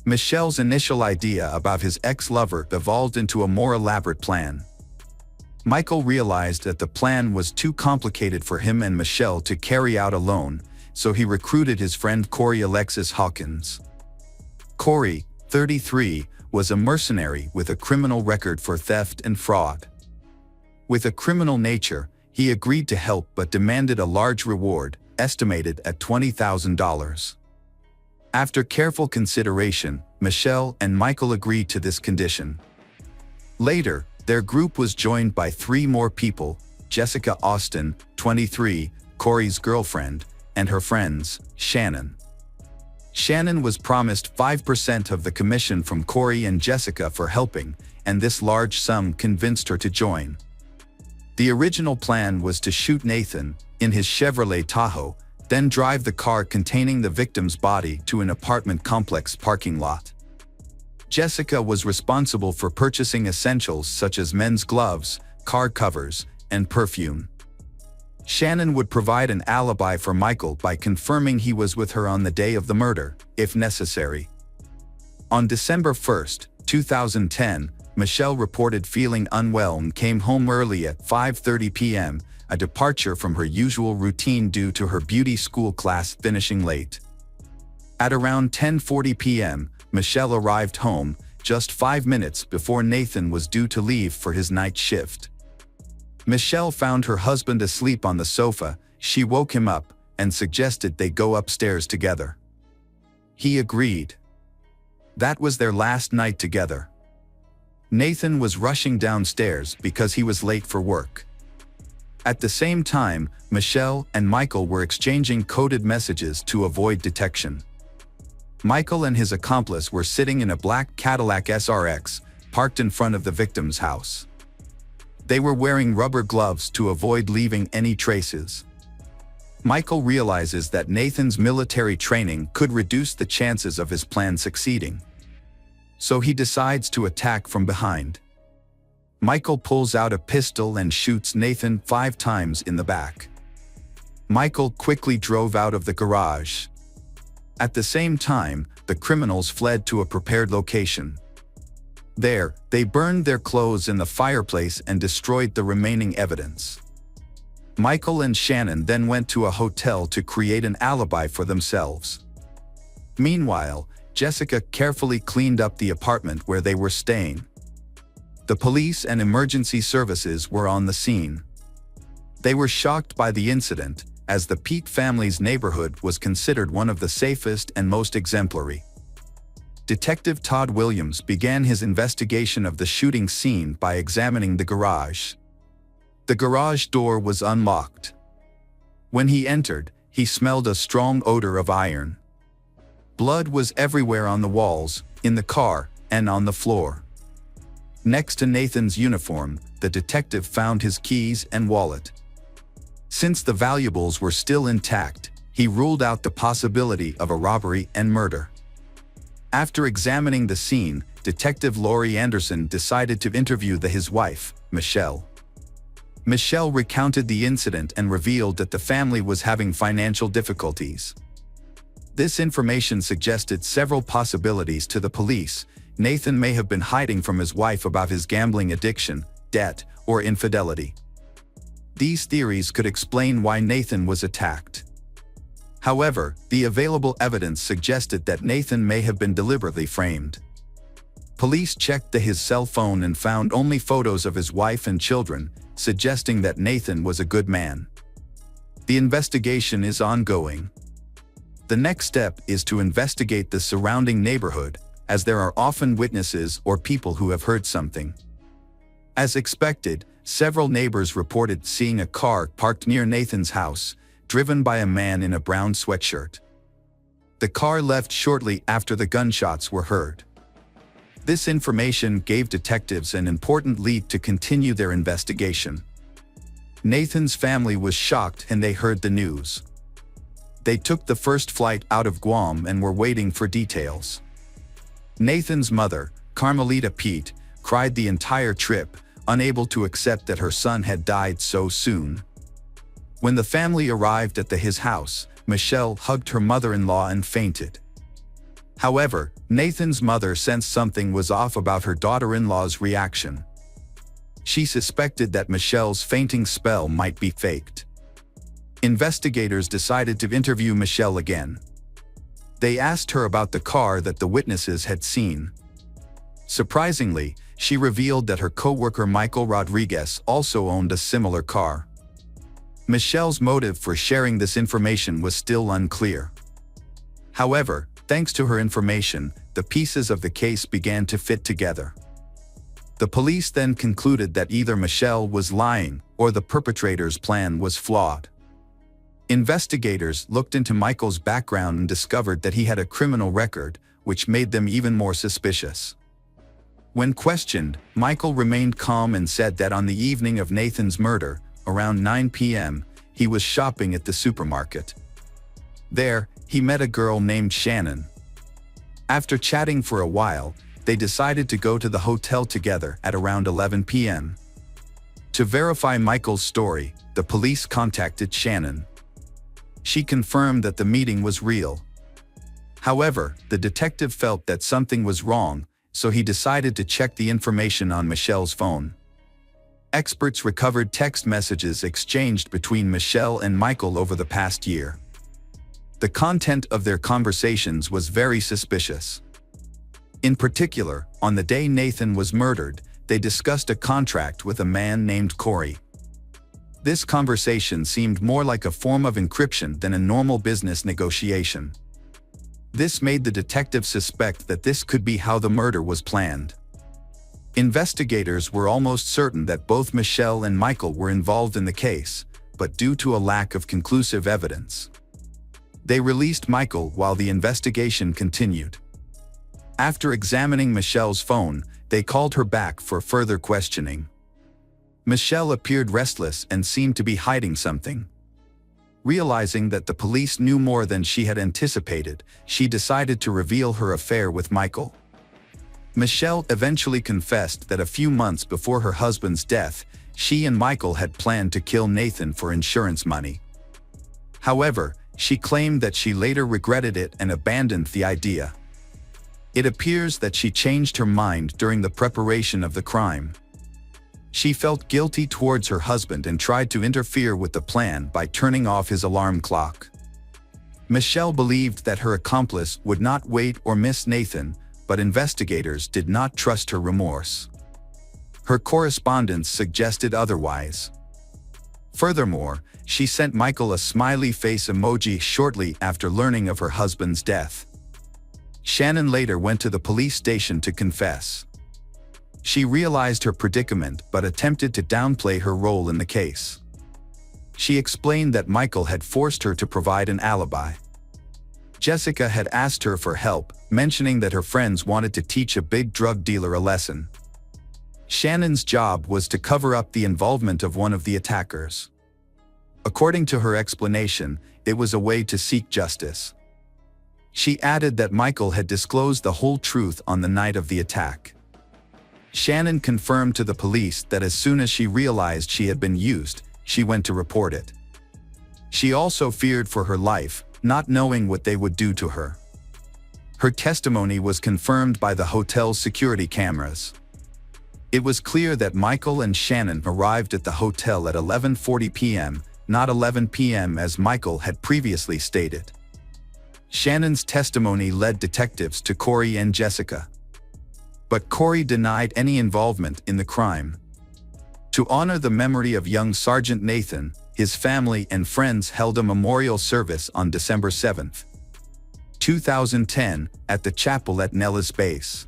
Michelle's initial idea about his ex-lover evolved into a more elaborate plan. Michael realized that the plan was too complicated for him and Michelle to carry out alone, so he recruited his friend Corey Alexis Hawkins. Corey, 33, was a mercenary with a criminal record for theft and fraud. With a criminal nature, he agreed to help but demanded a large reward, estimated at $20,000. After careful consideration, Michelle and Michael agreed to this condition. Later, their group was joined by 3 more people: Jessica Austin, 23, Corey's girlfriend, and her friends, Shannon. Shannon was promised 5% of the commission from Corey and Jessica for helping, and this large sum convinced her to join. The original plan was to shoot Nathan in his Chevrolet Tahoe, then drive the car containing the victim's body to an apartment complex parking lot. Jessica was responsible for purchasing essentials such as men's gloves, car covers, and perfume. Shannon would provide an alibi for Michael by confirming he was with her on the day of the murder, if necessary. On December 1, 2010, Michelle reported feeling unwell and came home early at 5:30 p.m., a departure from her usual routine due to her beauty school class finishing late. At around 10:40 p.m., Michelle arrived home, just 5 minutes before Nathan was due to leave for his night shift. Michelle found her husband asleep on the sofa. She woke him up and suggested they go upstairs together. He agreed. That was their last night together. Nathan was rushing downstairs because he was late for work. At the same time, Michelle and Michael were exchanging coded messages to avoid detection. Michael and his accomplice were sitting in a black Cadillac SRX, parked in front of the victim's house. They were wearing rubber gloves to avoid leaving any traces. Michael realizes that Nathan's military training could reduce the chances of his plan succeeding. So he decides to attack from behind. Michael pulls out a pistol and shoots Nathan 5 times in the back. Michael quickly drove out of the garage. At the same time, the criminals fled to a prepared location. There, they burned their clothes in the fireplace and destroyed the remaining evidence. Michael and Shannon then went to a hotel to create an alibi for themselves. Meanwhile, Jessica carefully cleaned up the apartment where they were staying. The police and emergency services were on the scene. They were shocked by the incident, as the Peet family's neighborhood was considered one of the safest and most exemplary. Detective Todd Williams began his investigation of the shooting scene by examining the garage. The garage door was unlocked. When he entered, he smelled a strong odor of iron. Blood was everywhere on the walls, in the car, and on the floor. Next to Nathan's uniform, the detective found his keys and wallet. Since the valuables were still intact, he ruled out the possibility of a robbery and murder. After examining the scene, Detective Laurie Anderson decided to interview his wife, Michelle. Michelle recounted the incident and revealed that the family was having financial difficulties. This information suggested several possibilities to the police. Nathan may have been hiding from his wife about his gambling addiction, debt, or infidelity. These theories could explain why Nathan was attacked. However, the available evidence suggested that Nathan may have been deliberately framed. Police checked his cell phone and found only photos of his wife and children, suggesting that Nathan was a good man. The investigation is ongoing. The next step is to investigate the surrounding neighborhood, as there are often witnesses or people who have heard something. As expected, several neighbors reported seeing a car parked near Nathan's house, driven by a man in a brown sweatshirt. The car left shortly after the gunshots were heard. This information gave detectives an important lead to continue their investigation. Nathan's family was shocked and they heard the news. They took the first flight out of Guam and were waiting for details. Nathan's mother, Carmelita Pete, cried the entire trip, unable to accept that her son had died so soon. When the family arrived at his house, Michelle hugged her mother-in-law and fainted. However, Nathan's mother sensed something was off about her daughter-in-law's reaction. She suspected that Michelle's fainting spell might be faked. Investigators decided to interview Michelle again. They asked her about the car that the witnesses had seen. Surprisingly, she revealed that her co-worker Michael Rodriguez also owned a similar car. Michelle's motive for sharing this information was still unclear. However, thanks to her information, the pieces of the case began to fit together. The police then concluded that either Michelle was lying or the perpetrator's plan was flawed. Investigators looked into Michael's background and discovered that he had a criminal record, which made them even more suspicious. When questioned, Michael remained calm and said that on the evening of Nathan's murder, around 9 p.m., he was shopping at the supermarket. There, he met a girl named Shannon. After chatting for a while, they decided to go to the hotel together at around 11 p.m. To verify Michael's story, the police contacted Shannon. She confirmed that the meeting was real. However, the detective felt that something was wrong, so he decided to check the information on Michelle's phone. Experts recovered text messages exchanged between Michelle and Michael over the past year. The content of their conversations was very suspicious. In particular, on the day Nathan was murdered, they discussed a contract with a man named Corey. This conversation seemed more like a form of encryption than a normal business negotiation. This made the detective suspect that this could be how the murder was planned. Investigators were almost certain that both Michelle and Michael were involved in the case, but due to a lack of conclusive evidence, they released Michael while the investigation continued. After examining Michelle's phone, they called her back for further questioning. Michelle appeared restless and seemed to be hiding something. Realizing that the police knew more than she had anticipated, she decided to reveal her affair with Michael. Michelle eventually confessed that a few months before her husband's death, she and Michael had planned to kill Nathan for insurance money. However, she claimed that she later regretted it and abandoned the idea. It appears that she changed her mind during the preparation of the crime. She felt guilty towards her husband and tried to interfere with the plan by turning off his alarm clock. Michelle believed that her accomplice would not wait or miss Nathan, but investigators did not trust her remorse. Her correspondence suggested otherwise. Furthermore, she sent Michael a smiley face emoji shortly after learning of her husband's death. Shannon later went to the police station to confess. She realized her predicament but attempted to downplay her role in the case. She explained that Michael had forced her to provide an alibi. Jessica had asked her for help, mentioning that her friends wanted to teach a big drug dealer a lesson. Shannon's job was to cover up the involvement of one of the attackers. According to her explanation, it was a way to seek justice. She added that Michael had disclosed the whole truth on the night of the attack. Shannon confirmed to the police that as soon as she realized she had been used, she went to report it. She also feared for her life, not knowing what they would do to her. Her testimony was confirmed by the hotel's security cameras. It was clear that Michael and Shannon arrived at the hotel at 11:40 p.m., not 11 p.m. as Michael had previously stated. Shannon's testimony led detectives to Corey and Jessica. But Corey denied any involvement in the crime. To honor the memory of young Sergeant Nathan, his family and friends held a memorial service on December 7, 2010, at the chapel at Nellis Base.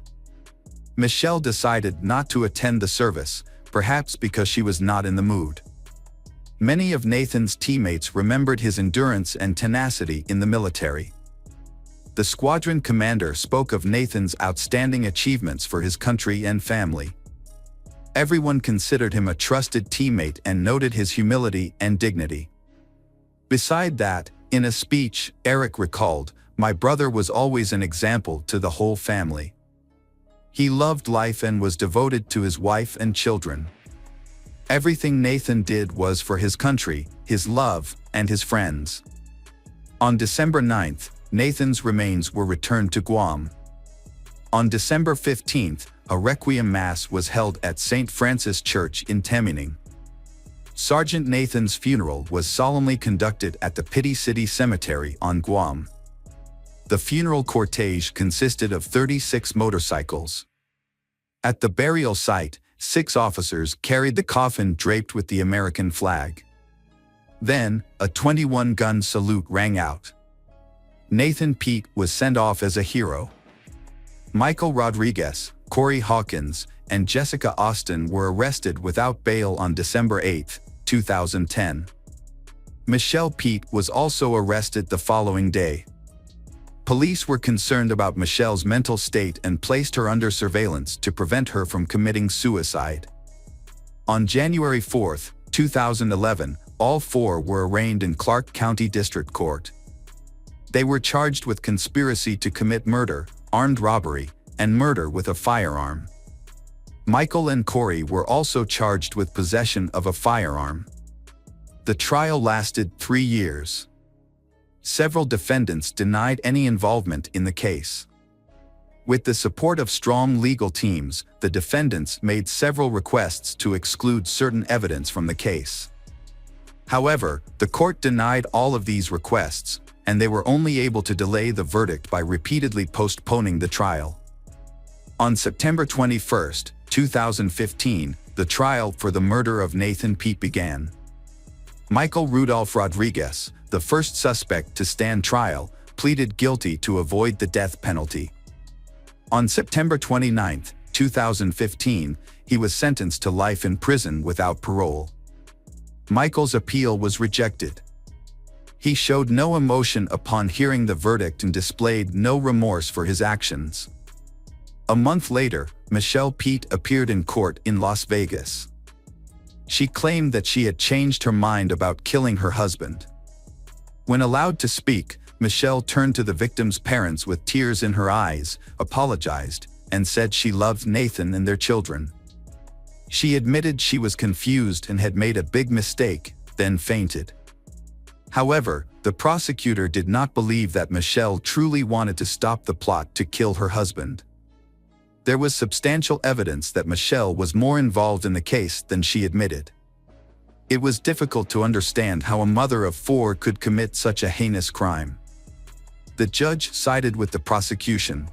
Michelle decided not to attend the service, perhaps because she was not in the mood. Many of Nathan's teammates remembered his endurance and tenacity in the military. The squadron commander spoke of Nathan's outstanding achievements for his country and family. Everyone considered him a trusted teammate and noted his humility and dignity. Beside that, in a speech, Eric recalled, "My brother was always an example to the whole family. He loved life and was devoted to his wife and children. Everything Nathan did was for his country, his love, and his friends." On December 9th, Nathan's remains were returned to Guam. On December 15th, a requiem mass was held at St. Francis Church in Tamining. Sergeant Nathan's funeral was solemnly conducted at the Pity City Cemetery on Guam. The funeral cortege consisted of 36 motorcycles. At the burial site, 6 officers carried the coffin draped with the American flag. Then, a 21-gun salute rang out. Nathan Pete was sent off as a hero. Michael Rodriguez, Corey Hawkins, and Jessica Austin were arrested without bail on December 8, 2010. Michelle Pete was also arrested the following day. Police were concerned about Michelle's mental state and placed her under surveillance to prevent her from committing suicide. On January 4, 2011, all 4 were arraigned in Clark County District Court. They were charged with conspiracy to commit murder, armed robbery, and murder with a firearm. Michael and Corey were also charged with possession of a firearm. The trial lasted 3 years. Several defendants denied any involvement in the case. With the support of strong legal teams, the defendants made several requests to exclude certain evidence from the case. However, the court denied all of these requests, and they were only able to delay the verdict by repeatedly postponing the trial. On September 21, 2015, the trial for the murder of Nathan Pete began. Michael Rudolph Rodriguez, the first suspect to stand trial, pleaded guilty to avoid the death penalty. On September 29, 2015, he was sentenced to life in prison without parole. Michael's appeal was rejected. He showed no emotion upon hearing the verdict and displayed no remorse for his actions. A month later, Michelle Pete appeared in court in Las Vegas. She claimed that she had changed her mind about killing her husband. When allowed to speak, Michelle turned to the victim's parents with tears in her eyes, apologized, and said she loved Nathan and their children. She admitted she was confused and had made a big mistake, then fainted. However, the prosecutor did not believe that Michelle truly wanted to stop the plot to kill her husband. There was substantial evidence that Michelle was more involved in the case than she admitted. It was difficult to understand how a mother of 4 could commit such a heinous crime. The judge sided with the prosecution.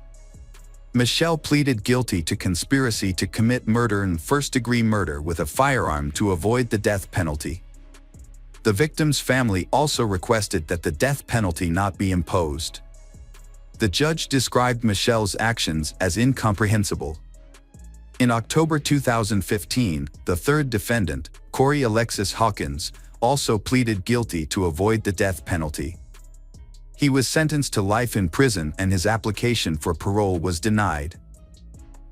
Michelle pleaded guilty to conspiracy to commit murder and first-degree murder with a firearm to avoid the death penalty. The victim's family also requested that the death penalty not be imposed. The judge described Michelle's actions as incomprehensible. In October 2015, the third defendant, Corey Alexis Hawkins, also pleaded guilty to avoid the death penalty. He was sentenced to life in prison and his application for parole was denied.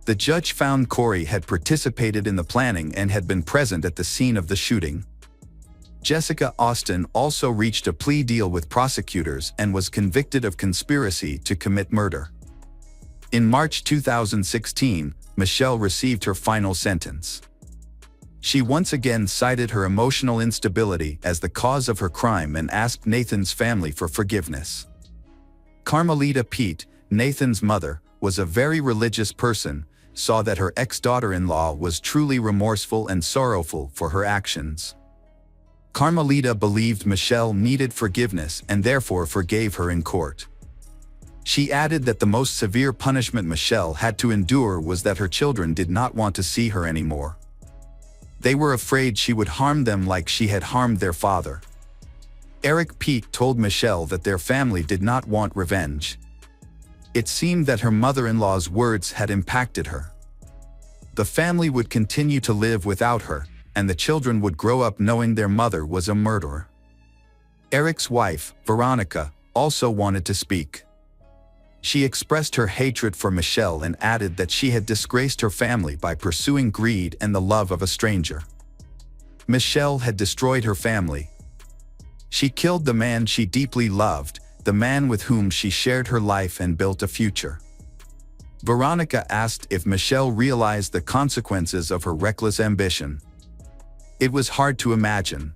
The judge found Corey had participated in the planning and had been present at the scene of the shooting. Jessica Austin also reached a plea deal with prosecutors and was convicted of conspiracy to commit murder. In March 2016, Michelle received her final sentence. She once again cited her emotional instability as the cause of her crime and asked Nathan's family for forgiveness. Carmelita Pete, Nathan's mother, was a very religious person, saw that her ex-daughter-in-law was truly remorseful and sorrowful for her actions. Carmelita believed Michelle needed forgiveness and therefore forgave her in court. She added that the most severe punishment Michelle had to endure was that her children did not want to see her anymore. They were afraid she would harm them like she had harmed their father. Eric Pete told Michelle that their family did not want revenge. It seemed that her mother-in-law's words had impacted her. The family would continue to live without her, and the children would grow up knowing their mother was a murderer. Eric's wife, Veronica, also wanted to speak. She expressed her hatred for Michelle and added that she had disgraced her family by pursuing greed and the love of a stranger. Michelle had destroyed her family. She killed the man she deeply loved, the man with whom she shared her life and built a future. Veronica asked if Michelle realized the consequences of her reckless ambition. It was hard to imagine.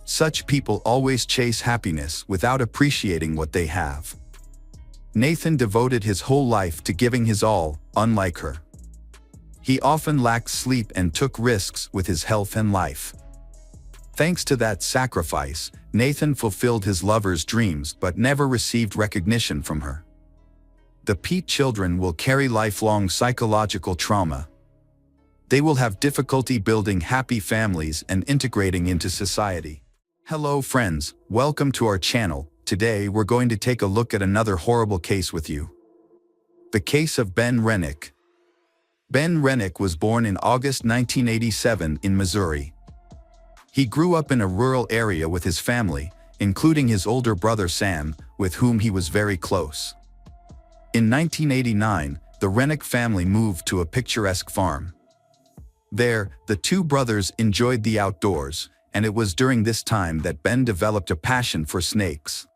Such people always chase happiness without appreciating what they have. Nathan devoted his whole life to giving his all, unlike her. He often lacked sleep and took risks with his health and life. Thanks to that sacrifice, Nathan fulfilled his lover's dreams but never received recognition from her. The Pete children will carry lifelong psychological trauma. They will have difficulty building happy families and integrating into society. Hello friends, welcome to our channel. Today we're going to take a look at another horrible case with you. The case of Ben Rennick. Ben Rennick was born in August 1987 in Missouri. He grew up in a rural area with his family, including his older brother Sam, with whom he was very close. In 1989, the Rennick family moved to a picturesque farm. There, the two brothers enjoyed the outdoors, and it was during this time that Ben developed a passion for snakes.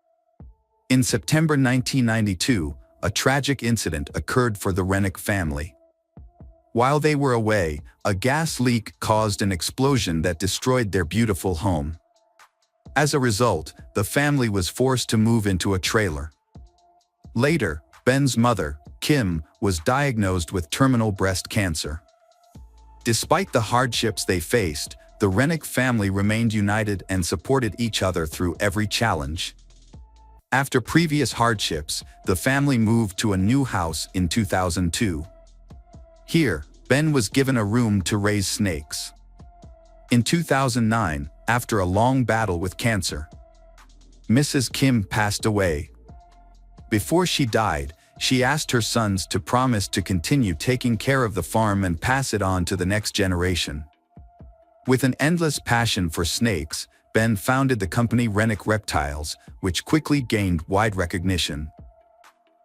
In September 1992, a tragic incident occurred for the Rennick family. While they were away, a gas leak caused an explosion that destroyed their beautiful home. As a result, the family was forced to move into a trailer. Later, Ben's mother, Kim, was diagnosed with terminal breast cancer. Despite the hardships they faced, the Rennick family remained united and supported each other through every challenge. After previous hardships, the family moved to a new house in 2002. Here, Ben was given a room to raise snakes. In 2009, after a long battle with cancer, Mrs. Kim passed away. Before she died, she asked her sons to promise to continue taking care of the farm and pass it on to the next generation. With an endless passion for snakes, Ben founded the company Rennick Reptiles, which quickly gained wide recognition.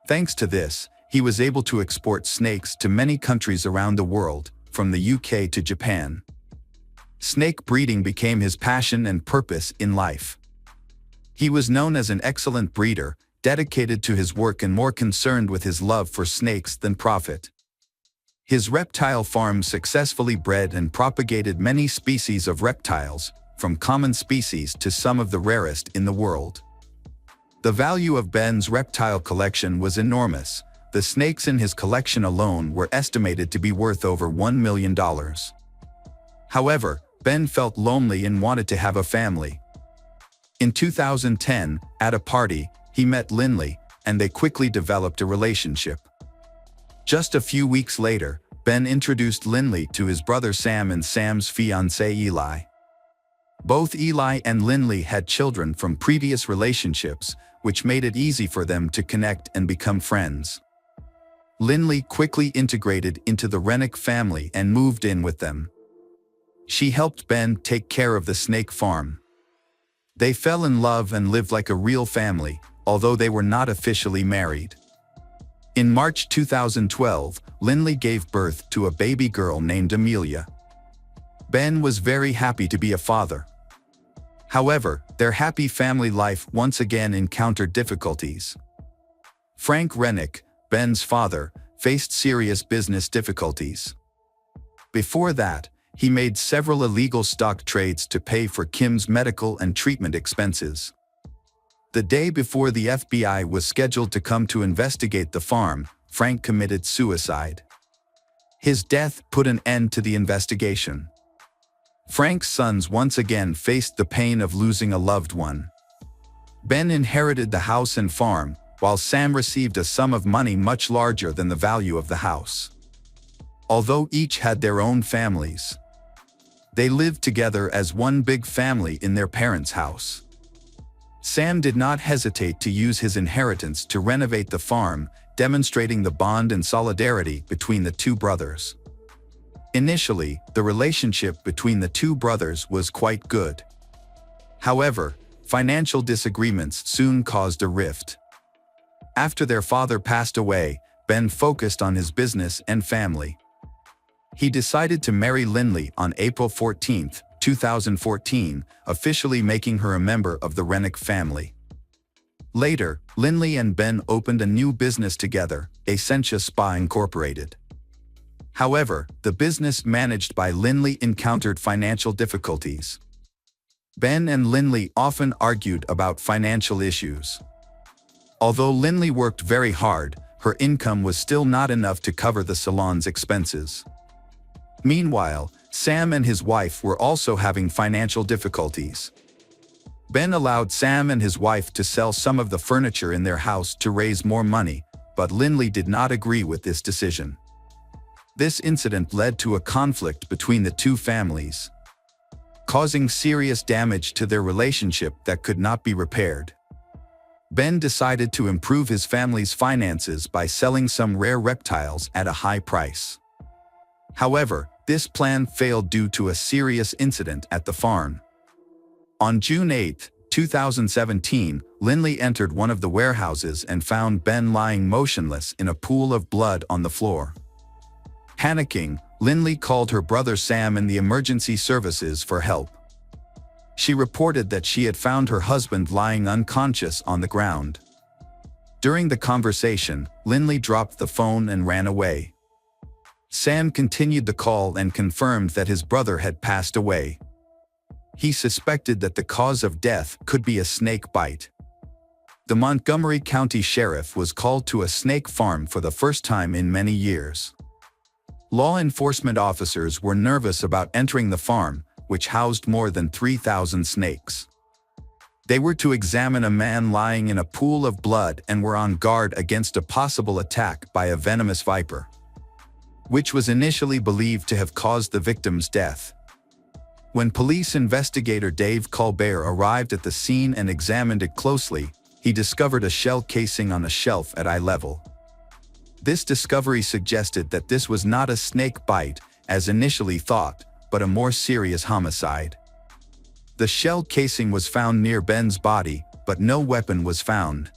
Thanks to this, he was able to export snakes to many countries around the world, from the UK to Japan. Snake breeding became his passion and purpose in life. He was known as an excellent breeder, dedicated to his work and more concerned with his love for snakes than profit. His reptile farm successfully bred and propagated many species of reptiles, from common species to some of the rarest in the world. The value of Ben's reptile collection was enormous. The snakes in his collection alone were estimated to be worth over $1 million. However, Ben felt lonely and wanted to have a family. In 2010, at a party, he met Lindley, and they quickly developed a relationship. Just a few weeks later, Ben introduced Lindley to his brother Sam and Sam's fiancé Eli. Both Eli and Lindley had children from previous relationships, which made it easy for them to connect and become friends. Lindley quickly integrated into the Rennick family and moved in with them. She helped Ben take care of the snake farm. They fell in love and lived like a real family, although they were not officially married. In March 2012, Lindley gave birth to a baby girl named Amelia. Ben was very happy to be a father. However, their happy family life once again encountered difficulties. Frank Rennick, Ben's father, faced serious business difficulties. Before that, he made several illegal stock trades to pay for Kim's medical and treatment expenses. The day before the FBI was scheduled to come to investigate the farm, Frank committed suicide. His death put an end to the investigation. Frank's sons once again faced the pain of losing a loved one. Ben inherited the house and farm, while Sam received a sum of money much larger than the value of the house. Although each had their own families, they lived together as one big family in their parents' house. Sam did not hesitate to use his inheritance to renovate the farm, demonstrating the bond and solidarity between the two brothers. Initially, the relationship between the two brothers was quite good. However, financial disagreements soon caused a rift. After their father passed away, Ben focused on his business and family. He decided to marry Lindley on April 14, 2014, officially making her a member of the Rennick family. Later, Lindley and Ben opened a new business together, Essentia Spa Incorporated. However, the business managed by Lindley encountered financial difficulties. Ben and Lindley often argued about financial issues. Although Lindley worked very hard, her income was still not enough to cover the salon's expenses. Meanwhile, Sam and his wife were also having financial difficulties. Ben allowed Sam and his wife to sell some of the furniture in their house to raise more money, but Lindley did not agree with this decision. This incident led to a conflict between the two families, causing serious damage to their relationship that could not be repaired. Ben decided to improve his family's finances by selling some rare reptiles at a high price. However, this plan failed due to a serious incident at the farm. On June 8, 2017, Lindley entered one of the warehouses and found Ben lying motionless in a pool of blood on the floor. Panicking, Lindley called her brother Sam and the emergency services for help. She reported that she had found her husband lying unconscious on the ground. During the conversation, Lindley dropped the phone and ran away. Sam continued the call and confirmed that his brother had passed away. He suspected that the cause of death could be a snake bite. The Montgomery County Sheriff was called to a snake farm for the first time in many years. Law enforcement officers were nervous about entering the farm, which housed more than 3,000 snakes. They were to examine a man lying in a pool of blood and were on guard against a possible attack by a venomous viper, which was initially believed to have caused the victim's death. When police investigator Dave Colbert arrived at the scene and examined it closely, he discovered a shell casing on a shelf at eye level. This discovery suggested that this was not a snake bite, as initially thought, but a more serious homicide. The shell casing was found near Ben's body, but no weapon was found.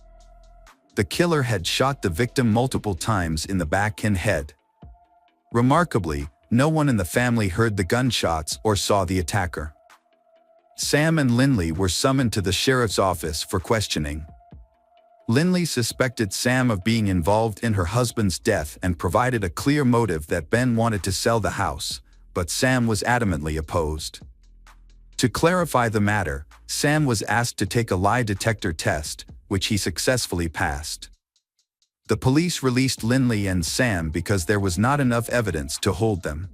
The killer had shot the victim multiple times in the back and head. Remarkably, no one in the family heard the gunshots or saw the attacker. Sam and Lindley were summoned to the sheriff's office for questioning. Lindley suspected Sam of being involved in her husband's death and provided a clear motive that Ben wanted to sell the house, but Sam was adamantly opposed. To clarify the matter, Sam was asked to take a lie detector test, which he successfully passed. The police released Lindley and Sam because there was not enough evidence to hold them.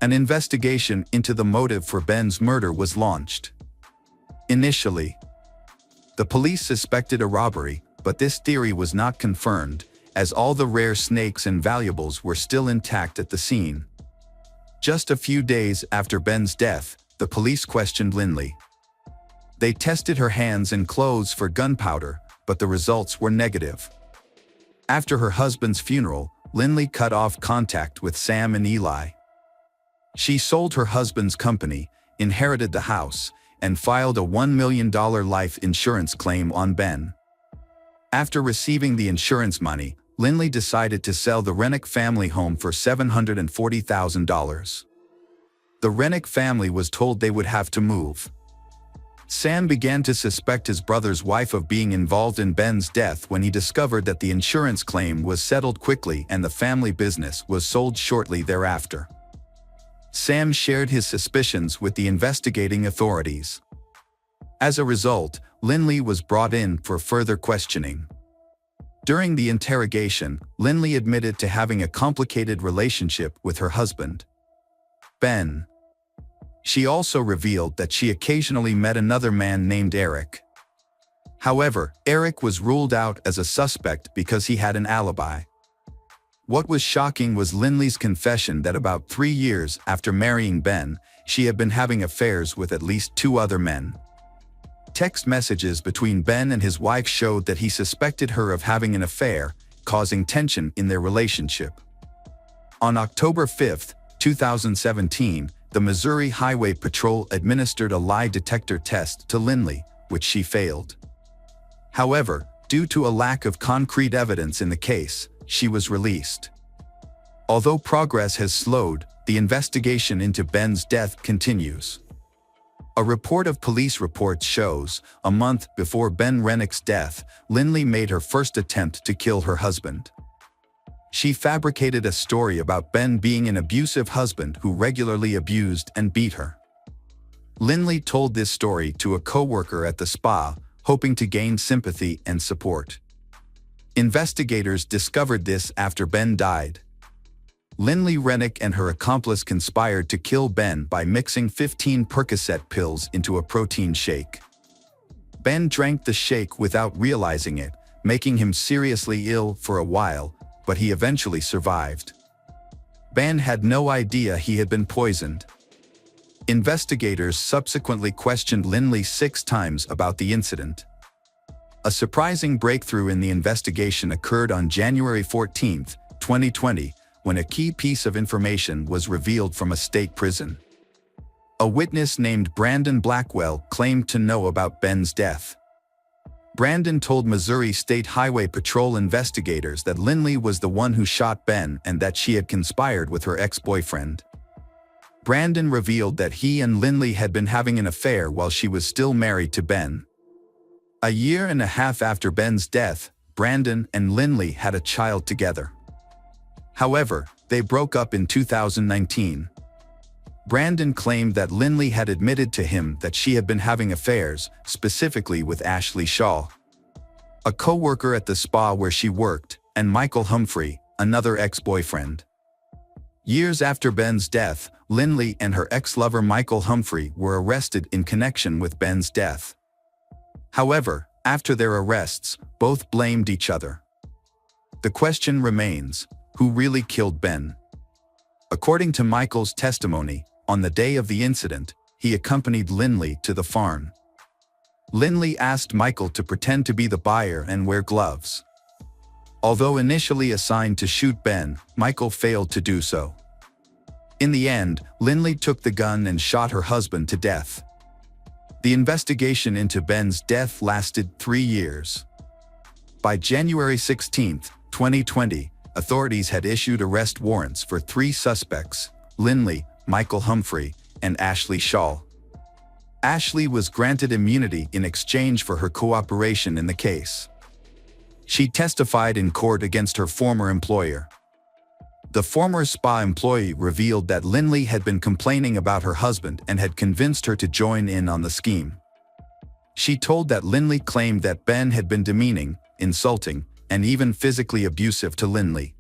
An investigation into the motive for Ben's murder was launched. Initially, the police suspected a robbery, but this theory was not confirmed, as all the rare snakes and valuables were still intact at the scene. Just a few days after Ben's death, the police questioned Lindley. They tested her hands and clothes for gunpowder, but the results were negative. After her husband's funeral, Lindley cut off contact with Sam and Eli. She sold her husband's company, inherited the house, and filed a $1 million life insurance claim on Ben. After receiving the insurance money, Lindley decided to sell the Rennick family home for $740,000. The Rennick family was told they would have to move. Sam began to suspect his brother's wife of being involved in Ben's death when he discovered that the insurance claim was settled quickly and the family business was sold shortly thereafter. Sam shared his suspicions with the investigating authorities. As a result, Lindley was brought in for further questioning. During the interrogation, Lindley admitted to having a complicated relationship with her husband, Ben. She also revealed that she occasionally met another man named Eric. However, Eric was ruled out as a suspect because he had an alibi. What was shocking was Lindley's confession that about 3 years after marrying Ben, she had been having affairs with at least 2 other men. Text messages between Ben and his wife showed that he suspected her of having an affair, causing tension in their relationship. On October 5, 2017, the Missouri Highway Patrol administered a lie detector test to Lindley, which she failed. However, due to a lack of concrete evidence in the case, she was released. Although progress has slowed, the investigation into Ben's death continues. A report of police reports shows, a month before Ben Rennick's death, Lindley made her first attempt to kill her husband. She fabricated a story about Ben being an abusive husband who regularly abused and beat her. Lindley told this story to a coworker at the spa, hoping to gain sympathy and support. Investigators discovered this after Ben died. Lindley Rennick and her accomplice conspired to kill Ben by mixing 15 Percocet pills into a protein shake. Ben drank the shake without realizing it, making him seriously ill for a while, but he eventually survived. Ben had no idea he had been poisoned. Investigators subsequently questioned Lindley 6 times about the incident. A surprising breakthrough in the investigation occurred on January 14, 2020, when a key piece of information was revealed from a state prison. A witness named Brandon Blackwell claimed to know about Ben's death. Brandon told Missouri State Highway Patrol investigators that Lindley was the one who shot Ben and that she had conspired with her ex-boyfriend. Brandon revealed that he and Lindley had been having an affair while she was still married to Ben. A year and a half after Ben's death, Brandon and Lindley had a child together. However, they broke up in 2019. Brandon claimed that Lindley had admitted to him that she had been having affairs, specifically with Ashley Shaw, a co-worker at the spa where she worked, and Michael Humphrey, another ex-boyfriend. Years after Ben's death, Lindley and her ex-lover Michael Humphrey were arrested in connection with Ben's death. However, after their arrests, both blamed each other. The question remains, who really killed Ben? According to Michael's testimony, on the day of the incident, he accompanied Lindley to the farm. Lindley asked Michael to pretend to be the buyer and wear gloves. Although initially assigned to shoot Ben, Michael failed to do so. In the end, Lindley took the gun and shot her husband to death. The investigation into Ben's death lasted 3 years. By January 16, 2020, authorities had issued arrest warrants for 3 suspects, Lindley, Michael Humphrey, and Ashley Shaw. Ashley was granted immunity in exchange for her cooperation in the case. She testified in court against her former employer. The former spa employee revealed that Lindley had been complaining about her husband and had convinced her to join in on the scheme. She told that Lindley claimed that Ben had been demeaning, insulting, and even physically abusive to Lindley.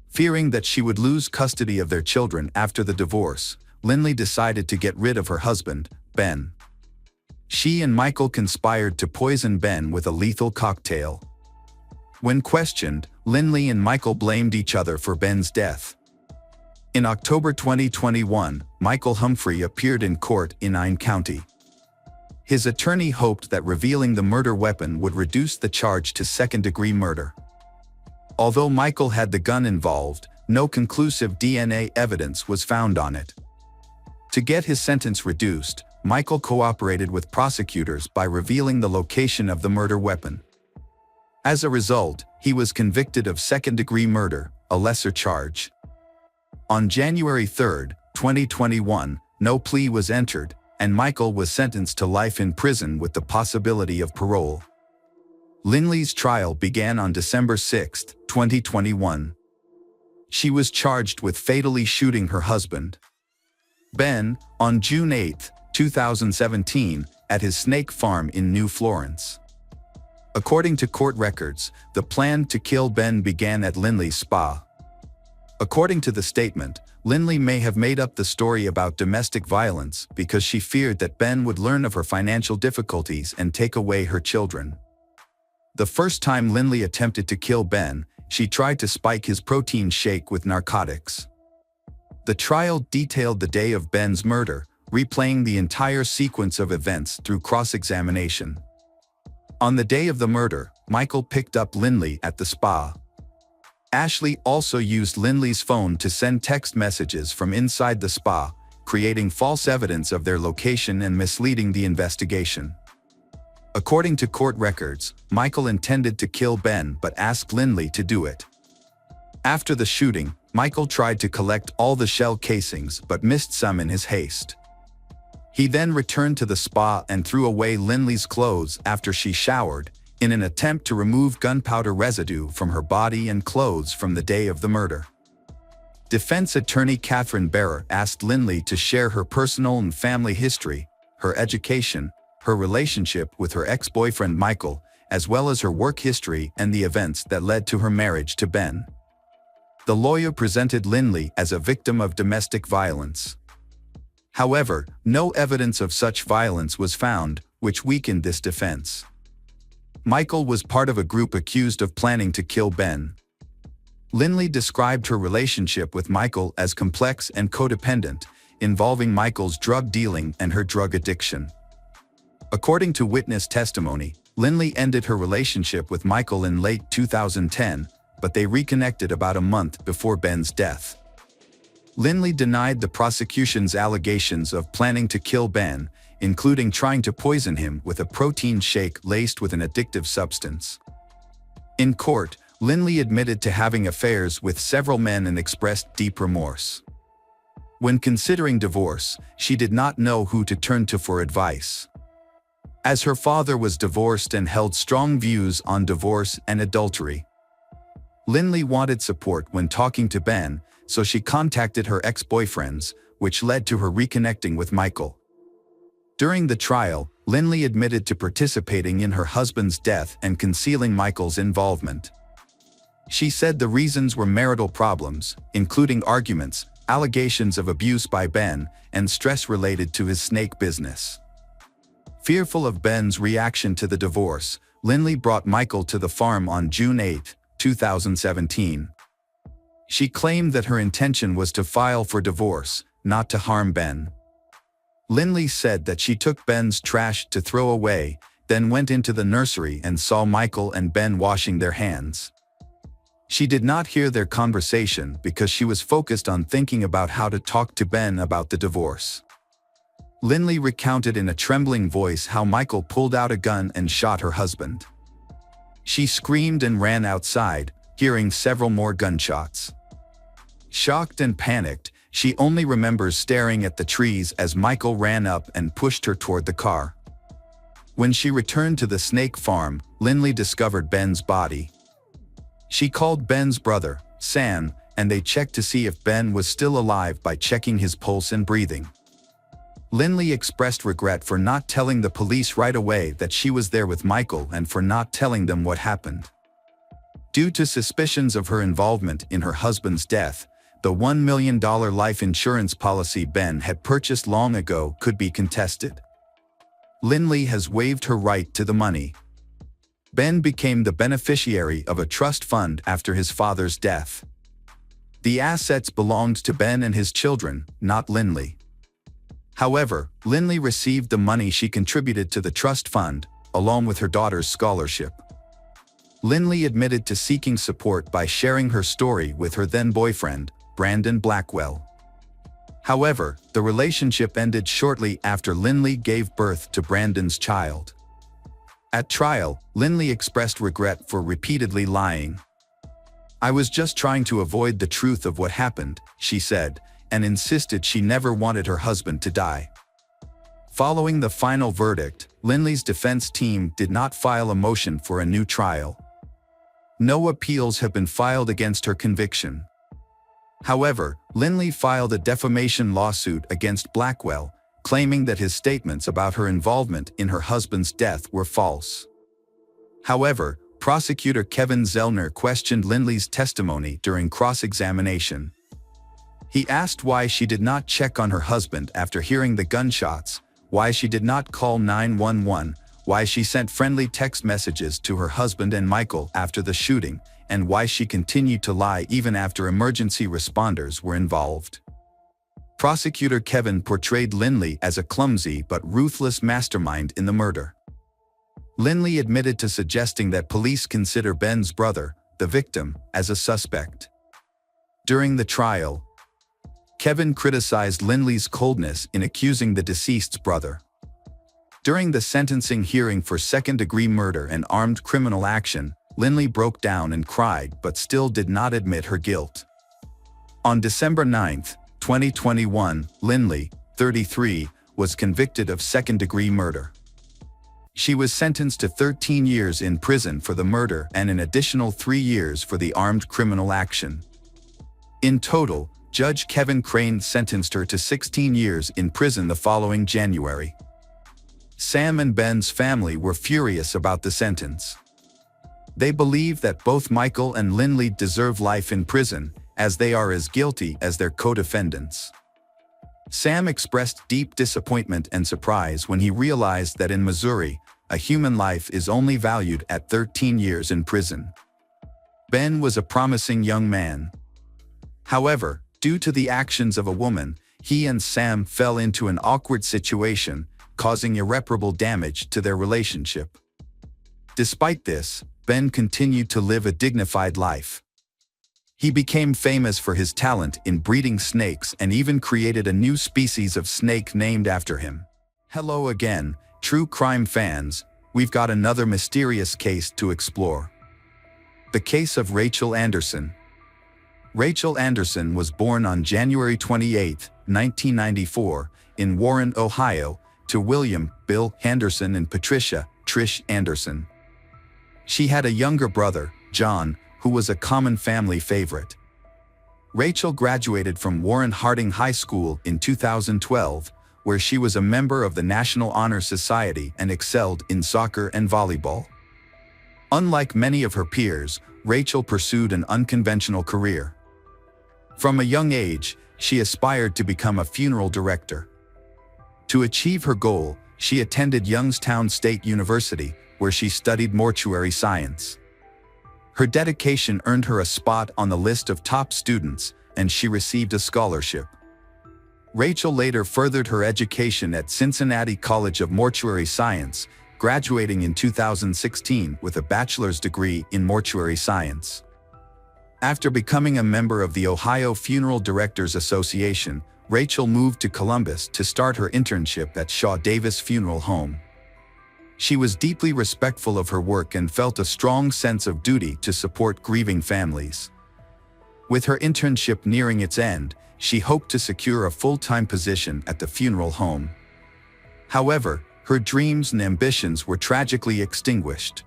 Fearing that she would lose custody of their children after the divorce, Lindley decided to get rid of her husband, Ben. She and Michael conspired to poison Ben with a lethal cocktail. When questioned, Lindley and Michael blamed each other for Ben's death. In October 2021, Michael Humphrey appeared in court in Iog County. His attorney hoped that revealing the murder weapon would reduce the charge to second-degree murder. Although Michael had the gun involved, no conclusive DNA evidence was found on it. To get his sentence reduced, Michael cooperated with prosecutors by revealing the location of the murder weapon. As a result, he was convicted of second-degree murder, a lesser charge. On January 3, 2021, no plea was entered, and Michael was sentenced to life in prison with the possibility of parole. Lindley's trial began on December 6, 2021. She was charged with fatally shooting her husband, Ben, on June 8, 2017, at his snake farm in New Florence. According to court records, the plan to kill Ben began at Lindley's spa. According to the statement, Lindley may have made up the story about domestic violence because she feared that Ben would learn of her financial difficulties and take away her children. The first time Lindley attempted to kill Ben, she tried to spike his protein shake with narcotics. The trial detailed the day of Ben's murder, replaying the entire sequence of events through cross-examination. On the day of the murder, Michael picked up Lindley at the spa. Ashley also used Lindley's phone to send text messages from inside the spa, creating false evidence of their location and misleading the investigation. According to court records, Michael intended to kill Ben but asked Lindley to do it. After the shooting, Michael tried to collect all the shell casings but missed some in his haste. He then returned to the spa and threw away Lindley's clothes after she showered, in an attempt to remove gunpowder residue from her body and clothes from the day of the murder. Defense attorney Catherine Barrer asked Lindley to share her personal and family history, her education, her relationship with her ex-boyfriend Michael, as well as her work history and the events that led to her marriage to Ben. The lawyer presented Lindley as a victim of domestic violence. However, no evidence of such violence was found, which weakened this defense. Michael was part of a group accused of planning to kill Ben. Lindley described her relationship with Michael as complex and codependent, involving Michael's drug dealing and her drug addiction. According to witness testimony, Lindley ended her relationship with Michael in late 2010, but they reconnected about a month before Ben's death. Lindley denied the prosecution's allegations of planning to kill Ben, including trying to poison him with a protein shake laced with an addictive substance. In court, Lindley admitted to having affairs with several men and expressed deep remorse. When considering divorce, she did not know who to turn to for advice. As her father was divorced and held strong views on divorce and adultery, Lindley wanted support when talking to Ben, so she contacted her ex-boyfriends, which led to her reconnecting with Michael. During the trial, Lindley admitted to participating in her husband's death and concealing Michael's involvement. She said the reasons were marital problems, including arguments, allegations of abuse by Ben, and stress related to his snake business. Fearful of Ben's reaction to the divorce, Lindley brought Michael to the farm on June 8, 2017. She claimed that her intention was to file for divorce, not to harm Ben. Lindley said that she took Ben's trash to throw away, then went into the nursery and saw Michael and Ben washing their hands. She did not hear their conversation because she was focused on thinking about how to talk to Ben about the divorce. Lindley recounted in a trembling voice how Michael pulled out a gun and shot her husband. She screamed and ran outside, hearing several more gunshots. Shocked and panicked, she only remembers staring at the trees as Michael ran up and pushed her toward the car. When she returned to the snake farm, Lindley discovered Ben's body. She called Ben's brother, Sam, and they checked to see if Ben was still alive by checking his pulse and breathing. Lindley expressed regret for not telling the police right away that she was there with Michael and for not telling them what happened. Due to suspicions of her involvement in her husband's death, the $1 million life insurance policy Ben had purchased long ago could be contested. Lindley has waived her right to the money. Ben became the beneficiary of a trust fund after his father's death. The assets belonged to Ben and his children, not Lindley. However, Lindley received the money she contributed to the trust fund, along with her daughter's scholarship. Lindley admitted to seeking support by sharing her story with her then-boyfriend, Brandon Blackwell. However, the relationship ended shortly after Lindley gave birth to Brandon's child. At trial, Lindley expressed regret for repeatedly lying. "I was just trying to avoid the truth of what happened," she said, and insisted she never wanted her husband to die. Following the final verdict, Lindley's defense team did not file a motion for a new trial. No appeals have been filed against her conviction. However, Lindley filed a defamation lawsuit against Blackwell, claiming that his statements about her involvement in her husband's death were false. However, prosecutor Kevin Zellner questioned Lindley's testimony during cross-examination. He asked why she did not check on her husband after hearing the gunshots, why she did not call 911, why she sent friendly text messages to her husband and Michael after the shooting, and why she continued to lie even after emergency responders were involved. Prosecutor Kevin portrayed Lindley as a clumsy but ruthless mastermind in the murder. Lindley admitted to suggesting that police consider Ben's brother, the victim, as a suspect. During the trial, Kevin criticized Lindley's coldness in accusing the deceased's brother. During the sentencing hearing for second-degree murder and armed criminal action, Lindley broke down and cried but still did not admit her guilt. On December 9, 2021, Lindley, 33, was convicted of second-degree murder. She was sentenced to 13 years in prison for the murder and an additional 3 years for the armed criminal action. In total, Judge Kevin Crane sentenced her to 16 years in prison the following January. Sam and Ben's family were furious about the sentence. They believe that both Michael and Lindley deserve life in prison, as they are as guilty as their co-defendants. Sam expressed deep disappointment and surprise when he realized that in Missouri, a human life is only valued at 13 years in prison. Ben was a promising young man. However, due to the actions of a woman, he and Sam fell into an awkward situation, causing irreparable damage to their relationship. Despite this, Ben continued to live a dignified life. He became famous for his talent in breeding snakes and even created a new species of snake named after him. Hello again, true crime fans, we've got another mysterious case to explore. The case of Rachel Anderson. Rachel Anderson was born on January 28, 1994, in Warren, Ohio, to William Bill Anderson and Patricia Trish Anderson. She had a younger brother, John, who was a common family favorite. Rachel graduated from Warren Harding High School in 2012, where she was a member of the National Honor Society and excelled in soccer and volleyball. Unlike many of her peers, Rachel pursued an unconventional career. From a young age, she aspired to become a funeral director. To achieve her goal, she attended Youngstown State University, where she studied mortuary science. Her dedication earned her a spot on the list of top students, and she received a scholarship. Rachel later furthered her education at Cincinnati College of Mortuary Science, graduating in 2016 with a bachelor's degree in mortuary science. After becoming a member of the Ohio Funeral Directors Association, Rachel moved to Columbus to start her internship at Shaw Davis Funeral Home. She was deeply respectful of her work and felt a strong sense of duty to support grieving families. With her internship nearing its end, she hoped to secure a full-time position at the funeral home. However, her dreams and ambitions were tragically extinguished.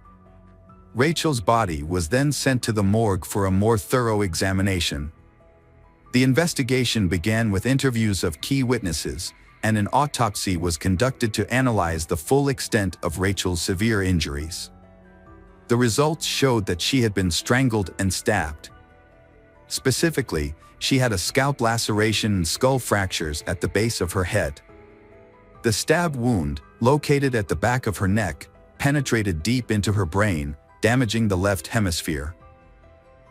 Rachel's body was then sent to the morgue for a more thorough examination. The investigation began with interviews of key witnesses, and an autopsy was conducted to analyze the full extent of Rachel's severe injuries. The results showed that she had been strangled and stabbed. Specifically, she had a scalp laceration and skull fractures at the base of her head. The stab wound, located at the back of her neck, penetrated deep into her brain, damaging the left hemisphere.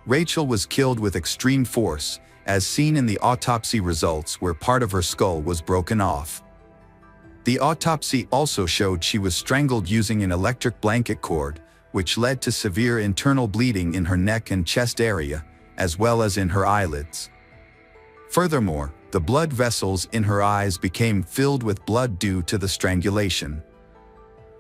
Rachel was killed with extreme force, as seen in the autopsy results where part of her skull was broken off. The autopsy also showed she was strangled using an electric blanket cord, which led to severe internal bleeding in her neck and chest area, as well as in her eyelids. Furthermore, the blood vessels in her eyes became filled with blood due to the strangulation.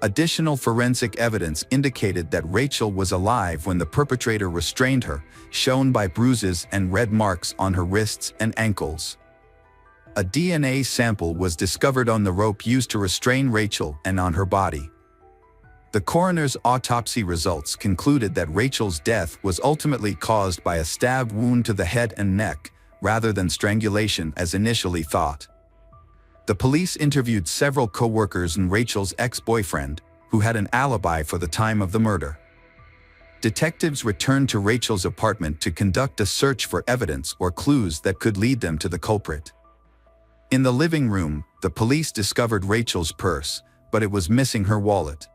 Additional forensic evidence indicated that Rachel was alive when the perpetrator restrained her, shown by bruises and red marks on her wrists and ankles. A DNA sample was discovered on the rope used to restrain Rachel and on her body. The coroner's autopsy results concluded that Rachel's death was ultimately caused by a stab wound to the head and neck, rather than strangulation as initially thought. The police interviewed several co-workers and Rachel's ex-boyfriend, who had an alibi for the time of the murder. Detectives returned to Rachel's apartment to conduct a search for evidence or clues that could lead them to the culprit. In the living room, the police discovered Rachel's purse, but it was missing her wallet.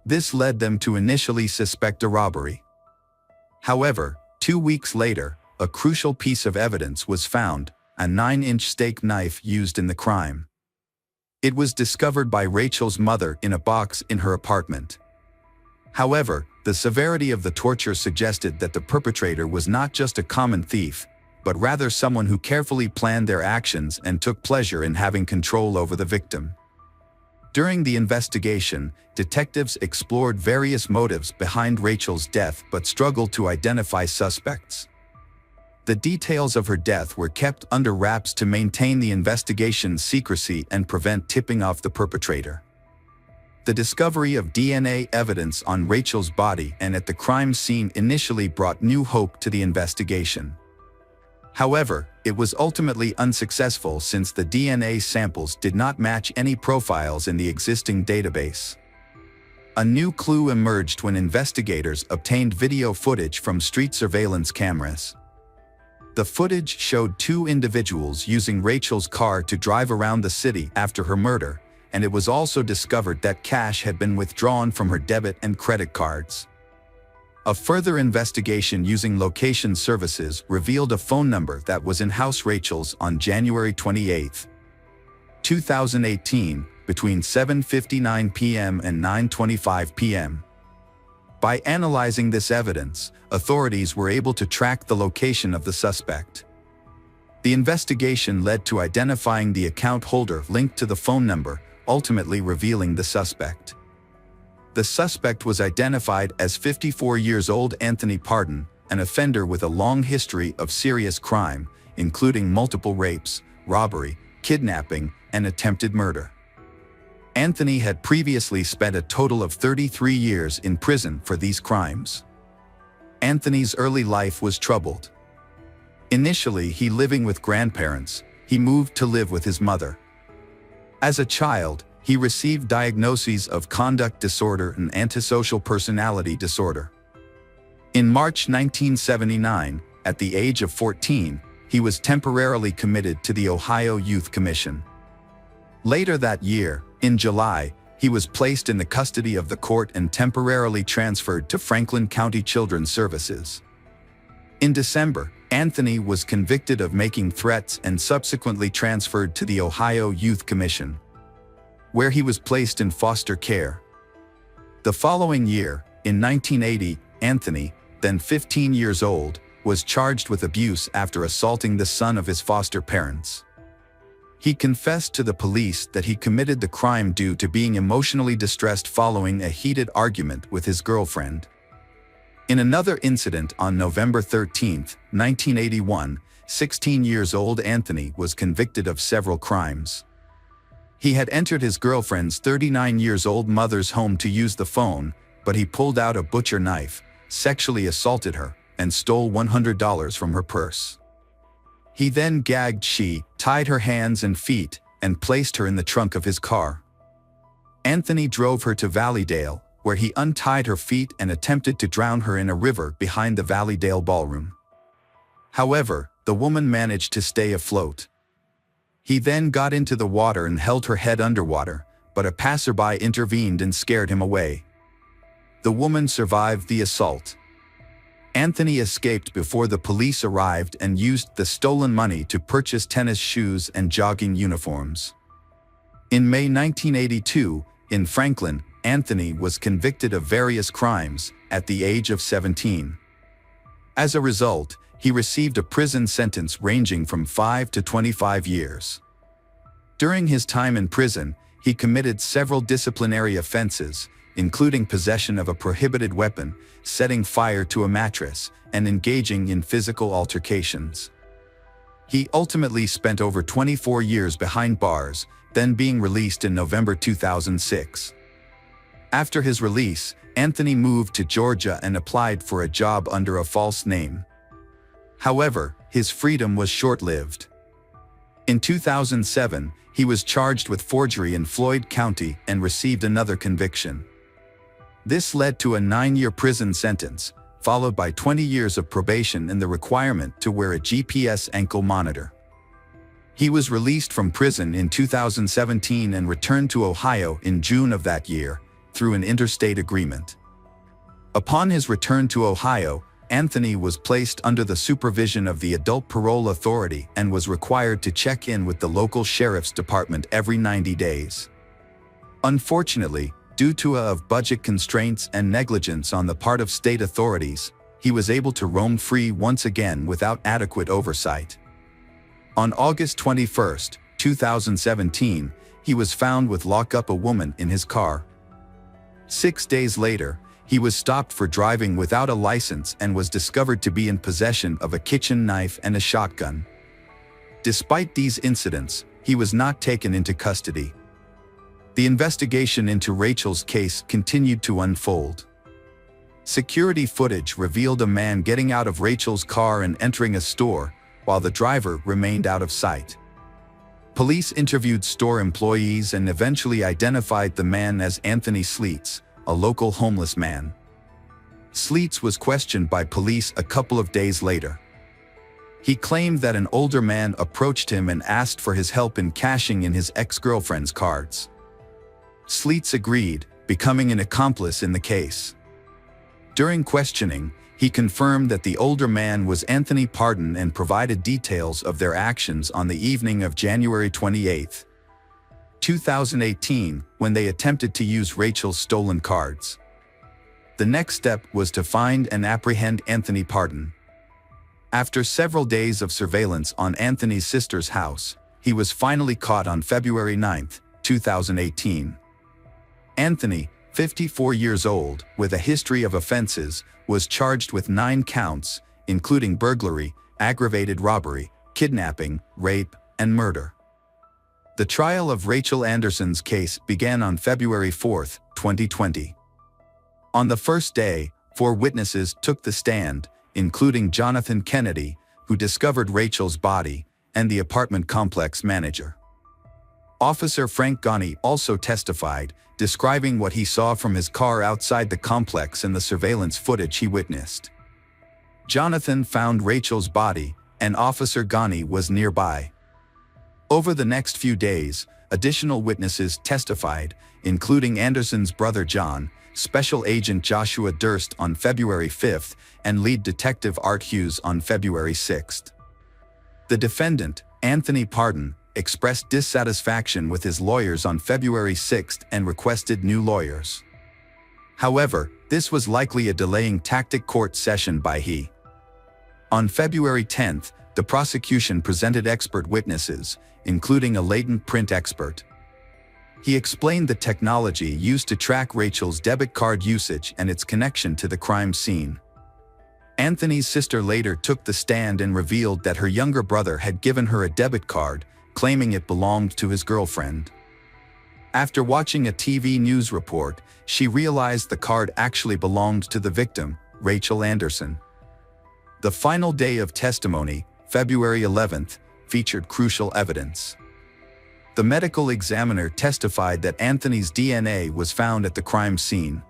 This led them to initially suspect a robbery. However, 2 weeks later, a crucial piece of evidence was found, a 9-inch steak knife used in the crime. It was discovered by Rachel's mother in a box in her apartment. However, the severity of the torture suggested that the perpetrator was not just a common thief, but rather someone who carefully planned their actions and took pleasure in having control over the victim. During the investigation, detectives explored various motives behind Rachel's death but struggled to identify suspects. The details of her death were kept under wraps to maintain the investigation's secrecy and prevent tipping off the perpetrator. The discovery of DNA evidence on Rachel's body and at the crime scene initially brought new hope to the investigation. However, it was ultimately unsuccessful since the DNA samples did not match any profiles in the existing database. A new clue emerged when investigators obtained video footage from street surveillance cameras. The footage showed 2 individuals using Rachel's car to drive around the city after her murder, and it was also discovered that cash had been withdrawn from her debit and credit cards. A further investigation using location services revealed a phone number that was in house Rachel's on January 28, 2018, between 7:59 p.m. and 9:25 p.m. By analyzing this evidence, authorities were able to track the location of the suspect. The investigation led to identifying the account holder linked to the phone number, ultimately revealing the suspect. The suspect was identified as 54 years old Anthony Pardon, an offender with a long history of serious crime, including multiple rapes, robbery, kidnapping, and attempted murder. Anthony had previously spent a total of 33 years in prison for these crimes. Anthony's early life was troubled. Initially, he living with grandparents, he moved to live with his mother. As a child, he received diagnoses of conduct disorder and antisocial personality disorder. In March 1979, at the age of 14, he was temporarily committed to the Ohio Youth Commission. Later that year, in July, he was placed in the custody of the court and temporarily transferred to Franklin County Children's Services. In December, Anthony was convicted of making threats and subsequently transferred to the Ohio Youth Commission, where he was placed in foster care. The following year, in 1980, Anthony, then 15 years old, was charged with abuse after assaulting the son of his foster parents. He confessed to the police that he committed the crime due to being emotionally distressed following a heated argument with his girlfriend. In another incident on November 13, 1981, 16 years old Anthony was convicted of several crimes. He had entered his girlfriend's 39 years old mother's home to use the phone, but he pulled out a butcher knife, sexually assaulted her, and stole $100 from her purse. He then gagged she, tied her hands and feet, and placed her in the trunk of his car. Anthony drove her to Valleydale, where he untied her feet and attempted to drown her in a river behind the Valleydale Ballroom. However, the woman managed to stay afloat. He then got into the water and held her head underwater, but a passerby intervened and scared him away. The woman survived the assault. Anthony escaped before the police arrived and used the stolen money to purchase tennis shoes and jogging uniforms. In May 1982, in Franklin, Anthony was convicted of various crimes at the age of 17. As a result, he received a prison sentence ranging from 5 to 25 years. During his time in prison, he committed several disciplinary offenses, including possession of a prohibited weapon, setting fire to a mattress, and engaging in physical altercations. He ultimately spent over 24 years behind bars, then being released in November 2006. After his release, Anthony moved to Georgia and applied for a job under a false name. However, his freedom was short-lived. In 2007, he was charged with forgery in Floyd County and received another conviction. This led to a 9-year prison sentence, followed by 20 years of probation and the requirement to wear a GPS ankle monitor. He was released from prison in 2017 and returned to Ohio in June of that year, through an interstate agreement. Upon his return to Ohio, Anthony was placed under the supervision of the Adult Parole Authority and was required to check in with the local sheriff's department every 90 days. Unfortunately, due to budget constraints and negligence on the part of state authorities, he was able to roam free once again without adequate oversight. On August 21, 2017, he was found with lock up a woman in his car. 6 days later, he was stopped for driving without a license and was discovered to be in possession of a kitchen knife and a shotgun. Despite these incidents, he was not taken into custody. The investigation into Rachel's case continued to unfold. Security footage revealed a man getting out of Rachel's car and entering a store, while the driver remained out of sight. Police interviewed store employees and eventually identified the man as Anthony Sleets, a local homeless man. Sleets was questioned by police a couple of days later. He claimed that an older man approached him and asked for his help in cashing in his ex-girlfriend's cards. Sleets agreed, becoming an accomplice in the case. During questioning, he confirmed that the older man was Anthony Pardon and provided details of their actions on the evening of January 28, 2018, when they attempted to use Rachel's stolen cards. The next step was to find and apprehend Anthony Pardon. After several days of surveillance on Anthony's sister's house, he was finally caught on February 9, 2018. Anthony, 54 years old, with a history of offenses, was charged with 9 counts, including burglary, aggravated robbery, kidnapping, rape, and murder. The trial of Rachel Anderson's case began on February 4, 2020. On the first day, 4 witnesses took the stand, including Jonathan Kennedy, who discovered Rachel's body, and the apartment complex manager. Officer Frank Ghani also testified, describing what he saw from his car outside the complex and the surveillance footage he witnessed. Jonathan found Rachel's body, and Officer Ghani was nearby. Over the next few days, additional witnesses testified, including Anderson's brother John, Special Agent Joshua Durst on February 5, and lead detective Art Hughes on February 6. The defendant, Anthony Pardon, expressed dissatisfaction with his lawyers on February 6 and requested new lawyers. However, this was likely a delaying tactic court session by he. On February 10, the prosecution presented expert witnesses, including a latent print expert. He explained the technology used to track Rachel's debit card usage and its connection to the crime scene. Anthony's sister later took the stand and revealed that her younger brother had given her a debit card, claiming it belonged to his girlfriend. After watching a TV news report, she realized the card actually belonged to the victim, Rachel Anderson. The final day of testimony, February 11, featured crucial evidence. The medical examiner testified that Anthony's DNA was found at the crime scene.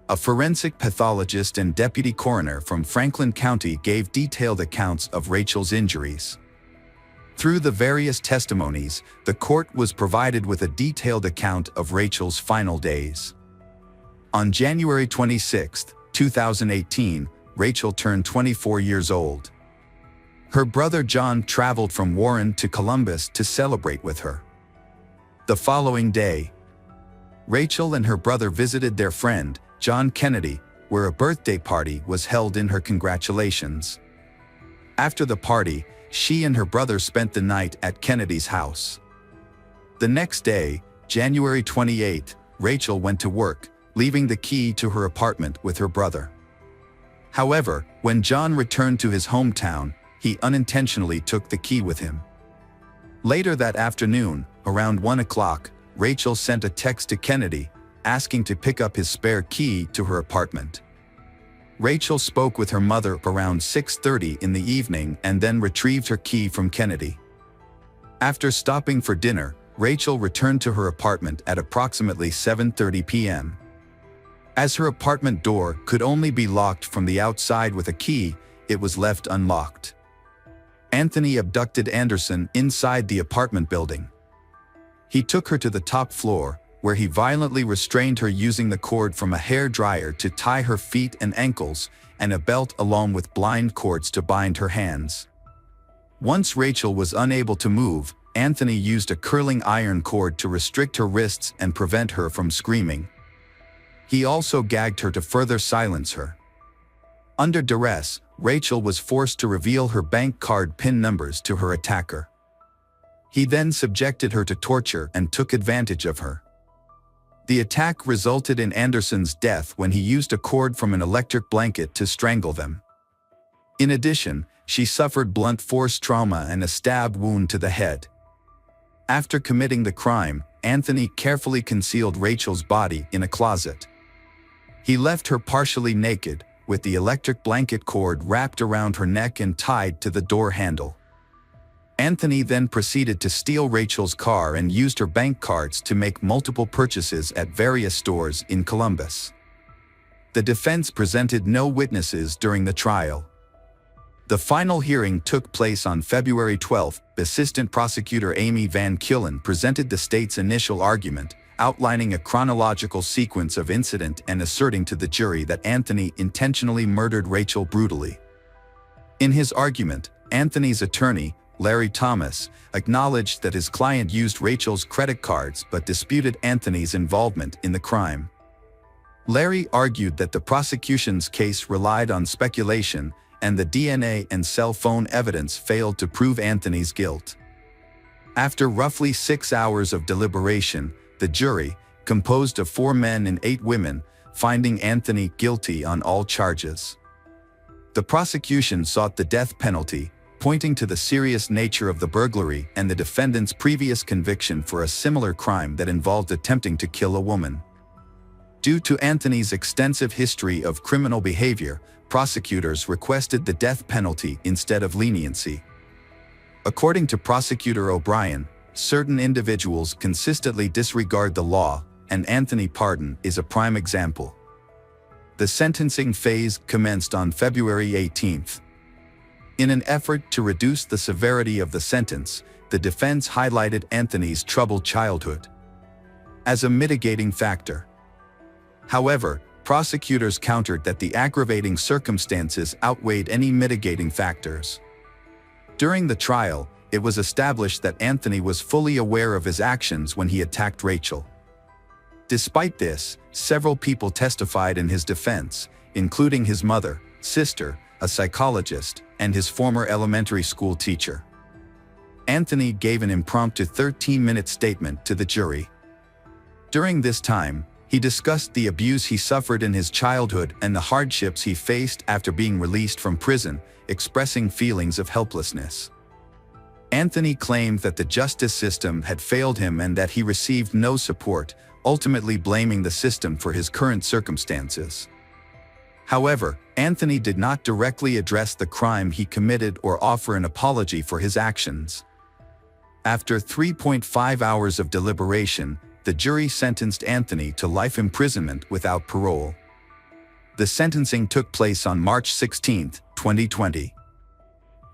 A forensic pathologist and deputy coroner from Franklin County gave detailed accounts of Rachel's injuries. Through the various testimonies, the court was provided with a detailed account of Rachel's final days. On January 26, 2018, Rachel turned 24 years old. Her brother John traveled from Warren to Columbus to celebrate with her. The following day, Rachel and her brother visited their friend, John Kennedy, where a birthday party was held in her congratulations. After the party, she and her brother spent the night at Kennedy's house. The next day, January 28, Rachel went to work, leaving the key to her apartment with her brother. However, when John returned to his hometown, he unintentionally took the key with him. Later that afternoon, around 1 o'clock, Rachel sent a text to Kennedy, asking to pick up his spare key to her apartment. Rachel spoke with her mother around 6:30 in the evening and then retrieved her key from Kennedy. After stopping for dinner, Rachel returned to her apartment at approximately 7:30 p.m. As her apartment door could only be locked from the outside with a key, it was left unlocked. Anthony abducted Anderson inside the apartment building. He took her to the top floor, where he violently restrained her using the cord from a hair dryer to tie her feet and ankles, and a belt along with blind cords to bind her hands. Once Rachel was unable to move, Anthony used a curling iron cord to restrict her wrists and prevent her from screaming. He also gagged her to further silence her. Under duress, Rachel was forced to reveal her bank card PIN numbers to her attacker. He then subjected her to torture and took advantage of her. The attack resulted in Anderson's death when he used a cord from an electric blanket to strangle them. In addition, she suffered blunt force trauma and a stab wound to the head. After committing the crime, Anthony carefully concealed Rachel's body in a closet. He left her partially naked, with the electric blanket cord wrapped around her neck and tied to the door handle. Anthony then proceeded to steal Rachel's car and used her bank cards to make multiple purchases at various stores in Columbus. The defense presented no witnesses during the trial. The final hearing took place on February 12. Assistant Prosecutor Amy Van Killen presented the state's initial argument, outlining a chronological sequence of incident and asserting to the jury that Anthony intentionally murdered Rachel brutally. In his argument, Anthony's attorney, Larry Thomas, acknowledged that his client used Rachel's credit cards but disputed Anthony's involvement in the crime. Larry argued that the prosecution's case relied on speculation and the DNA and cell phone evidence failed to prove Anthony's guilt. After roughly 6 hours of deliberation, the jury, composed of 4 men and 8 women, finding Anthony guilty on all charges. The prosecution sought the death penalty, pointing to the serious nature of the burglary and the defendant's previous conviction for a similar crime that involved attempting to kill a woman. Due to Anthony's extensive history of criminal behavior, prosecutors requested the death penalty instead of leniency. According to Prosecutor O'Brien, certain individuals consistently disregard the law, and Anthony Pardon is a prime example. The sentencing phase commenced on February 18th. In an effort to reduce the severity of the sentence, the defense highlighted Anthony's troubled childhood as a mitigating factor. However, prosecutors countered that the aggravating circumstances outweighed any mitigating factors. During the trial, it was established that Anthony was fully aware of his actions when he attacked Rachel. Despite this, several people testified in his defense, including his mother, sister, a psychologist, and his former elementary school teacher. Anthony gave an impromptu 13-minute statement to the jury. During this time, he discussed the abuse he suffered in his childhood and the hardships he faced after being released from prison, expressing feelings of helplessness. Anthony claimed that the justice system had failed him and that he received no support, ultimately blaming the system for his current circumstances. However, Anthony did not directly address the crime he committed or offer an apology for his actions. After 3.5 hours of deliberation, the jury sentenced Anthony to life imprisonment without parole. The sentencing took place on March 16, 2020.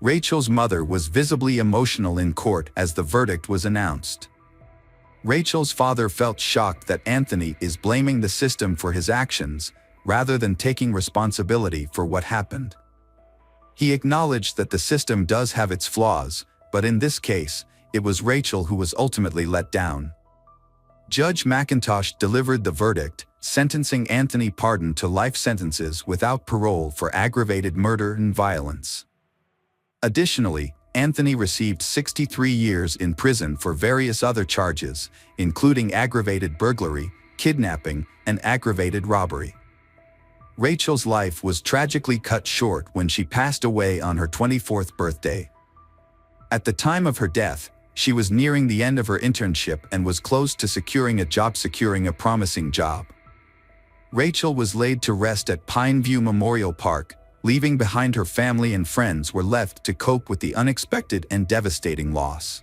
Rachel's mother was visibly emotional in court as the verdict was announced. Rachel's father felt shocked that Anthony is blaming the system for his actions, rather than taking responsibility for what happened. He acknowledged that the system does have its flaws, but in this case, it was Rachel who was ultimately let down. Judge McIntosh delivered the verdict, sentencing Anthony Pardon to life sentences without parole for aggravated murder and violence. Additionally, Anthony received 63 years in prison for various other charges, including aggravated burglary, kidnapping, and aggravated robbery. Rachel's life was tragically cut short when she passed away on her 24th birthday. At the time of her death, she was nearing the end of her internship and was close to securing a promising job. Rachel was laid to rest at Pine View Memorial Park, leaving behind her family and friends were left to cope with the unexpected and devastating loss.